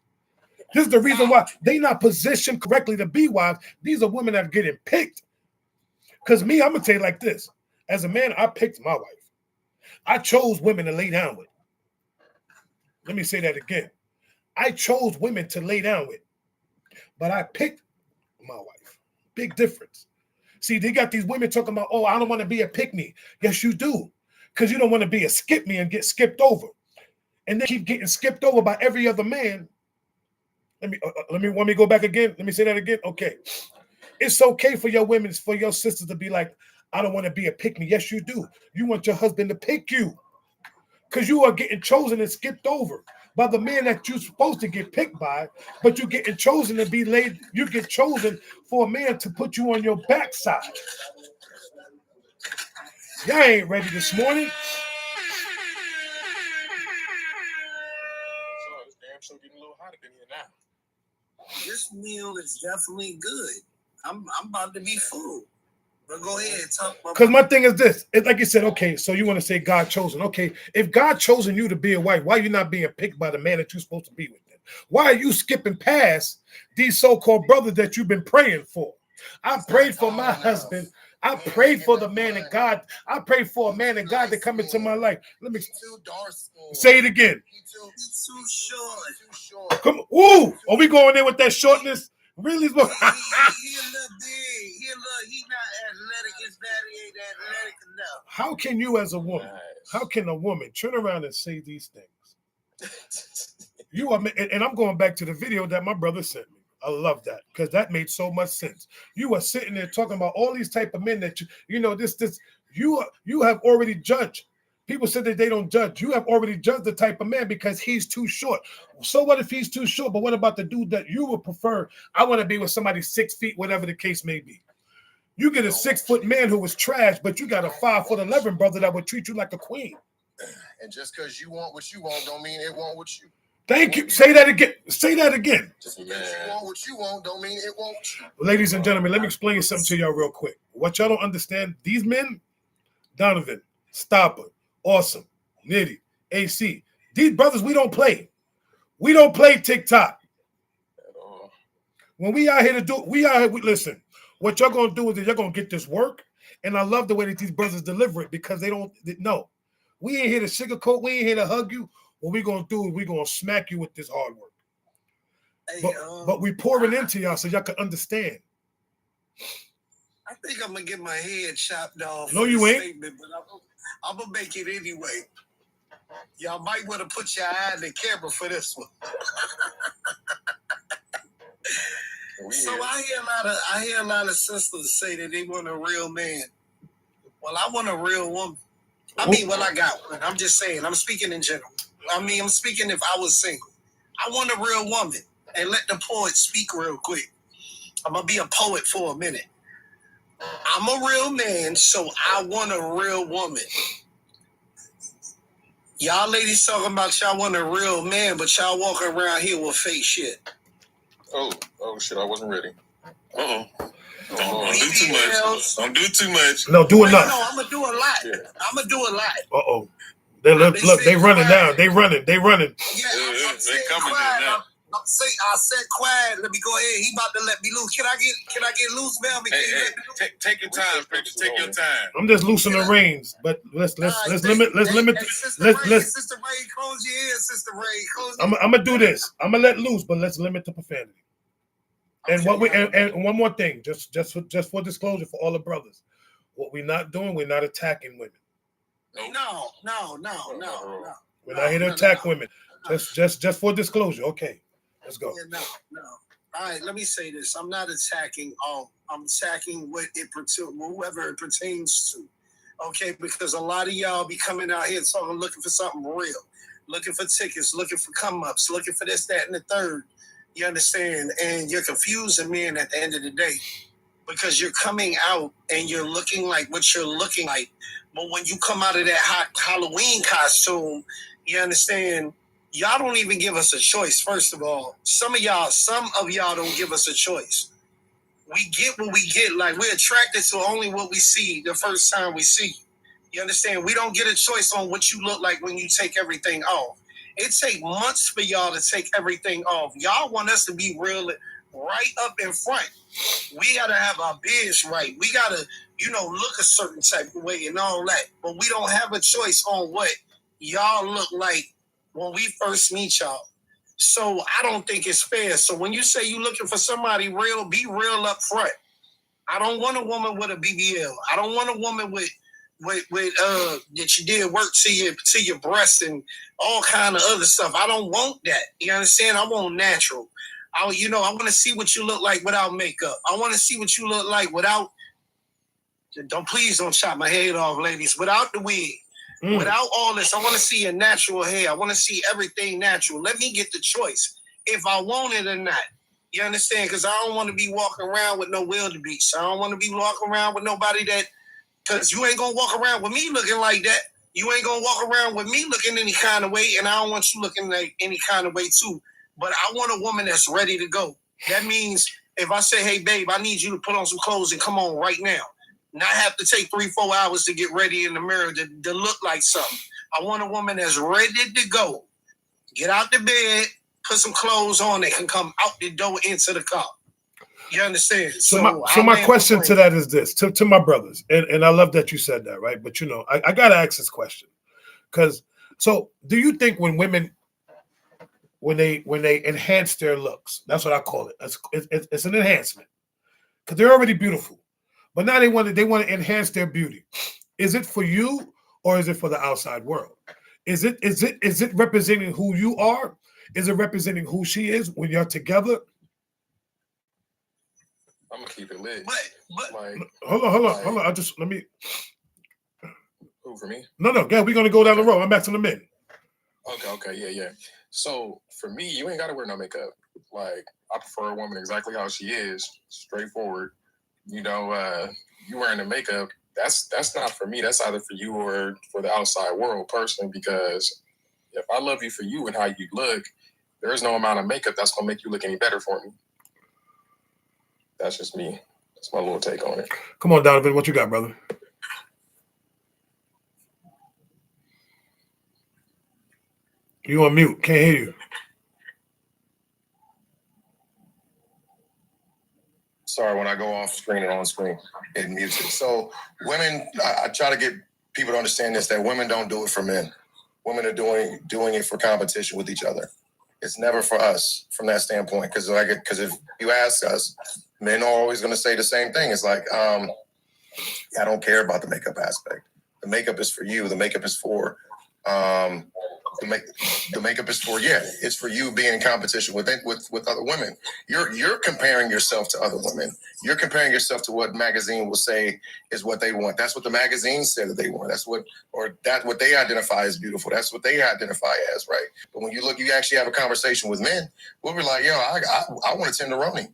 This is the reason why they not positioned correctly to be wives. These are women that are getting picked. Because me, I'm going to tell you like this. As a man, I picked my wife. I chose women to lay down with. Let me say that again. I chose women to lay down with. But I picked my wife. Big difference. See, they got these women talking about, oh, I don't want to be a pick-me. Yes, you do. Because you don't want to be a skip-me and get skipped over. And they keep getting skipped over by every other man. Let me go back again. Let me say that again. Okay. It's okay for your women, for your sisters to be like, I don't want to be a pick-me. Yes, you do. You want your husband to pick you. because you are getting chosen and skipped over by the man that you're supposed to get picked by, but you're getting chosen to be laid. You get chosen for a man to put you on your backside. Y'all ain't ready this morning. It's damn sure getting a little hotter than here now. This meal is definitely good. I'm about to be full. But go ahead, talk about. Because my thing is this. It's like you said, okay, so you want to say God chosen. Okay, if God chosen you to be a wife, why are you not being picked by the man that you're supposed to be with then? Why are you skipping past these so-called brothers that you've been praying for? I prayed for my husband. I prayed for the man of God. I prayed for a man of God to come into my life. Let me say it again. He's too short. Come on. Ooh, are we going in with that shortness? Really? He a little big. He not athletic. His daddy ain't athletic enough. How can you as a woman, how can a woman turn around and say these things? You are, and I'm going back to the video that my brother sent me. I love that because that made so much sense. You are sitting there talking about all these type of men that you know you have already judged. People said that they don't judge. You have already judged the type of man because he's too short. So what if he's too short? But what about the dude that you would prefer? I want to be with somebody 6 feet, whatever the case may be. You get a 6-foot man who was trash, but you got a 5'11" brother that would treat you like a queen. And just because you want what you want, don't mean it want what you. Thank you. Say that again. Say that again. Just because you want what you want, don't mean it won't you. Ladies and gentlemen, let me explain something to y'all real quick. What y'all don't understand, these men, Donovan, Stopper, Awesome, Nitty, AC, these brothers, we don't play. We don't play TikTok. When we out here to do, listen, what y'all going to do is you're going to get this work. And I love the way that these brothers deliver it because they don't know. We ain't here to sugarcoat. We ain't here to hug you. What we going to do is we going to smack you with this hard work. Hey, but we pouring into y'all so y'all can understand. I think I'm going to get my head chopped off. No, you ain't. Statement, but I'm going to make it anyway. Y'all might want to put your eye on the camera for this one. So I hear a lot of sisters say that they want a real man. Well, I want a real woman. I mean, well, I got one. I'm just saying. I'm speaking in general. I mean, I'm speaking if I was single. I want a real woman. And let the poet speak real quick. I'm going to be a poet for a minute. I'm a real man, so I want a real woman. Y'all ladies talking about y'all want a real man, but y'all walking around here with fake shit. Oh shit! I wasn't ready. Don't do too much. Don't do too much. No, do enough. No, I'm gonna do a lot. Yeah. I'm gonna do a lot. Look, they running now. They running. Yeah, they coming now. I said quiet. Let me go ahead. He about to let me loose. Can I get loose, man? Take your time, Picture. Take your time. I'm just loosening the reins, but let's limit. Sister Ray, close your ears, Sister Ray. I'm gonna do this. I'm gonna let loose, but let's limit the profanity. And and one more thing, just for disclosure for all the brothers, what we're not doing, we're not attacking women. No. We're not here to attack women. Just for disclosure. Okay, let's go. Yeah, no. All right, let me say this. I'm not attacking all. I'm attacking whoever it pertains to. Okay, because a lot of y'all be coming out here talking, looking for something real, looking for tickets, looking for come-ups, looking for this, that, and the third. You understand? And you're confusing men at the end of the day because you're coming out and you're looking like what you're looking like. But when you come out of that hot Halloween costume, you understand, y'all don't even give us a choice, first of all. Some of y'all don't give us a choice. We get what we get. Like, we're attracted to only what we see the first time we see you. You understand? We don't get a choice on what you look like when you take everything off. It takes months for y'all to take everything off. Y'all want us to be real right up in front. We got to have our biz right. We got to, look a certain type of way and all that. But we don't have a choice on what y'all look like when we first meet y'all. So I don't think it's fair. So when you say you looking for somebody real, be real up front. I don't want a woman with a BBL. I don't want a woman with that you did work to your breasts and all kind of other stuff. I don't want that. You understand? I want natural. I want to see what you look like without makeup. I want to see what you look like without. Please don't chop my head off, ladies. Without the wig. Without all this, I want to see a natural hair. I want to see everything natural. Let me get the choice if I want it or not. You understand? Because I don't want to be walking around with no wildebeest. I don't want to be walking around with nobody that, because you ain't going to walk around with me looking like that. You ain't going to walk around with me looking any kind of way, and I don't want you looking like any kind of way too. But I want a woman that's ready to go. That means if I say, hey, babe, I need you to put on some clothes and come on right now. Not have to take 3-4 hours to get ready in the mirror to look like something. I want a woman that's ready to go. Get out the bed, put some clothes on, and can come out the door into the car. You understand? So my question to that is this, to my brothers, and I love that you said that, right? But I got to ask this question. Because, so do you think when women, when they enhance their looks, that's what I call it. It's an enhancement because they're already beautiful, but now they want to enhance their beauty. Is it for you or is it for the outside world? Is it representing who you are? Is it representing who she is when you're together? I'm gonna keep it lit. But like, hold on. Let me. Who, for me? No. Yeah, we're gonna go down the road. I'm back to the men. Okay, yeah. So for me, you ain't gotta wear no makeup. Like, I prefer a woman exactly how she is, straightforward. You wearing the makeup, that's not for me. That's either for you or for the outside world personally, because if I love you for you and how you look, there's no amount of makeup that's gonna make you look any better for me. That's just me. That's my little take on it. Come on, Donovan, what you got, brother? You on mute? Can't hear you. Sorry, when I go off screen and on screen, it mutes it. So women, I try to get people to understand this, that women don't do it for men. Women are doing it for competition with each other. It's never for us from that standpoint. Because if you ask us, men are always going to say the same thing. It's like, I don't care about the makeup aspect. The makeup is for you. The makeup is for the makeup is for it's for you being in competition with other women. You're comparing yourself to other women. You're comparing yourself to what magazine will say is what they want. That's what the magazine said that they want. That's what they identify as beautiful. That's what they identify as, right? But when you actually have a conversation with men, we'll be like, I want a tenderoni.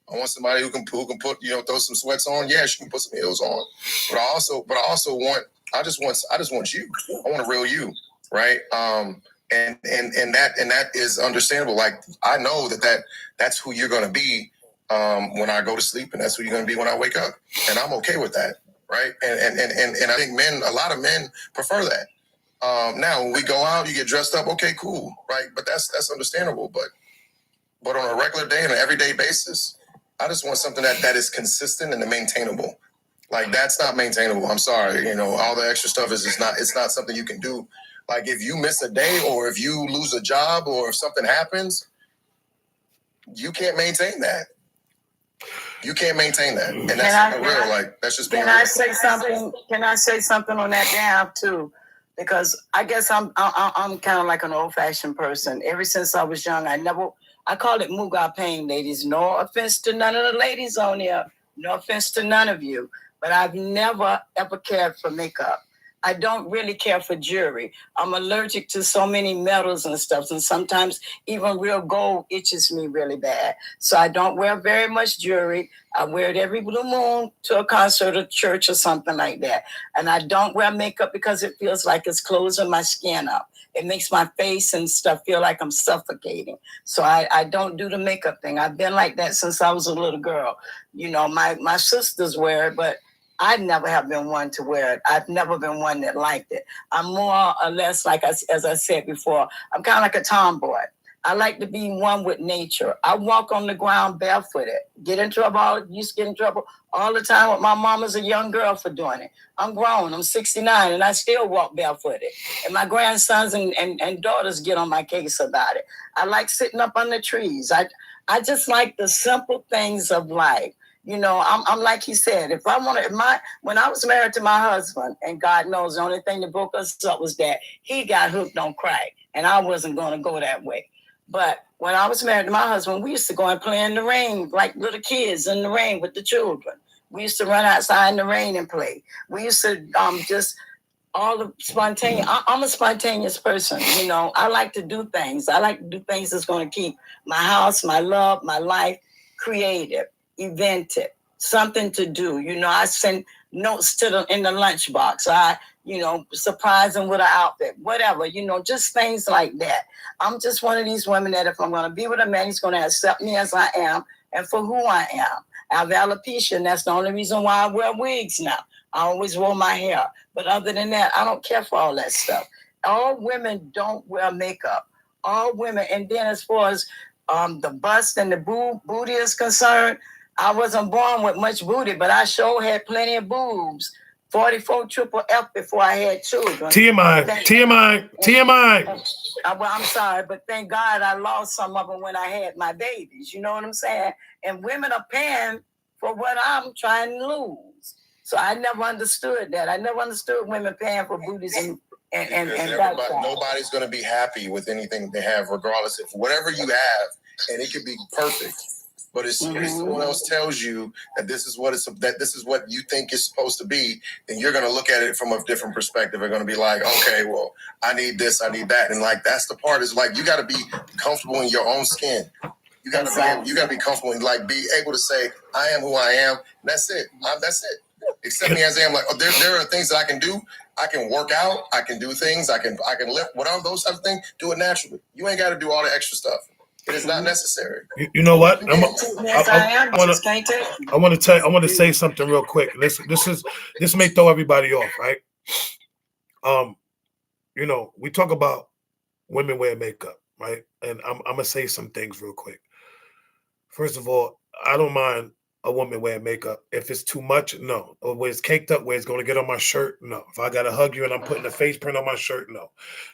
I want somebody who can put, throw some sweats on. Yeah, she can put some heels on. But I just want you. I want a real you. Right. And that is understandable. Like, I know that's who you're going to be when I go to sleep, and that's who you're going to be when I wake up. And I'm okay with that. Right. And I think a lot of men prefer that. Now, when we go out, you get dressed up. OK, cool. Right. But that's understandable. But on a regular day and an everyday basis, I just want something that is consistent and maintainable. Like, that's not maintainable. I'm sorry. All the extra stuff it's not something you can do. Like, if you miss a day or if you lose a job or if something happens, you can't maintain that. You can't maintain that. And that's real. Like, that's just being real. Can I say something on that damn too? Because I guess I'm kind of like an old-fashioned person. Ever since I was young, I call it Muga pain, ladies. No offense to none of the ladies on here. No offense to none of you. But I've never, ever cared for makeup. I don't really care for jewelry. I'm allergic to so many metals and stuff. And sometimes even real gold itches me really bad. So I don't wear very much jewelry. I wear it every blue moon to a concert or church or something like that. And I don't wear makeup because it feels like it's closing my skin up. It makes my face and stuff feel like I'm suffocating. So I don't do the makeup thing. I've been like that since I was a little girl. My sisters wear it, but I never have been one to wear it. I've never been one that liked it. I'm more or less, as I said before, I'm kind of like a tomboy. I like to be one with nature. I walk on the ground barefooted. Used to get in trouble all the time with my mom as a young girl for doing it. I'm grown. I'm 69, and I still walk barefooted. And my grandsons and daughters get on my case about it. I like sitting up under trees. I just like the simple things of life. I'm like he said, when I was married to my husband, and God knows the only thing that broke us up was that he got hooked on crack, and I wasn't going to go that way. But when I was married to my husband, we used to go and play in the rain like little kids in the rain with the children. We used to run outside in the rain and play. We used to all the spontaneous. I'm a spontaneous person. You know, I like to do things. I like to do things that's going to keep my house, my love, my life creative, inventive, something to do. You know, I send notes in the lunchbox. I, you know, surprise them with an outfit, whatever. You know, just things like that. I'm just one of these women that if I'm going to be with a man, he's going to accept me as I am and for who I am. I have alopecia, and that's the only reason why I wear wigs now. I always wore my hair. But other than that, I don't care for all that stuff. All women don't wear makeup. All women. And then as far as the bust and the booty is concerned, I wasn't born with much booty, but I sure had plenty of boobs. 44 triple F before I had children. TMI. Well, I'm sorry, but thank God I lost some of them when I had my babies. You know what I'm saying? And women are paying for what I'm trying to lose. So I never understood that. I never understood women paying for booties and nobody's going to be happy with anything they have, regardless of whatever you have, and it could be perfect. But if someone else tells you that this is what you think is supposed to be, then you're going to look at it from a different perspective. You're going to be like, okay, well, I need this, I need that, and like that's the part is like you got to be comfortable in your own skin. You got to be comfortable and like be able to say, I am who I am. That's it. That's it. Accept me as I am. Like there are things that I can do. I can work out. I can do things. I can lift. Whatever those types of things. Do it naturally. You ain't got to do all the extra stuff. It is not necessary. You know what? I want to say something real quick. This may throw everybody off, right? You know, we talk about women wear makeup, right? And I'm gonna say some things real quick. First of all, I don't mind a woman wearing makeup. If it's too much, no. Or where it's caked up, where it's going to get on my shirt, no. If I got to hug you and I'm putting a face print on my shirt, no.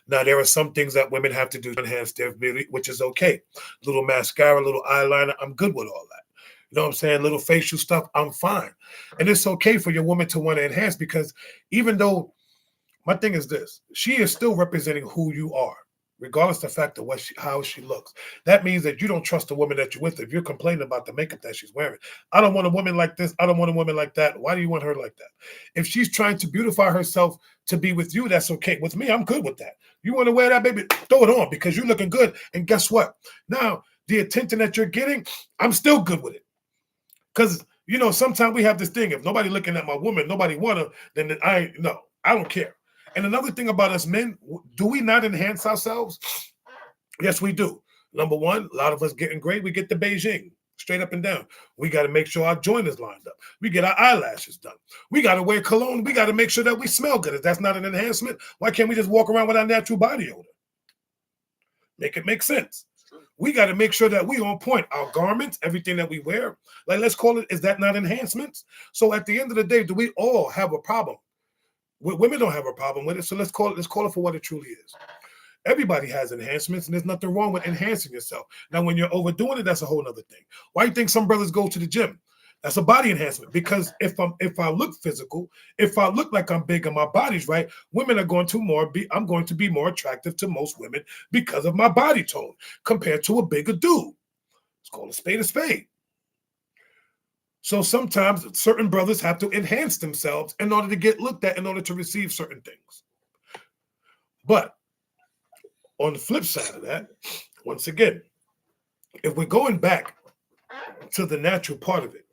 Now, there are some things that women have to do to enhance their beauty, which is okay. Little mascara, little eyeliner, I'm good with all that. You know what I'm saying? Little facial stuff, I'm fine. And it's okay for your woman to want to enhance because even though, my thing is this, she is still representing who you are, regardless of the fact of how she looks. That means that you don't trust the woman that you're with if you're complaining about the makeup that she's wearing. I don't want a woman like this. I don't want a woman like that. Why do you want her like that? If she's trying to beautify herself to be with you, that's okay. With me, I'm good with that. You want to wear that, baby? Throw it on because you're looking good. And guess what? Now, the attention that you're getting, I'm still good with it. Because, you know, sometimes we have this thing. If nobody looking at my woman, nobody want her, then I don't care. And another thing about us men, do we not enhance ourselves? Yes, we do. Number one, a lot of us getting great. We get the Beijing, straight up and down. We got to make sure our joint is lined up. We get our eyelashes done. We got to wear cologne. We got to make sure that we smell good. If that's not an enhancement, why can't we just walk around with our natural body odor? Make it make sense. We got to make sure that we on point. Our garments, everything that we wear, like let's call it, is that not enhancements? So at the end of the day, do we all have a problem? Women don't have a problem with it, so let's call it for what it truly is. Everybody has enhancements, and there's nothing wrong with enhancing yourself. Now, when you're overdoing it, that's a whole other thing. Why do you think some brothers go to the gym? That's a body enhancement because if I look physical, if I look like I'm big and my body's right, women are going to I'm going to be more attractive to most women because of my body tone compared to a bigger dude. It's called a spade a spade. So sometimes certain brothers have to enhance themselves in order to get looked at, in order to receive certain things. But on the flip side of that, once again, if we're going back to the natural part of it,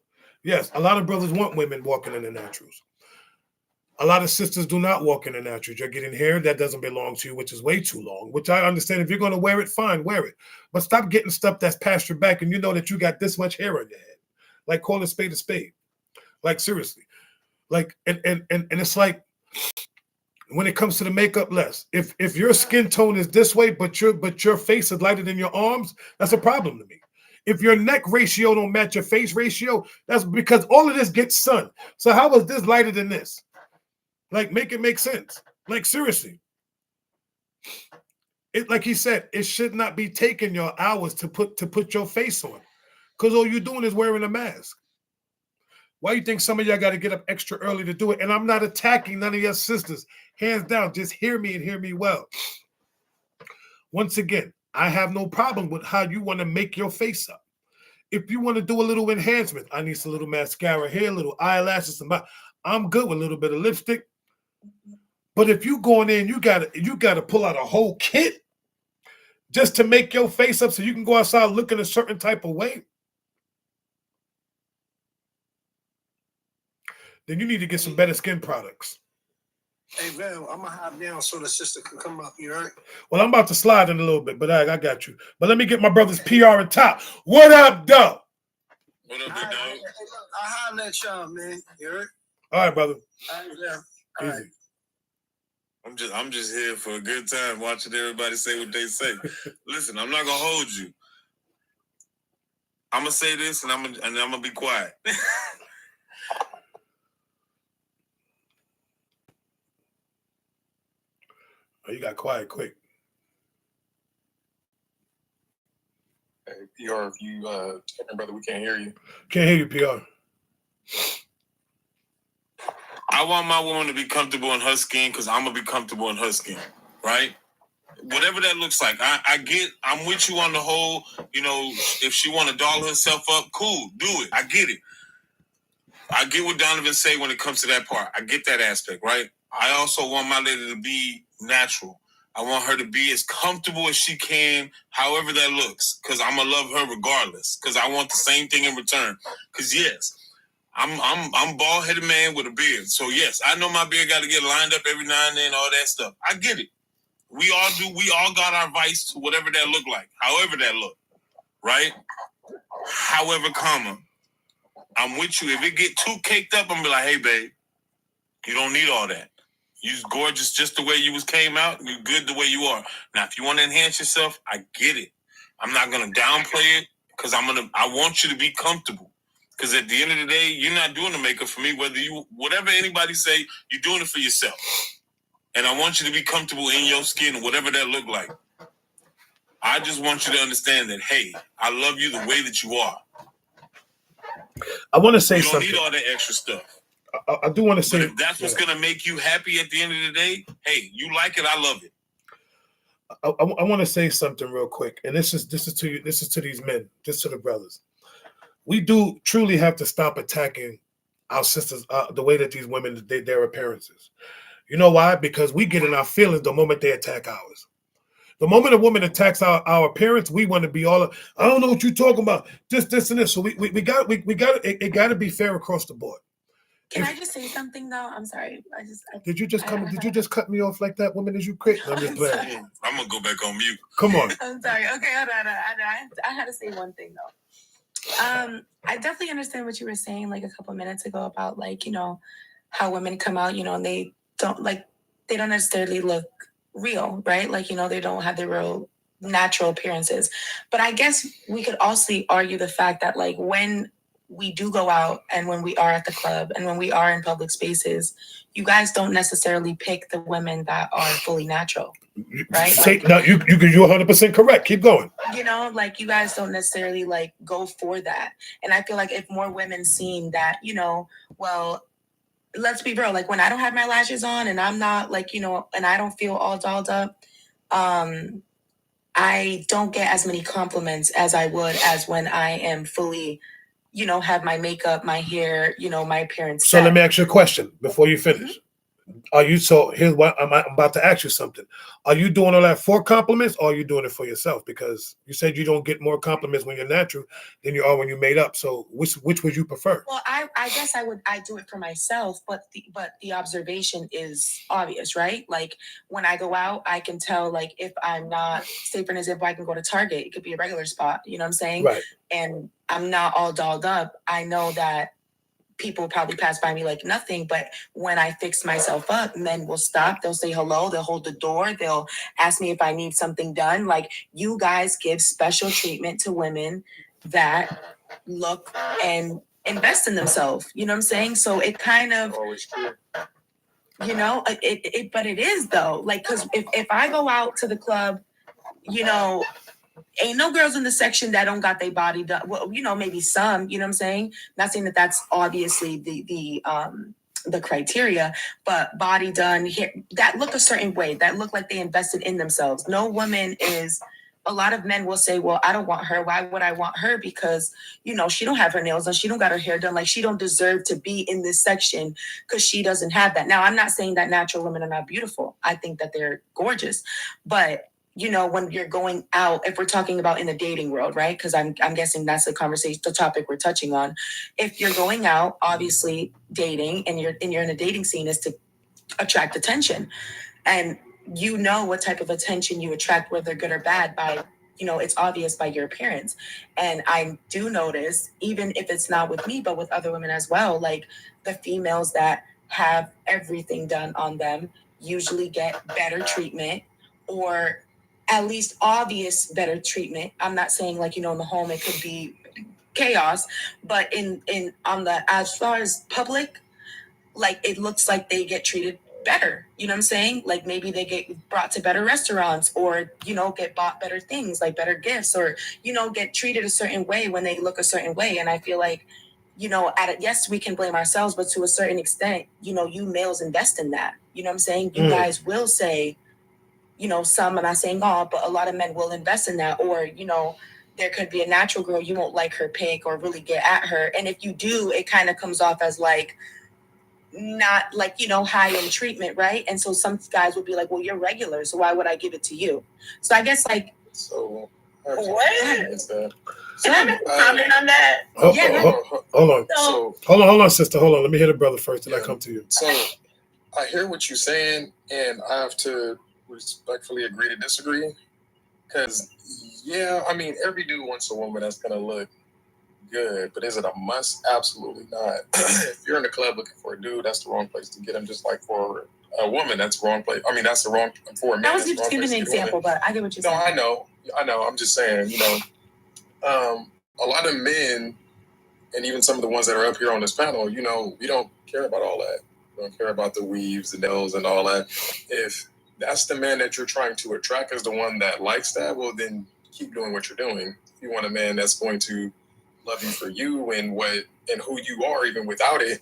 yes, a lot of brothers want women walking in the naturals. A lot of sisters do not walk in the naturals. You're getting hair that doesn't belong to you, which is way too long, which I understand. If you're going to wear it, fine, wear it. But stop getting stuff that's past your back and you know that you got this much hair on your head. Like, call a spade a spade. Like, seriously. Like, and it's like, when it comes to the makeup, less. If your skin tone is this way, but your face is lighter than your arms, that's a problem to me. If your neck ratio don't match your face ratio, that's because all of this gets sun. So how is this lighter than this? Like, make it make sense. Like, seriously. It, like he said, it should not be taking your hours to put your face on, because all you're doing is wearing a mask. Why do you think some of y'all got to get up extra early to do it? And I'm not attacking none of your sisters. Hands down, just hear me and hear me well. Once again, I have no problem with how you want to make your face up. If you want to do a little enhancement, I need some little mascara here, little eyelashes. I'm good with a little bit of lipstick. But if you going in, you gotta pull out a whole kit just to make your face up so you can go outside looking a certain type of way. Then you need to get some better skin products. Hey, Val, I'm gonna hop down so the sister can come up. You heard? Well, I'm about to slide in a little bit, but I got you. But let me get my brother's PR and top. What up, though? What up, big dog? Hey, look, I'll holler at y'all, man. You heard? All right, brother. All right, yeah. All right. I'm just here for a good time watching everybody say what they say. Listen, I'm not gonna hold you. I'm gonna say this and I'm gonna be quiet. Oh, you got quiet quick. Hey, PR, if you brother, we can't hear you. Can't hear you, PR. I want my woman to be comfortable in her skin because I'm gonna be comfortable in her skin, right? Whatever that looks like. I'm with you on the whole, if she want to doll herself up, cool, do it. I get it. I get what Donovan say when it comes to that part. I get that aspect, right? I also want my lady to be natural. I want her to be as comfortable as she can, however that looks, because I'm gonna love her regardless, because I want the same thing in return. Because yes, I'm bald-headed man with a beard. So yes, I know my beard got to get lined up every now and then, all that stuff. I get it. We all do. We all got our vice to whatever that look like, however that look, right? However, I'm with you. If it get too caked up, I'm gonna be like, hey, babe, you don't need all that. You's gorgeous just the way you came out. You good the way you are. Now, if you want to enhance yourself, I get it. I'm not gonna downplay it because I want you to be comfortable. Because at the end of the day, you're not doing the makeup for me. Whatever anybody say, you're doing it for yourself. And I want you to be comfortable in your skin, whatever that look like. I just want you to understand that, hey, I love you the way that you are. I want to say something. You don't need all that extra stuff. I do want to say, but if that's what's going to make you happy at the end of the day, hey, you like it, I love it. I want to say something real quick, and this is to these men, just to the brothers. We do truly have to stop attacking our sisters the way that these women, their appearances. You know why? Because we get in our feelings the moment they attack ours. The moment a woman attacks our appearance, we want to be all. I don't know what you're talking about. This, and this. So we got it got to be fair across the board. Can I just say something though? I'm sorry. Did you just cut me off like that, woman? As you quit? I'm just playing. I'm gonna go back on mute. Come on. I'm sorry. Okay, hold on. I had to say one thing though. I definitely understand what you were saying like a couple minutes ago about like how women come out and they don't necessarily look real, right? Like they don't have their real natural appearances. But I guess we could also argue the fact that like when we do go out and when we are at the club and when we are in public spaces, you guys don't necessarily pick the women that are fully natural, right? No, you're 100% correct. Keep going. Like you guys don't necessarily like go for that. And I feel like if more women seen that, well, let's be real. Like when I don't have my lashes on and I'm not like, and I don't feel all dolled up, I don't get as many compliments as I would as when I am fully have my makeup, my hair, my appearance. So let me ask you a question before you finish. Mm-hmm. Here's what I'm about to ask you something. Are you doing all that for compliments or are you doing it for yourself? Because you said you don't get more compliments when you're natural than you are when you're made up. So which would you prefer? Well, I guess I do it for myself, but the observation is obvious, right? Like when I go out, I can tell like if I'm not, say for example, I can go to Target, it could be a regular spot, you know what I'm saying? Right. And I'm not all dolled up. I know that people probably pass by me like nothing, but when I fix myself up, men will stop, they'll say hello, they'll hold the door, they'll ask me if I need something done. Like you guys give special treatment to women that look and invest in themselves, you know what I'm saying? So it kind of, but it is though, like, cause if I go out to the club, ain't no girls in the section that don't got their body done. Well, maybe some, you know what I'm saying? Not saying that that's obviously the criteria, but body done, hair, that look a certain way, that look like they invested in themselves. No woman is a lot of men will say, well, I don't want her. Why would I want her? Because, she don't have her nails done. She don't got her hair done. Like, she don't deserve to be in this section because she doesn't have that. Now, I'm not saying that natural women are not beautiful. I think that they're gorgeous. But, when you're going out, if we're talking about in the dating world, right? Because I'm guessing that's the topic we're touching on. If you're going out, obviously dating, and you're in a dating scene is to attract attention. And what type of attention you attract, whether good or bad, by, it's obvious by your appearance. And I do notice, even if it's not with me, but with other women as well, like the females that have everything done on them usually get better treatment, or at least obvious better treatment. I'm not saying like, in the home, it could be chaos, but as far as public, like it looks like they get treated better. You know what I'm saying? Like maybe they get brought to better restaurants, or, get bought better things, like better gifts, or, get treated a certain way when they look a certain way. And I feel like, yes, we can blame ourselves, but to a certain extent, you males invest in that. You know what I'm saying? You guys will say, some, I'm not saying all, but a lot of men will invest in that. Or, there could be a natural girl, you won't like her pick or really get at her. And if you do, it kind of comes off as like, not like, high end treatment, right? And so some guys would be like, well, you're regular, so why would I give it to you? So I guess like, So what? That. Can I make a comment on that? Hold on. Hold on, sister. Hold on. Let me hear the brother first, then I come to you. So I hear what you're saying, and I have to respectfully agree to disagree. Because, every dude wants a woman that's going to look good, but is it a must? Absolutely not. If you're in the club looking for a dude, that's the wrong place to get him. Just like for a woman, that's the wrong place. That's the wrong for a man. I was just giving an example, but I get what you're saying. No, I know. I'm just saying, a lot of men, and even some of the ones that are up here on this panel, we don't care about all that. We don't care about the weaves, the nails, and all that. If that's the man that you're trying to attract as the one that likes that, well, then keep doing what you're doing. If you want a man that's going to love you for you and who you are, even without it,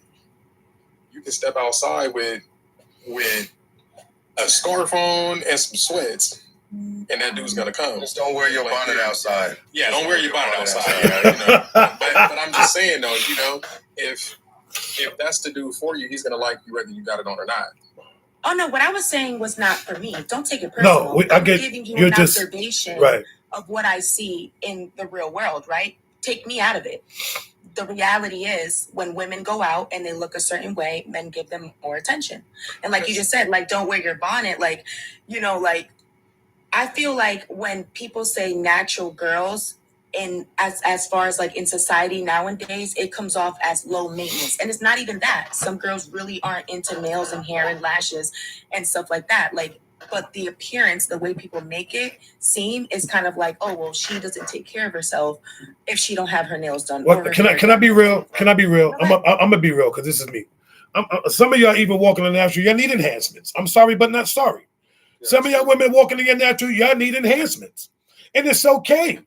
you can step outside with a scarf on and some sweats, and that dude's gonna come. Just don't wear your bonnet outside. Yeah, don't wear your bonnet outside. But I'm just saying though, if that's the dude for you, he's gonna like you whether you got it on or not. Oh no, what I was saying was not for me. Don't take it personal. No, I'm giving you an observation right of what I see in the real world, right? Take me out of it. The reality is when women go out and they look a certain way, men give them more attention. And like you just said, like, don't wear your bonnet. Like, like, I feel like when people say natural girls, in as far as like in society nowadays, it comes off as low maintenance. And it's not even that. Some girls really aren't into nails and hair and lashes and stuff like that. Like, but the appearance, the way people make it seem is kind of like, oh, well, she doesn't take care of herself if she don't have her nails done. Can I be real? Can I be real? I'm gonna be real because this is me. Some of y'all even walking in the natural, y'all need enhancements. I'm sorry, but not sorry. Yeah, some of y'all women walking in your natural, y'all need enhancements, and it's okay.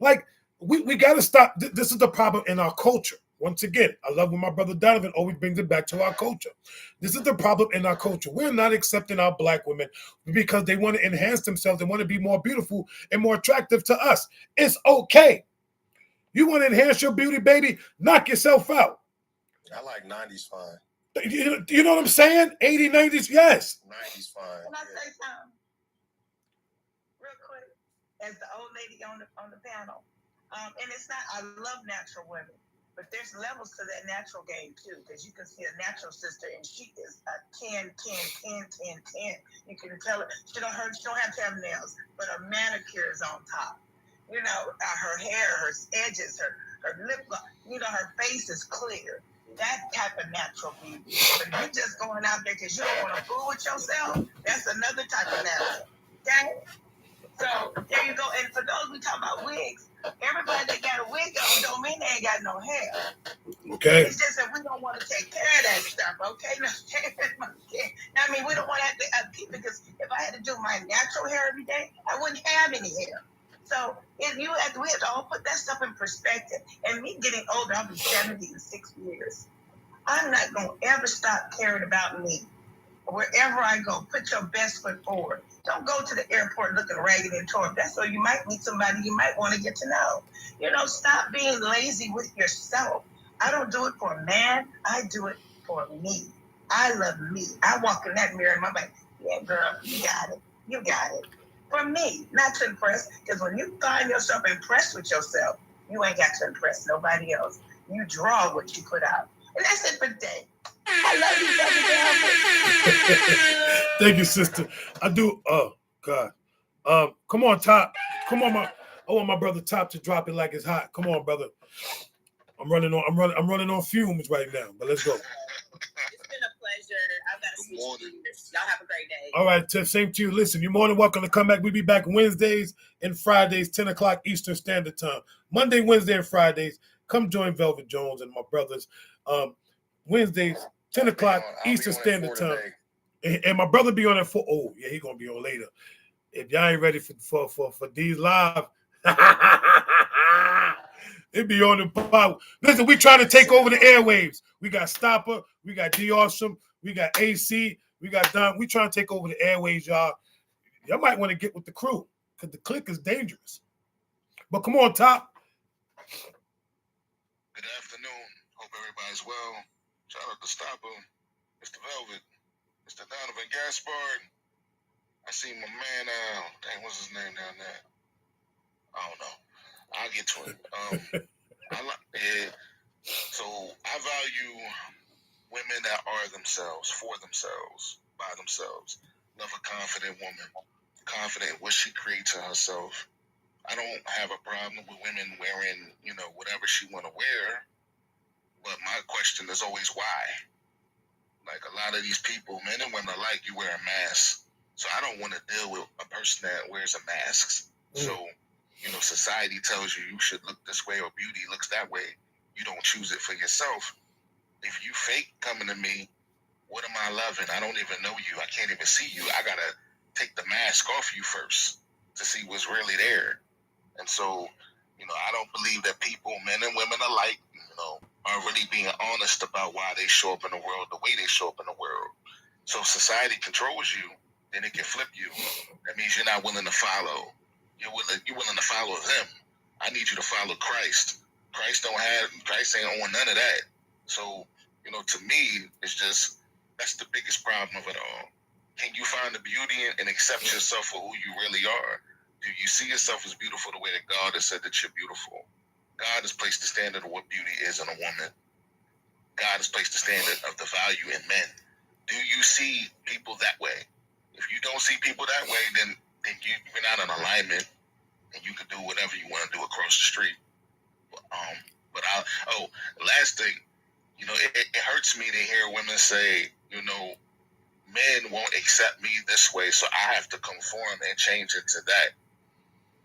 Like we got to stop. This is the problem in our culture. Once again, I love when my brother Donovan always brings it back to our culture. This is the problem in our culture. We're not accepting our black women because they want to enhance themselves. They want to be more beautiful and more attractive to us. It's okay. You want to enhance your beauty, baby? Knock yourself out. I like 90s fine. You know what I'm saying? 80s, 90s, yes. 90s fine. Can I say something real quick? As the old lady on the panel, and it's not. I love natural women, but there's levels to that natural game too. Because you can see a natural sister, and she is a 10. You can tell her she don't have to have nails, but her manicure is on top. Her hair, her edges, her lip gloss. Her face is clear. That type of natural beauty. But you just going out there because you don't want to fool with yourself. That's another type of natural. Okay? So there you go. And for those we talk about wigs, everybody that got a wig on don't mean they ain't got no hair. Okay. It's just that we don't want to take care of that stuff. Okay? We don't want to have to keep it, because if I had to do my natural hair every day, I wouldn't have any hair. So we have to all put that stuff in perspective. And me getting older, I'll be 70 in 6 years. I'm not going to ever stop caring about me. Wherever I go, put your best foot forward. Don't go to the airport looking ragged and torn. That's so you might meet somebody you might want to get to know. Stop being lazy with yourself. I don't do it for a man. I do it for me. I love me. I walk in that mirror and I'm like, yeah, girl, you got it. You got it. For me, not to impress. Because when you find yourself impressed with yourself, you ain't got to impress nobody else. You draw what you put out. And that's it for today. I love you, baby. Thank you, sister. I do. Oh God. Come on, Top. Come on, I want my brother Top to drop it like it's hot. Come on, brother. I'm running on fumes right now. But let's go. It's been a pleasure. I've got to switch gears. Y'all have a great day. All right, same to you. Listen, you're more than welcome to come back. We'll be back Wednesdays and Fridays, 10 o'clock Eastern Standard Time. Monday, Wednesday, and Fridays. Come join Velvet Jones and my brothers. Wednesdays, 10 o'clock Eastern Standard Time. And my brother be on at 4. Oh, yeah, he gonna be on later. If y'all ain't ready for these live, it be on the power. Listen, we trying to take over the airwaves. We got Stopper, we got D Awesome, we got AC, we got Don. We trying to take over the airwaves, y'all. Y'all might want to get with the crew because the click is dangerous. But come on, Top. Good afternoon. Hope everybody's well. Shout out to Stopper, Mr. Velvet, Mr. Donovan Gaspard. I see my man, dang, what's his name down there? I don't know. I'll get to it. So I value women that are themselves, for themselves, by themselves. Love a confident woman, confident in what she creates in herself. I don't have a problem with women wearing, whatever she want to wear. But my question is always why. Like a lot of these people, men and women alike, you wear a mask. So I don't want to deal with a person that wears a mask. So, society tells you should look this way or beauty looks that way. You don't choose it for yourself. If you fake coming to me, what am I loving? I don't even know you. I can't even see you. I got to take the mask off you first to see what's really there. And so, I don't believe that people, men and women alike, are really being honest about why they show up in the world the way they show up in the world. So if society controls you, then it can flip you. That means you're not willing to follow. You're willing to follow them. I need you to follow Christ. Christ ain't on none of that. So, to me, it's just, that's the biggest problem of it all. Can you find the beauty and accept yourself for who you really are? Do you see yourself as beautiful the way that God has said that you're beautiful? God has placed the standard of what beauty is in a woman. God has placed the standard of the value in men. Do you see people that way? If you don't see people that way, then you're not in alignment, and you can do whatever you want to do across the street. Last thing, it hurts me to hear women say, men won't accept me this way, so I have to conform and change it to that.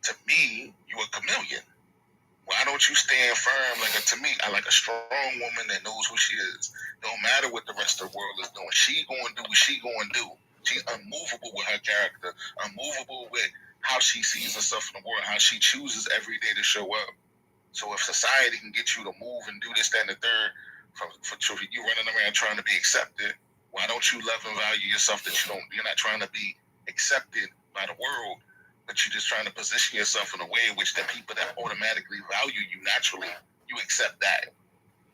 To me, you a chameleon. Why don't you stand firm I like a strong woman that knows who she is. Don't matter what the rest of the world is doing. She going to do what she going to do. She's unmovable with her character, unmovable with how she sees herself in the world, how she chooses every day to show up. So if society can get you to move and do this, that, and the third, for you running around trying to be accepted, why don't you love and value yourself that you're not trying to be accepted by the world, but you're just trying to position yourself in a way in which the people that automatically value you naturally, you accept that.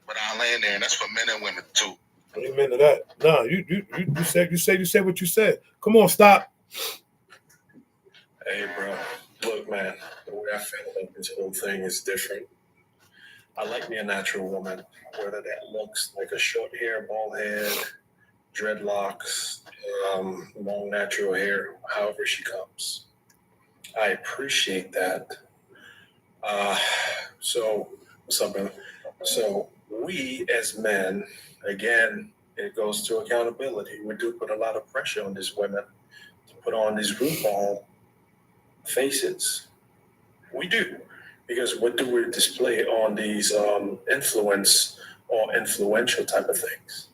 But I'll land there, and that's for men and women too. Amen to that. No, you said what you said. Come on, Stop. Hey, bro. Look, man, the way I feel about this whole thing is different. I like me a natural woman, whether that looks like a short hair, bald head, dreadlocks, long natural hair, however she comes. I appreciate that. So, what's up, brother? So, we as men, again, it goes to accountability. We do put a lot of pressure on these women to put on these RuPaul faces. We do. Because what do we display on these influence or influential type of things?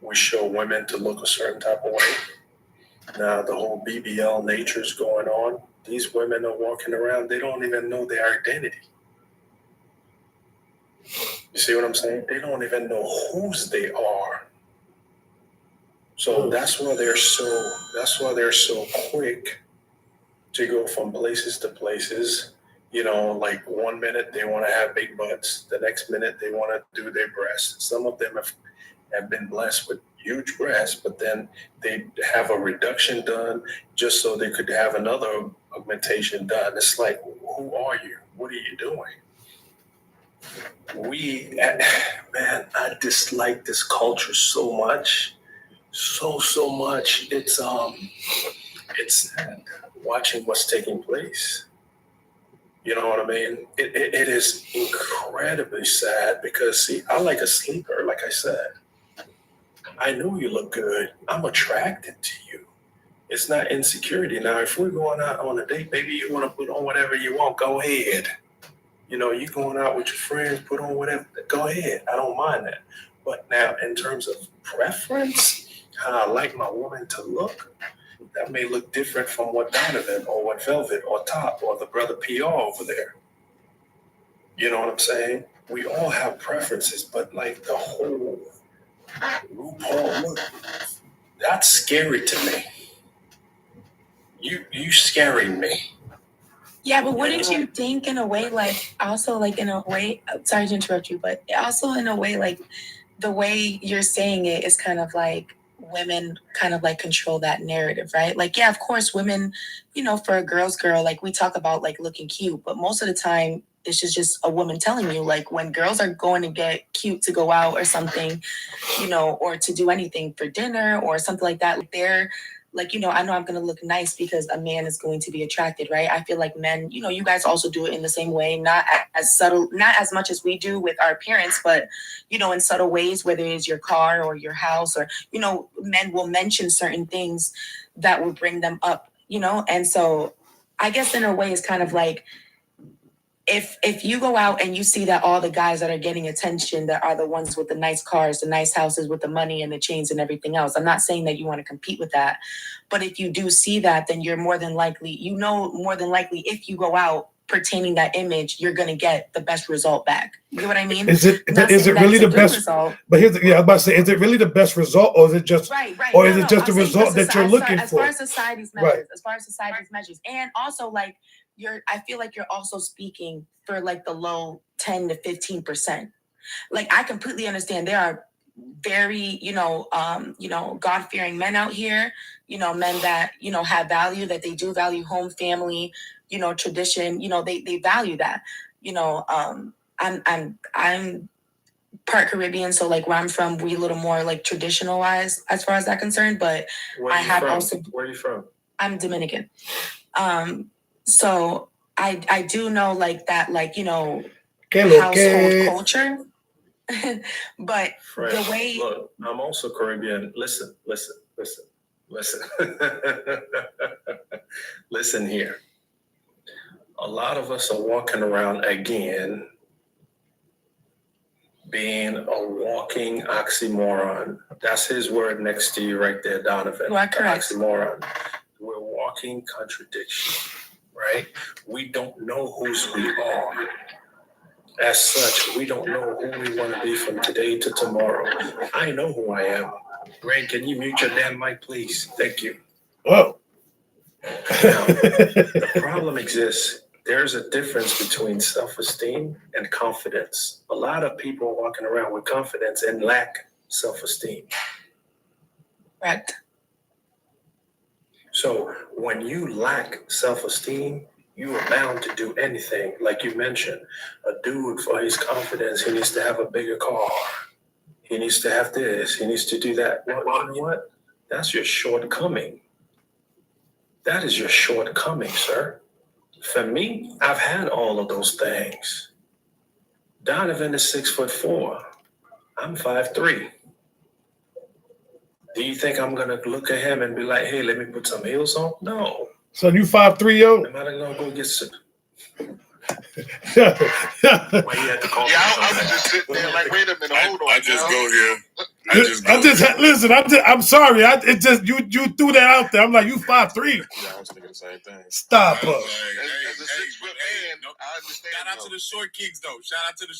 We show women to look a certain type of way. Now the whole BBL nature is going on. These women are walking around, they don't even know their identity. You see what I'm saying? They don't even know whose they are. So that's why they're so quick to go from places to places. Like 1 minute they want to have big butts, the next minute they want to do their breasts. Some of them have been blessed with huge breasts, but then they have a reduction done just so they could have another augmentation done. It's like, who are you? What are you doing? Man, I dislike this culture so much. So much. It's sad watching what's taking place. You know what I mean? It is incredibly sad because, see, I like a sleeper, like I said. I know you look good. I'm attracted to you. It's not insecurity. Now, if we're going out on a date, baby, you want to put on whatever you want, go ahead. You going out with your friends, put on whatever, go ahead. I don't mind that. But now, in terms of preference, how I like my woman to look, that may look different from what Donovan or what Velvet or Top or the brother PR over there. You know what I'm saying? We all have preferences, but like the whole RuPaul look, that's scary to me. You scaring me. Yeah, but wouldn't you think in a way, like, also, like, in a way, sorry to interrupt you, but also in a way, like, the way you're saying it is kind of like women kind of like control that narrative, right? Like, yeah, of course, women, for a girl's girl, like, we talk about like looking cute, but most of the time, this is just a woman telling you, like, when girls are going to get cute to go out or something, or to do anything for dinner or something like that, like, they're like, I know I'm going to look nice because a man is going to be attracted, right? I feel like men, you guys also do it in the same way, not as subtle, not as much as we do with our appearance, but, in subtle ways, whether it's your car or your house or, men will mention certain things that will bring them up, And so I guess in a way it's kind of like, if you go out and you see that all the guys that are getting attention that are the ones with the nice cars, the nice houses with the money and the chains and everything else, I'm not saying that you want to compete with that, but if you do see that, then you're more than likely, if you go out pertaining that image, you're going to get the best result back. You know what I mean? Is it really the best result? But I'm about to say, is it really the best result, or is it just right? Or is it just the result that you're looking for? As far as society's measures, and also like I feel like you're also speaking for like the low 10 to 15%. Like, I completely understand there are very, God-fearing men out here, men that, have value, that they do value home, family, tradition, they value that, I'm part Caribbean, so like where I'm from, we a little more like traditionalized as far as that concerned, but Where are you from? I'm Dominican. So I do know like that, like, household culture. But Fresh. The way, look, I'm also Caribbean. Listen. Listen here. A lot of us are walking around again being a walking oxymoron. That's his word next to you right there, Donovan. You are correct. Oxymoron. We're walking contradiction, right? We don't know whose we are. As such, we don't know who we want to be from today to tomorrow. I know who I am. Ray, can you mute your damn mic, please? Thank you. Oh. Now, the problem exists. There's a difference between self-esteem and confidence. A lot of people are walking around with confidence and lack self-esteem. Correct. So when you lack self-esteem, you are bound to do anything. Like you mentioned, a dude, for his confidence, he needs to have a bigger car. He needs to have this. He needs to do that. Well, you know what? That's your shortcoming. That is your shortcoming, sir. For me, I've had all of those things. Donovan is 6'4". I'm 5'3". Do you think I'm gonna look at him and be like, "Hey, let me put some heels on"? No. So you 5'3", yo? Am I gonna go get some? Why you had to call? Yeah, I was just sitting there like, wait a minute, hold on. I just go here. Listen. I'm sorry. You threw that out there. I'm like, you 5'3". Yeah, I was thinking the same thing. Stop us. As a 6-foot man, I understand. Shout out to the short kings, though. Shout out to the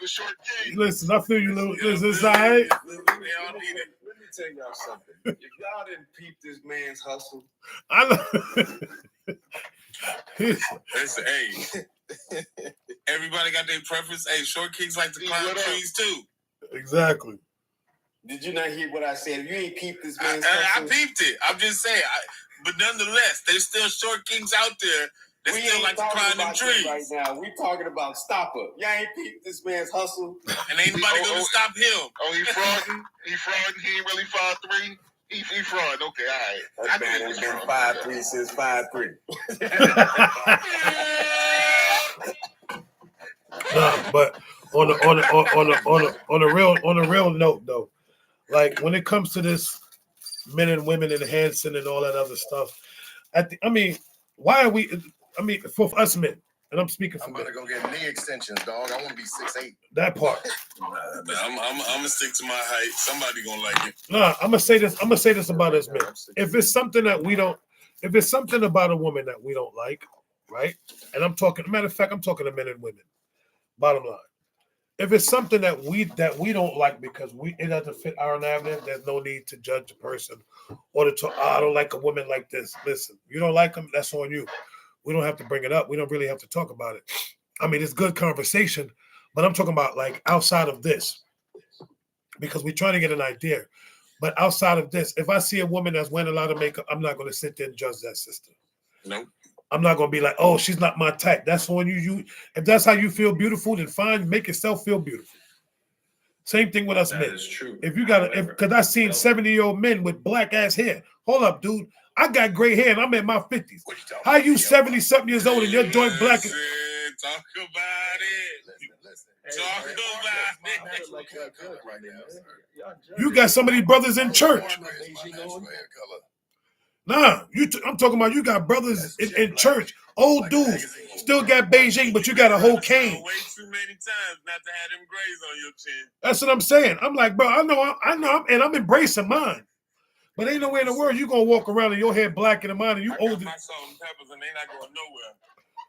short kings. Listen, I feel you, little. Listen, it's all right. They all need it. tell y'all something. If y'all didn't peep this man's hustle, I know. Listen, hey, everybody got their preference. Hey, short kings like to climb trees too. Exactly. Did you not hear what I said? If you ain't peeped this man's hustle, I peeped it. I'm just saying. But nonetheless, there's still short kings out there that still like to climb them trees. Right now, we talking about stopper. Y'all ain't peeped this man's hustle, and ain't nobody gonna stop him. Oh, he frauding? He frauding? He ain't really 5'3"? He fraud. Okay, all right. That man has been 5'3" since 5'3". Nah, but on a real note though, like when it comes to this men and women enhancing and all that other stuff, why are we? I mean, for us men, and I'm speaking for I'm about to go get knee extensions, dog. I want to be 6'8". that part. I'm gonna stick to my height. Somebody gonna like it. Nah, I'm gonna say this about us men. If it's something about a woman that we don't like, right? And matter of fact, I'm talking to men and women. Bottom line. If it's something that we don't like because it doesn't fit our narrative, there's no need to judge a person or to talk. I don't like a woman like this. Listen, you don't like them, that's on you. We don't have to bring it up. We don't really have to talk about it. I mean, it's good conversation, but I'm talking about like outside of this because we're trying to get an idea. But outside of this, if I see a woman that's wearing a lot of makeup, I'm not going to sit there and judge that sister. Nope. I'm not going to be like, oh, she's not my type. That's on you. If that's how you feel beautiful, then fine, make yourself feel beautiful. Same thing with us men. That is true. If you got because I seen 70-year-old men with black ass hair. Hold up, dude. I got gray hair and I'm in my 50s. How you 70-something years old and your joint black? Talk about it. Talk about it. You got some of these brothers in church. Nah, I'm talking about you got brothers in church, old dudes, still got Beijing, but you got a whole cane. Way too many times not to have them grays on your chin. That's what I'm saying. I'm like, bro, I know, and I'm embracing mine. But ain't no way in the world you gonna walk around and your hair blacker than mine and you older. I got my salt and peppers and they not going nowhere.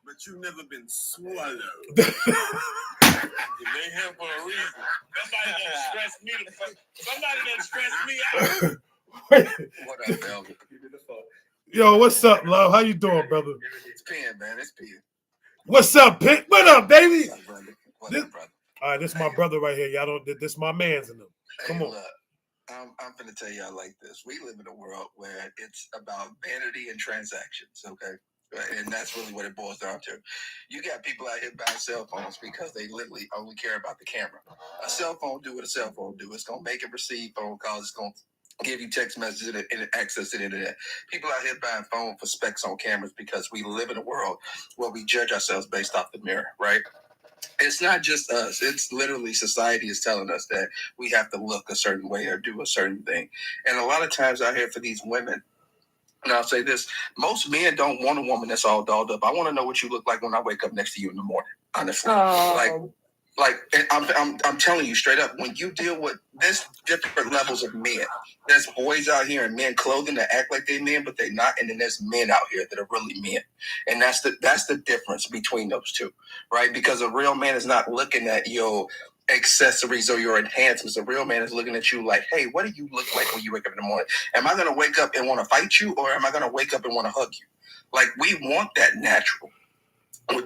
But you never been swallowed. They here for a reason. Somebody done stress me. Somebody done stress me out. What up, Velvet? Yo, what's up, love? How you doing, brother? It's Pen, man. It's Pen. What's up, Pen? What up, baby? What up, brother? All right, this is my brother right here. Y'all don't. This my man's in them. Come on. Look, I'm gonna tell y'all like this. We live in a world where it's about vanity and transactions. Okay. And that's really what it boils down to. You got people out here buying cell phones because they literally only care about the camera. A cell phone do what a cell phone do. It's gonna make and receive phone calls. It's gonna give you text messages and access to the internet. People out here buying phone for specs on cameras because we live in a world where we judge ourselves based off the mirror, right? It's not just us. It's literally society is telling us that we have to look a certain way or do a certain thing. And a lot of times out here for these women, and I'll say this, most men don't want a woman that's all dolled up. I want to know what you look like when I wake up next to you in the morning, honestly. Like I'm telling you straight up, when you deal with this different levels of men, there's boys out here in men clothing that act like they men, but they're not, and then there's men out here that are really men. And that's the difference between those two, right? Because a real man is not looking at your accessories or your enhancements. A real man is looking at you like, hey, what do you look like when you wake up in the morning? Am I going to wake up and want to fight you, or am I going to wake up and want to hug you? Like, we want that natural.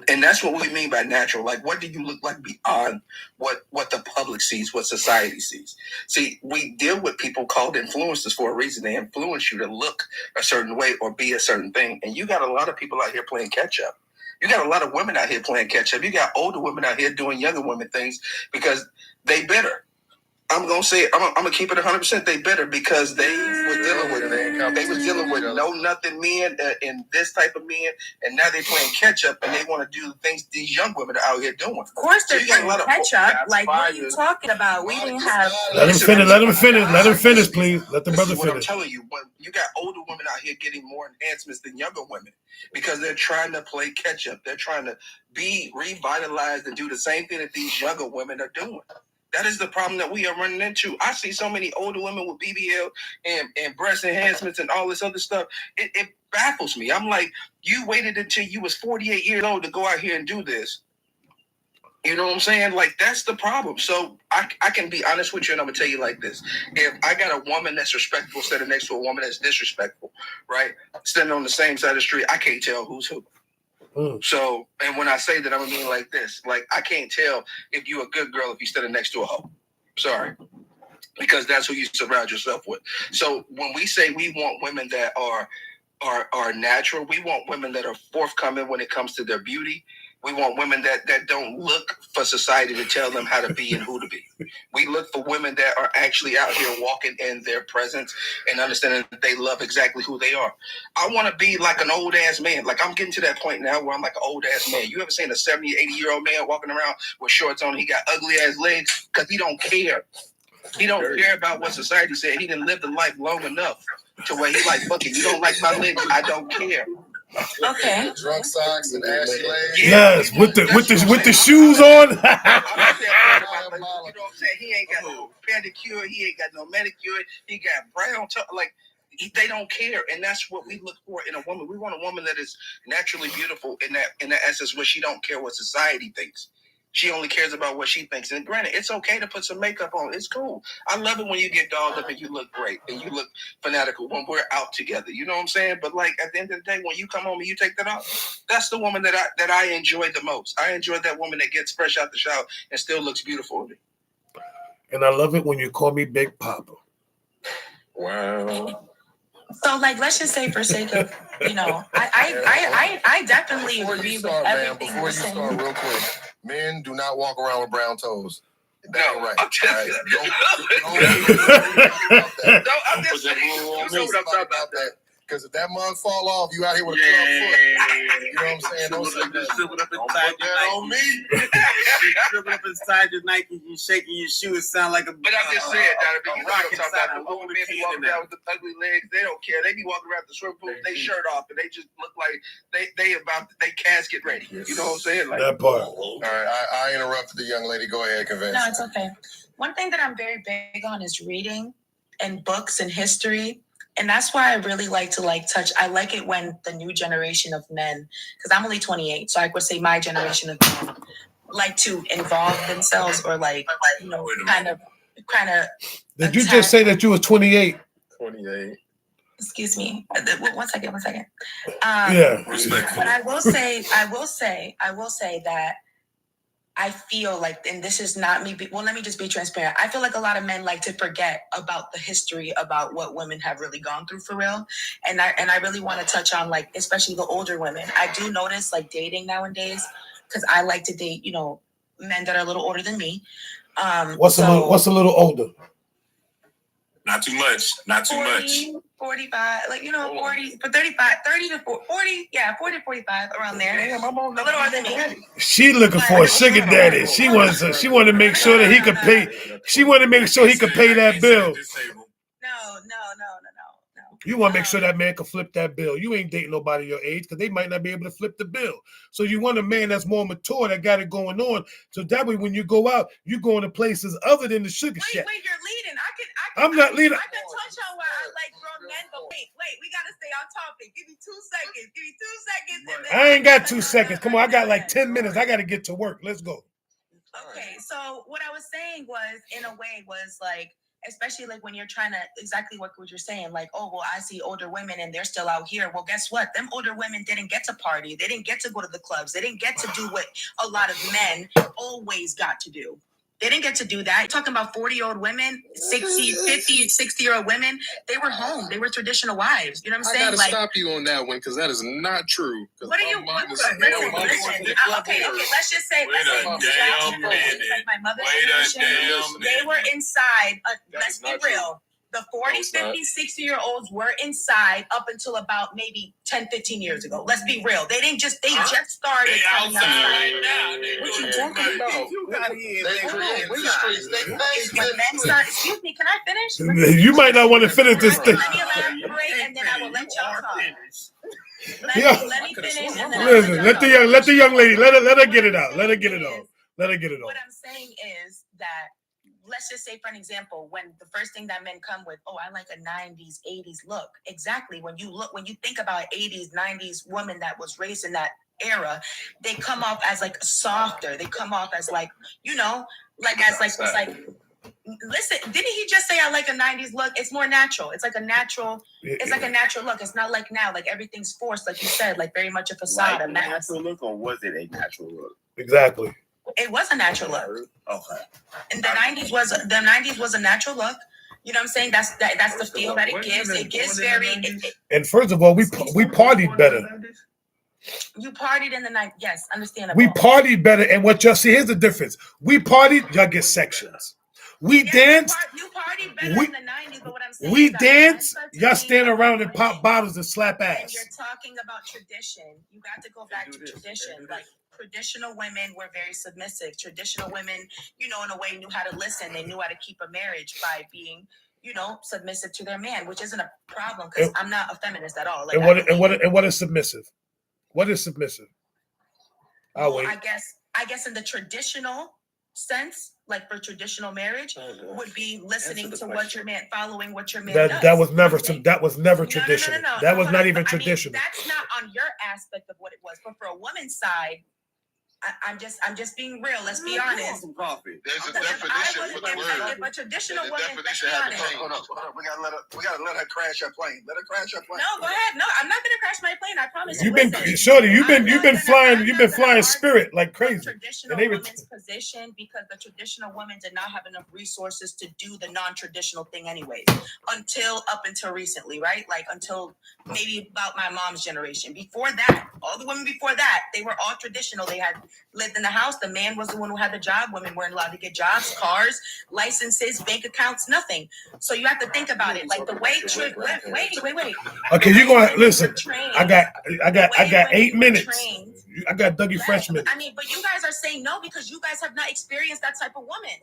And that's what we mean by natural. Like, what do you look like beyond what the public sees, what society sees? See, we deal with people called influencers for a reason. They influence you to look a certain way or be a certain thing. And you got a lot of people out here playing catch up. You got a lot of women out here playing catch up. You got older women out here doing younger women things because they bitter. I'm gonna say it. I'm gonna keep it 100%. They better because they was dealing with they was dealing with no nothing men and this type of men, and now they playing catch up and they want to do the things these young women are out here doing. Of course, they're playing catch up. Like, what are you talking about? We didn't have. Let him finish. Let him finish, please. Let the brother finish. I'm telling you, when you got older women out here getting more enhancements than younger women because they're trying to play catch up. They're trying to be revitalized and do the same thing that these younger women are doing. That is the problem that we are running into. I see so many older women with BBL and breast enhancements and all this other stuff. It baffles me. I'm like, you waited until you was 48 years old to go out here and do this. You know what I'm saying? Like, that's the problem. So I can be honest with you, and I'm going to tell you like this. If I got a woman that's respectful standing next to a woman that's disrespectful, right? Standing on the same side of the street, I can't tell who's who. So, and when I say that, I mean like this. Like, I can't tell if you're a good girl if you're standing next to a hoe. Sorry. Because that's who you surround yourself with. So when we say we want women that are natural, we want women that are forthcoming when it comes to their beauty. We want women that don't look for society to tell them how to be and who to be. We look for women that are actually out here walking in their presence and understanding that they love exactly who they are. I want to be like an old ass man. Like, I'm getting to that point now where I'm like an old ass man. You ever seen a 70, 80-year-old man walking around with shorts on? He got ugly ass legs because he don't care. He don't care about what society said. He didn't live the life long enough to where he like, fuck it, you don't like my legs, I don't care. Okay. Drunk socks and ashy legs. Yes, with the shoes on. I'm saying, you know what I'm saying? He ain't got no pedicure. He ain't got no manicure. He got brown like, they don't care, and that's what we look for in a woman. We want a woman that is naturally beautiful in that essence, where she don't care what society thinks. She only cares about what she thinks. And granted, it's okay to put some makeup on. It's cool. I love it when you get dolled up and you look great and you look fanatical when we're out together. You know what I'm saying? But like, at the end of the day, when you come home and you take that off, that's the woman that I enjoy the most. I enjoy that woman that gets fresh out the shower and still looks beautiful to me. And I love it when you call me Big Papa. Wow. So, like, let's just say, for sake of, I definitely agree with everything Before you start, real quick, men do not walk around with brown toes. That ain't right. I'm just saying. You know what I'm talking about that. Because if that mug fall off, you out here with a club foot. You know what I'm saying? Don't say that. Shrivel up inside your Nike. On me. Shrivel up inside your Nike, you shaking your shoes, sound like a. But I'm just saying, Donovan, you know what I'm talking about. The old men who walk around with the ugly legs, they don't care. They be walking around with the swimming pool, they shirt off, and they just look like they casket ready. You know what I'm saying? Like, that part. All right, I interrupted the young lady. Go ahead, convince. No, it's okay. One thing that I'm very big on is reading and books and history. And that's why I really like to touch. I like it when the new generation of men, because I'm only 28, so I would say my generation of men like to involve themselves or kind of. Did you just say that you were 28? 28. Excuse me. One second. Yeah. But I will say that I feel like, and this is not me. Let me just be transparent. I feel like a lot of men like to forget about the history about what women have really gone through for real. And I really want to touch on especially the older women. I do notice dating nowadays, because I like to date, men that are a little older than me. What's a little older? Not too much. 45, 40, but 35, 30 to 40, 40 to 45, around there. Damn, I'm on a little older than me. She looking for a sugar daddy. She wanted to make sure that he could pay. She wanted to make sure he could pay that bill. No. You want to make sure that man can flip that bill. You ain't dating nobody your age because they might not be able to flip the bill. So you want a man that's more mature, that got it going on. So that way, when you go out, you going to places other than the sugar shack. Wait, you're leading. I'm not leading. I can touch on why I like grown men, but wait, we gotta stay on topic. Give me 2 seconds. And then I ain't got 2 seconds. Come on, I got 10 minutes. I got to get to work. Let's go. Okay, so what I was saying was, in a way, was especially when you're trying to, exactly what you're saying, I see older women and they're still out here. Well, guess what? Them older women didn't get to party. They didn't get to go to the clubs. They didn't get to do what a lot of men always got to do. They didn't get to do that. You're talking about 40-year-old women, 60, 50, 60-year-old women. They were home. They were traditional wives. You know what I'm saying? I gotta stop you on that one, because that is not true. What are you? Listen. Okay. Let's just say, my mother's generation, they were inside. Let's be real. The 40, 50, 60-year-olds were inside up until about maybe 10, 15 years ago. Let's be real. They just started coming outside. What you talking about? Excuse me, can I finish? You might not want to finish this thing. Let me elaborate, and then I will let y'all talk. Let me finish, and then listen, let the young lady, let her get it out. Let her get it on. What I'm saying is that, let's just say, for an example, when the first thing that men come with, I like a 90s, 80s look. Exactly. When you think about 80s, 90s woman that was raised in that era, they come off as like softer. They come off as like, you know, like as like it's like. Listen, didn't he just say I like a 90s look? It's more natural. It's like a natural. It's like a natural look. It's not like now, like everything's forced, like you said, like very much a facade, Like a mask. natural look, or was it a natural look? Exactly. It was a natural look. Okay. And the 90s was a natural look. You know what I'm saying? That's the feel that it gives. It gives very. And first of all, we partied better. You partied in the night. Yes, understandable. We partied better, and what y'all see, here's the difference. We partied, y'all get sections. We danced. You partied better in the 90s, but what I'm saying we is that dance, y'all stand around and pop bottles and slap when ass. you're talking about tradition, you got to go back to tradition. Like traditional women were very submissive. Traditional women, you know, in a way knew how to listen. They knew how to keep a marriage by being, you know, submissive to their man, which isn't a problem because I'm not a feminist at all. Like, and what is submissive? What is submissive? Well, I guess in the traditional sense, like for traditional marriage, would be listening to what your man, following what your man does. That was never traditional. No. That was not even traditional. That's not on your aspect of what it was, but for a woman's side, I'm just being real. Let's be honest. Some coffee. There's a definition for the word. If a traditional woman, let's be Definition honest. hold on. We gotta let her crash her plane. Let her crash her plane. No, go ahead. No, I'm not gonna crash my plane. I promise you. You've been flying Spirit like crazy. Traditional woman's position, because the traditional women did not have enough resources to do the non-traditional thing anyways, up until recently, right? Like until maybe about my mom's generation. Before that, all the women before that, they were all traditional. They had lived in the house. The man was the one who had the job. Women weren't allowed to get jobs, cars, licenses, bank accounts, nothing. So you have to think about it. Like the way wait. Okay, you're gonna listen. I got 8 minutes. I got Dougie Freshman. I mean, but you guys are saying no because you guys have not experienced that type of woman.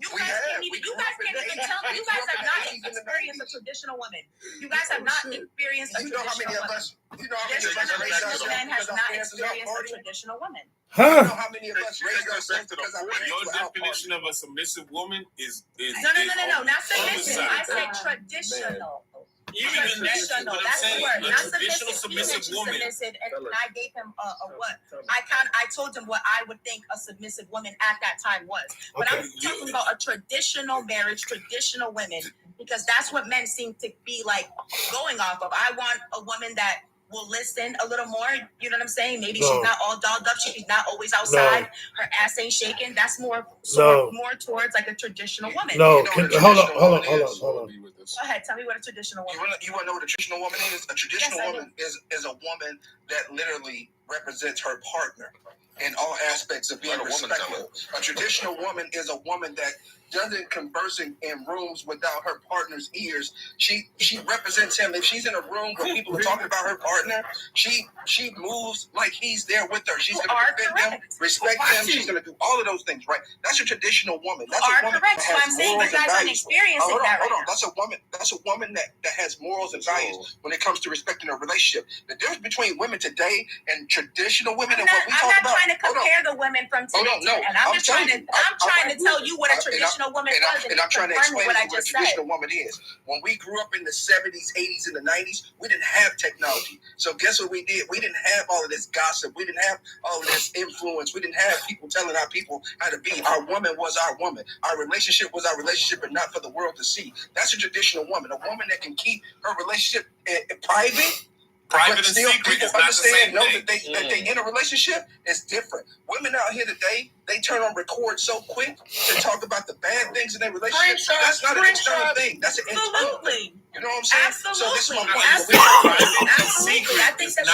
You guys can't even tell me. You guys have not experienced a traditional woman. You guys have not experienced a traditional woman. This generation of men has not experienced a traditional woman. Huh? You know how many of us raised ourselves because your definition of a submissive woman is No, not submissive. I said traditional. Traditional. That's the word. Not submissive woman. Submissive, and I gave him a what? I told him what I would think a submissive woman at that time was. But I'm talking about a traditional marriage, traditional women, because that's what men seem to be like going off of. I want a woman that will listen a little more. You know what I'm saying? Maybe she's not all dolled up. She's not always outside. Her ass ain't shaking. That's more towards like a traditional woman. No, hold on. Go ahead. Tell me what a traditional woman is. You want to know what a traditional woman is? A traditional woman is a woman that literally represents her partner in all aspects of being respectful. A traditional woman is a woman that doesn't converse in rooms without her partner's ears. She represents him. If she's in a room where people are talking about her partner, she moves like he's there with her. She's going to defend him, respect him. She's going to do all of those things, right? That's a traditional woman. That's a woman that has morals and values. Hold on. That's a woman that has morals and values when it comes to respecting a relationship. The difference between women today and traditional women and what we talk about. I'm not trying to compare the women from today, and I'm trying to tell you what a traditional woman was, and I'm trying to explain what a traditional woman is. When we grew up in the 70s, 80s, and the 90s, we didn't have technology. So guess what we did? We didn't have all of this gossip. We didn't have all of this influence. We didn't have people telling our people how to be. Our woman was our woman. Our relationship was our relationship, and not for the world to see. That's a traditional woman. A woman that can keep her relationship private. But still, people understand, know that they in a relationship is different. Women out here today, they turn on record so quick to talk about the bad things in their relationship. That's not an external thing. That's an internal thing. You know what I'm saying? Absolutely. So this is my point. Absolutely. I think that's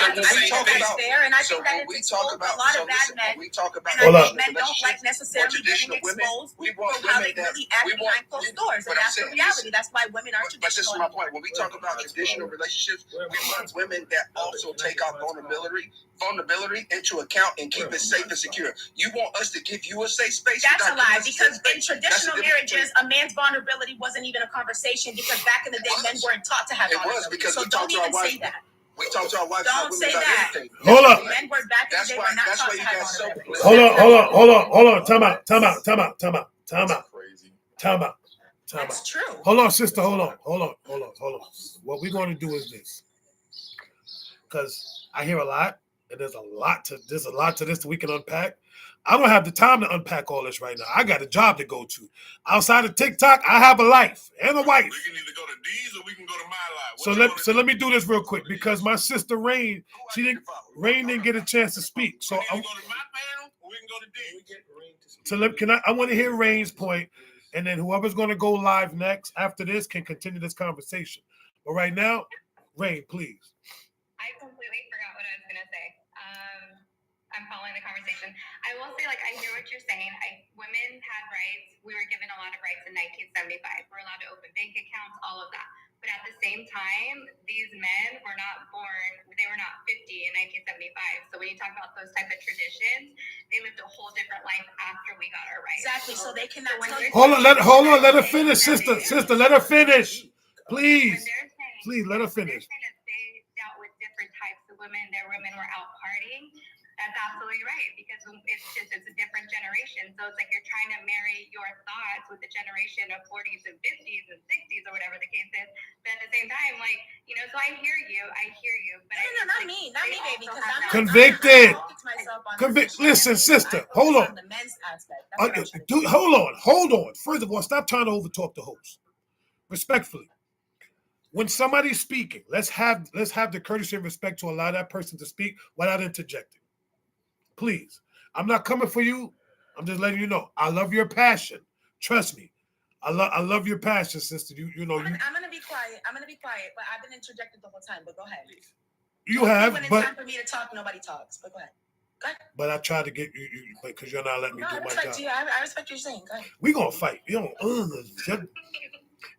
fair, and I think that it's exposed a lot of bad men. We talk about and I think men don't like necessarily getting exposed for how they really act behind closed doors, and that's the reality. That's why women are traditional. But this is my point. When we talk about traditional relationships, we want women that also take our vulnerability into account and keep it safe and secure. You want us to give you a safe space? That's a lie, because in traditional marriages, a man's vulnerability wasn't even a conversation, because back in the day, men weren't taught to have vulnerability. It was, because so we don't even say that. We talk to our wives. Don't say that. Hold up. Men were back in the day were not taught to have vulnerability. Hold on. Time out. That's true. Hold on, sister. Hold on. What we're going to do is this, because I hear a lot, And there's a lot to this that we can unpack. I don't have the time to unpack all this right now. I got a job to go to. Outside of TikTok, I have a life and a wife. We can either go to D's or we can go to my life. So let me do this real quick because my sister Rain, Rain didn't get a chance to speak. So we can go to my panel or we can go to D's. So I want to hear Rain's point, and then whoever's going to go live next after this can continue this conversation. But right now, Rain, please. I completely forgot what I was going to say. I'm following the conversation. I will say, like, I hear what you're saying. Women had rights. We were given a lot of rights in 1975. We're allowed to open bank accounts, all of that. But at the same time, these men were not born, they were not 50 in 1975. So when you talk about those type of traditions, they lived a whole different life after we got our rights. Exactly. So they cannot tell you. Hold on, let her finish, sister, let her finish. Please, let her finish. They dealt with different types of women. Their women were out partying. That's absolutely right, because it's a different generation. So it's like you're trying to marry your thoughts with the generation of 40s and 50s and 60s or whatever the case is. But at the same time, like, you know, so I hear you. But not me, baby, because I'm convicted. Convicted. Listen, sister, hold on. The men's aspect. Hold on. First of all, stop trying to overtalk the host. Respectfully. When somebody's speaking, let's have the courtesy and respect to allow that person to speak without interjecting. Please. I'm not coming for you. I'm just letting you know. I love your passion. Trust me. I love your passion, sister. I'm gonna be quiet. But I've been interjected the whole time. But go ahead. You have, when it's but time for me to talk, nobody talks. But go ahead. But I tried to get you because you're not letting me do my job. I respect what you're saying. Go ahead. We gonna fight.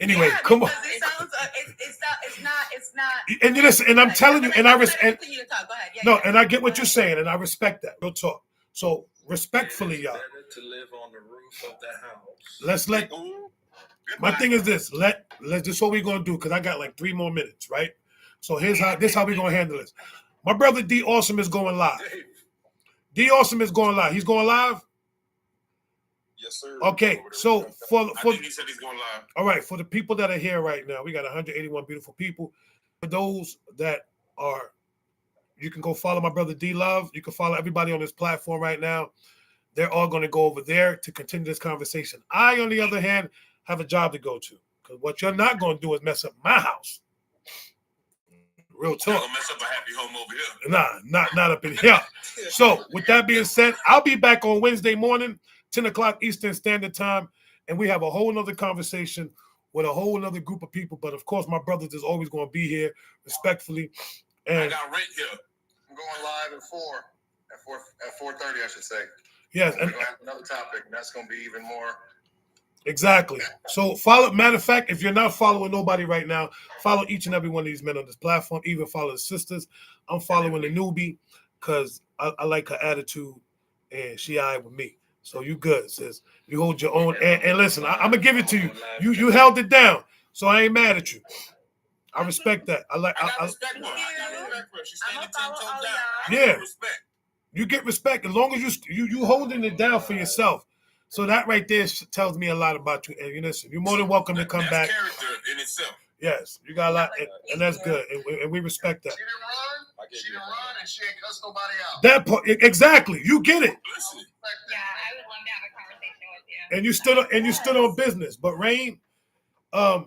Anyway, come on. It sounds. It's not. And you listen, and I'm telling you, and I respect. You to talk. Go ahead. No, and I get what you're saying, and I respect that. Real talk. So respectfully, y'all. To live on the roof of the house. Let's let. My thing is this. Let's. This is what we're gonna do because I got like 3 more minutes, right? So here's how we're gonna handle this. My brother D Awesome is going live. D Awesome is going live. He's going live. Yes, sir. Okay, so for I think he said he's going live. All right, for the people that are here right now, we got 181 beautiful people. For those that are, you can go follow my brother D Love. You can follow everybody on this platform right now. They're all going to go over there to continue this conversation. I, on the other hand, have a job to go to because what you're not going to do is mess up my house. Real talk. You're gonna mess up a happy home over here. Nah, not up in here. So with that being said, I'll be back on Wednesday morning, 10 o'clock Eastern Standard Time, and we have a whole nother conversation with a whole nother group of people. But of course, my brothers is always going to be here, respectfully. And I got rent here. I'm going live at 4:30, I should say. Yes, and we're going to have another topic, and that's going to be even more. Exactly. So follow. Matter of fact, if you're not following nobody right now, follow each and every one of these men on this platform. Even follow the sisters. I'm following the newbie because I like her attitude, and she all right with me. So you good, sis. You hold your own. And listen, I'm gonna give it to you. You held it down, so I ain't mad at you. I respect that. I respect her. She's standing 10 toes down. Yeah. Respect. You get respect as long as you holding it down for yourself. So that right there tells me a lot about you. And you listen, you're more than welcome to come back. Character in itself. Yes, you got a lot, and that's good, and we respect that. She didn't run, and she ain't cuss nobody out. That part, exactly. You get it. Listen. Yeah, I would love to have a conversation with you. And you stood on business, but Rain, Rain's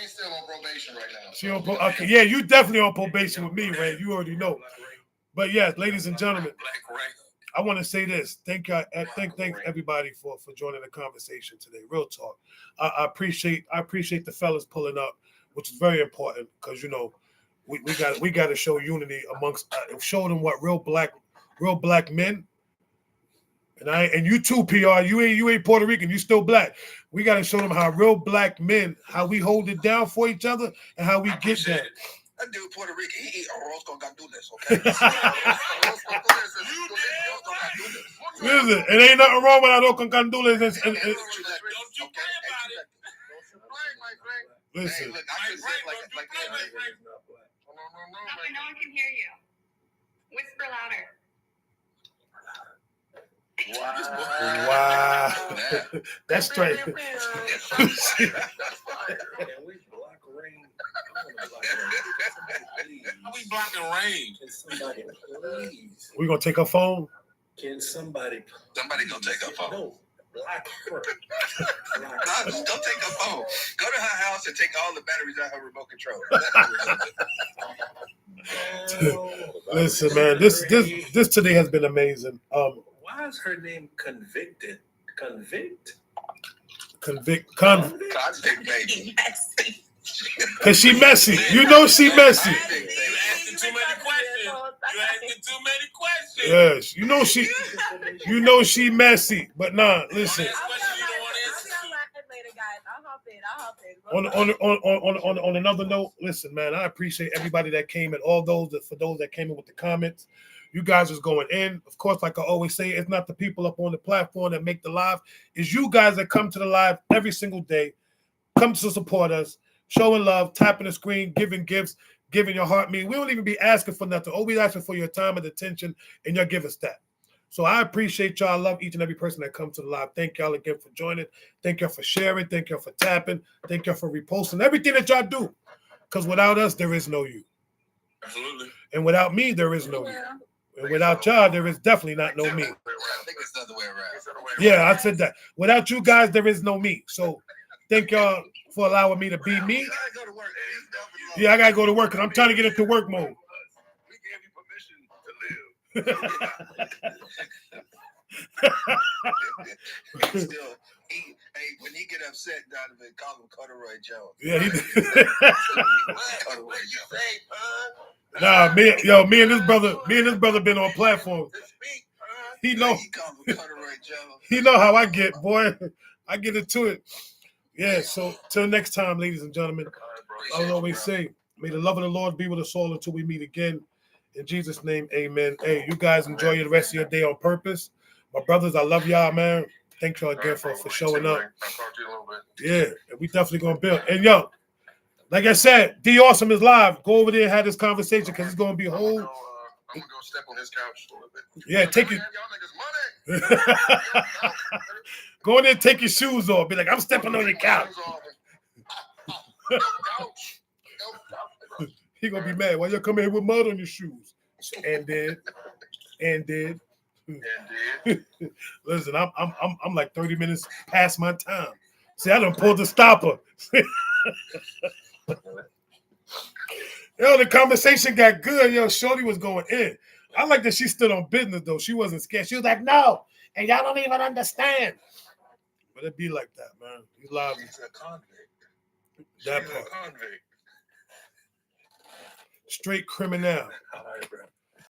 still on probation right now. She on okay, yeah, you definitely on probation with me, Rain. You already know. But yes, ladies and gentlemen, I want to say this. Thank everybody for joining the conversation today. Real talk. I appreciate the fellas pulling up, which is very important because we got to show unity amongst show them what real black men. And you too, PR. You ain't Puerto Rican. You still black. We got to show them how real black men, how we hold it down for each other, and how we get there. That dude Puerto Rican, he eat arroz con gandules, okay? Listen, it ain't nothing wrong with arroz con gandules. Listen. Hey, look, I just said like no one can hear you. Whisper louder. Wow. That's straight. How we blocking rain? Can somebody please? We gonna take her phone? Can somebody Somebody go take her phone. No, block her. No, just go take her phone. Go to her house and take all the batteries out of her remote control. Listen, man, this today has been amazing. Why is her name Convicted? Convict, baby. Cause she messy. You know she messy. You asking too many questions. You asking too many questions. Yes, you know she messy. But nah, listen. On another note, listen, man, I appreciate everybody that came and all those that came in with the comments. You guys is going in. Of course, like I always say, it's not the people up on the platform that make the live. It's you guys that come to the live every single day, come to support us, showing love, tapping the screen, giving gifts, giving your heart. We don't even be asking for nothing. All we asking for your time and attention, and y'all give us that. So I appreciate y'all. I love each and every person that comes to the live. Thank y'all again for joining. Thank y'all for sharing. Thank y'all for tapping. Thank y'all for reposting. Everything that y'all do. Because without us, there is no you. Absolutely. And without me, there is no you. And without y'all, there is definitely not no me. I think it's the other way around. Yeah, I said that. Without you guys, there is no me. So thank y'all for allowing me to be me. Yeah, I got to go to work because I'm trying to get into work mode. We gave you permission to live. Still, when he get upset, Donovan, call him Corduroy Jones. Yeah, he Corduroy Jones. Nah, me and this brother been on platform. He know how I get, boy. I get into it. Yeah, so till next time, ladies and gentlemen, I'll always say, may the love of the Lord be with us all until we meet again. In Jesus' name, amen. Hey, you guys enjoy the rest of your day on purpose. My brothers, I love y'all, man. Thank y'all again for showing up. I'll talk to you a little bit. Yeah, we definitely going to build. And yo, like I said, D Awesome is live. Go over there and have this conversation because it's going to be a whole. I'm going to go step on his couch a little bit. Yeah, take it. Go in there and take your shoes off. Be like, I'm stepping on the couch. He going to be mad. Why you come here with mud on your shoes? And did. Listen, I'm like 30 minutes past my time. See, I done pulled the stopper. Yo, the conversation got good. Yo, Shorty was going in. I like that she stood on business, though. She wasn't scared. She was like, no, and y'all don't even understand. But it be like that, man. He's live. She's a convict. That part. Straight criminal.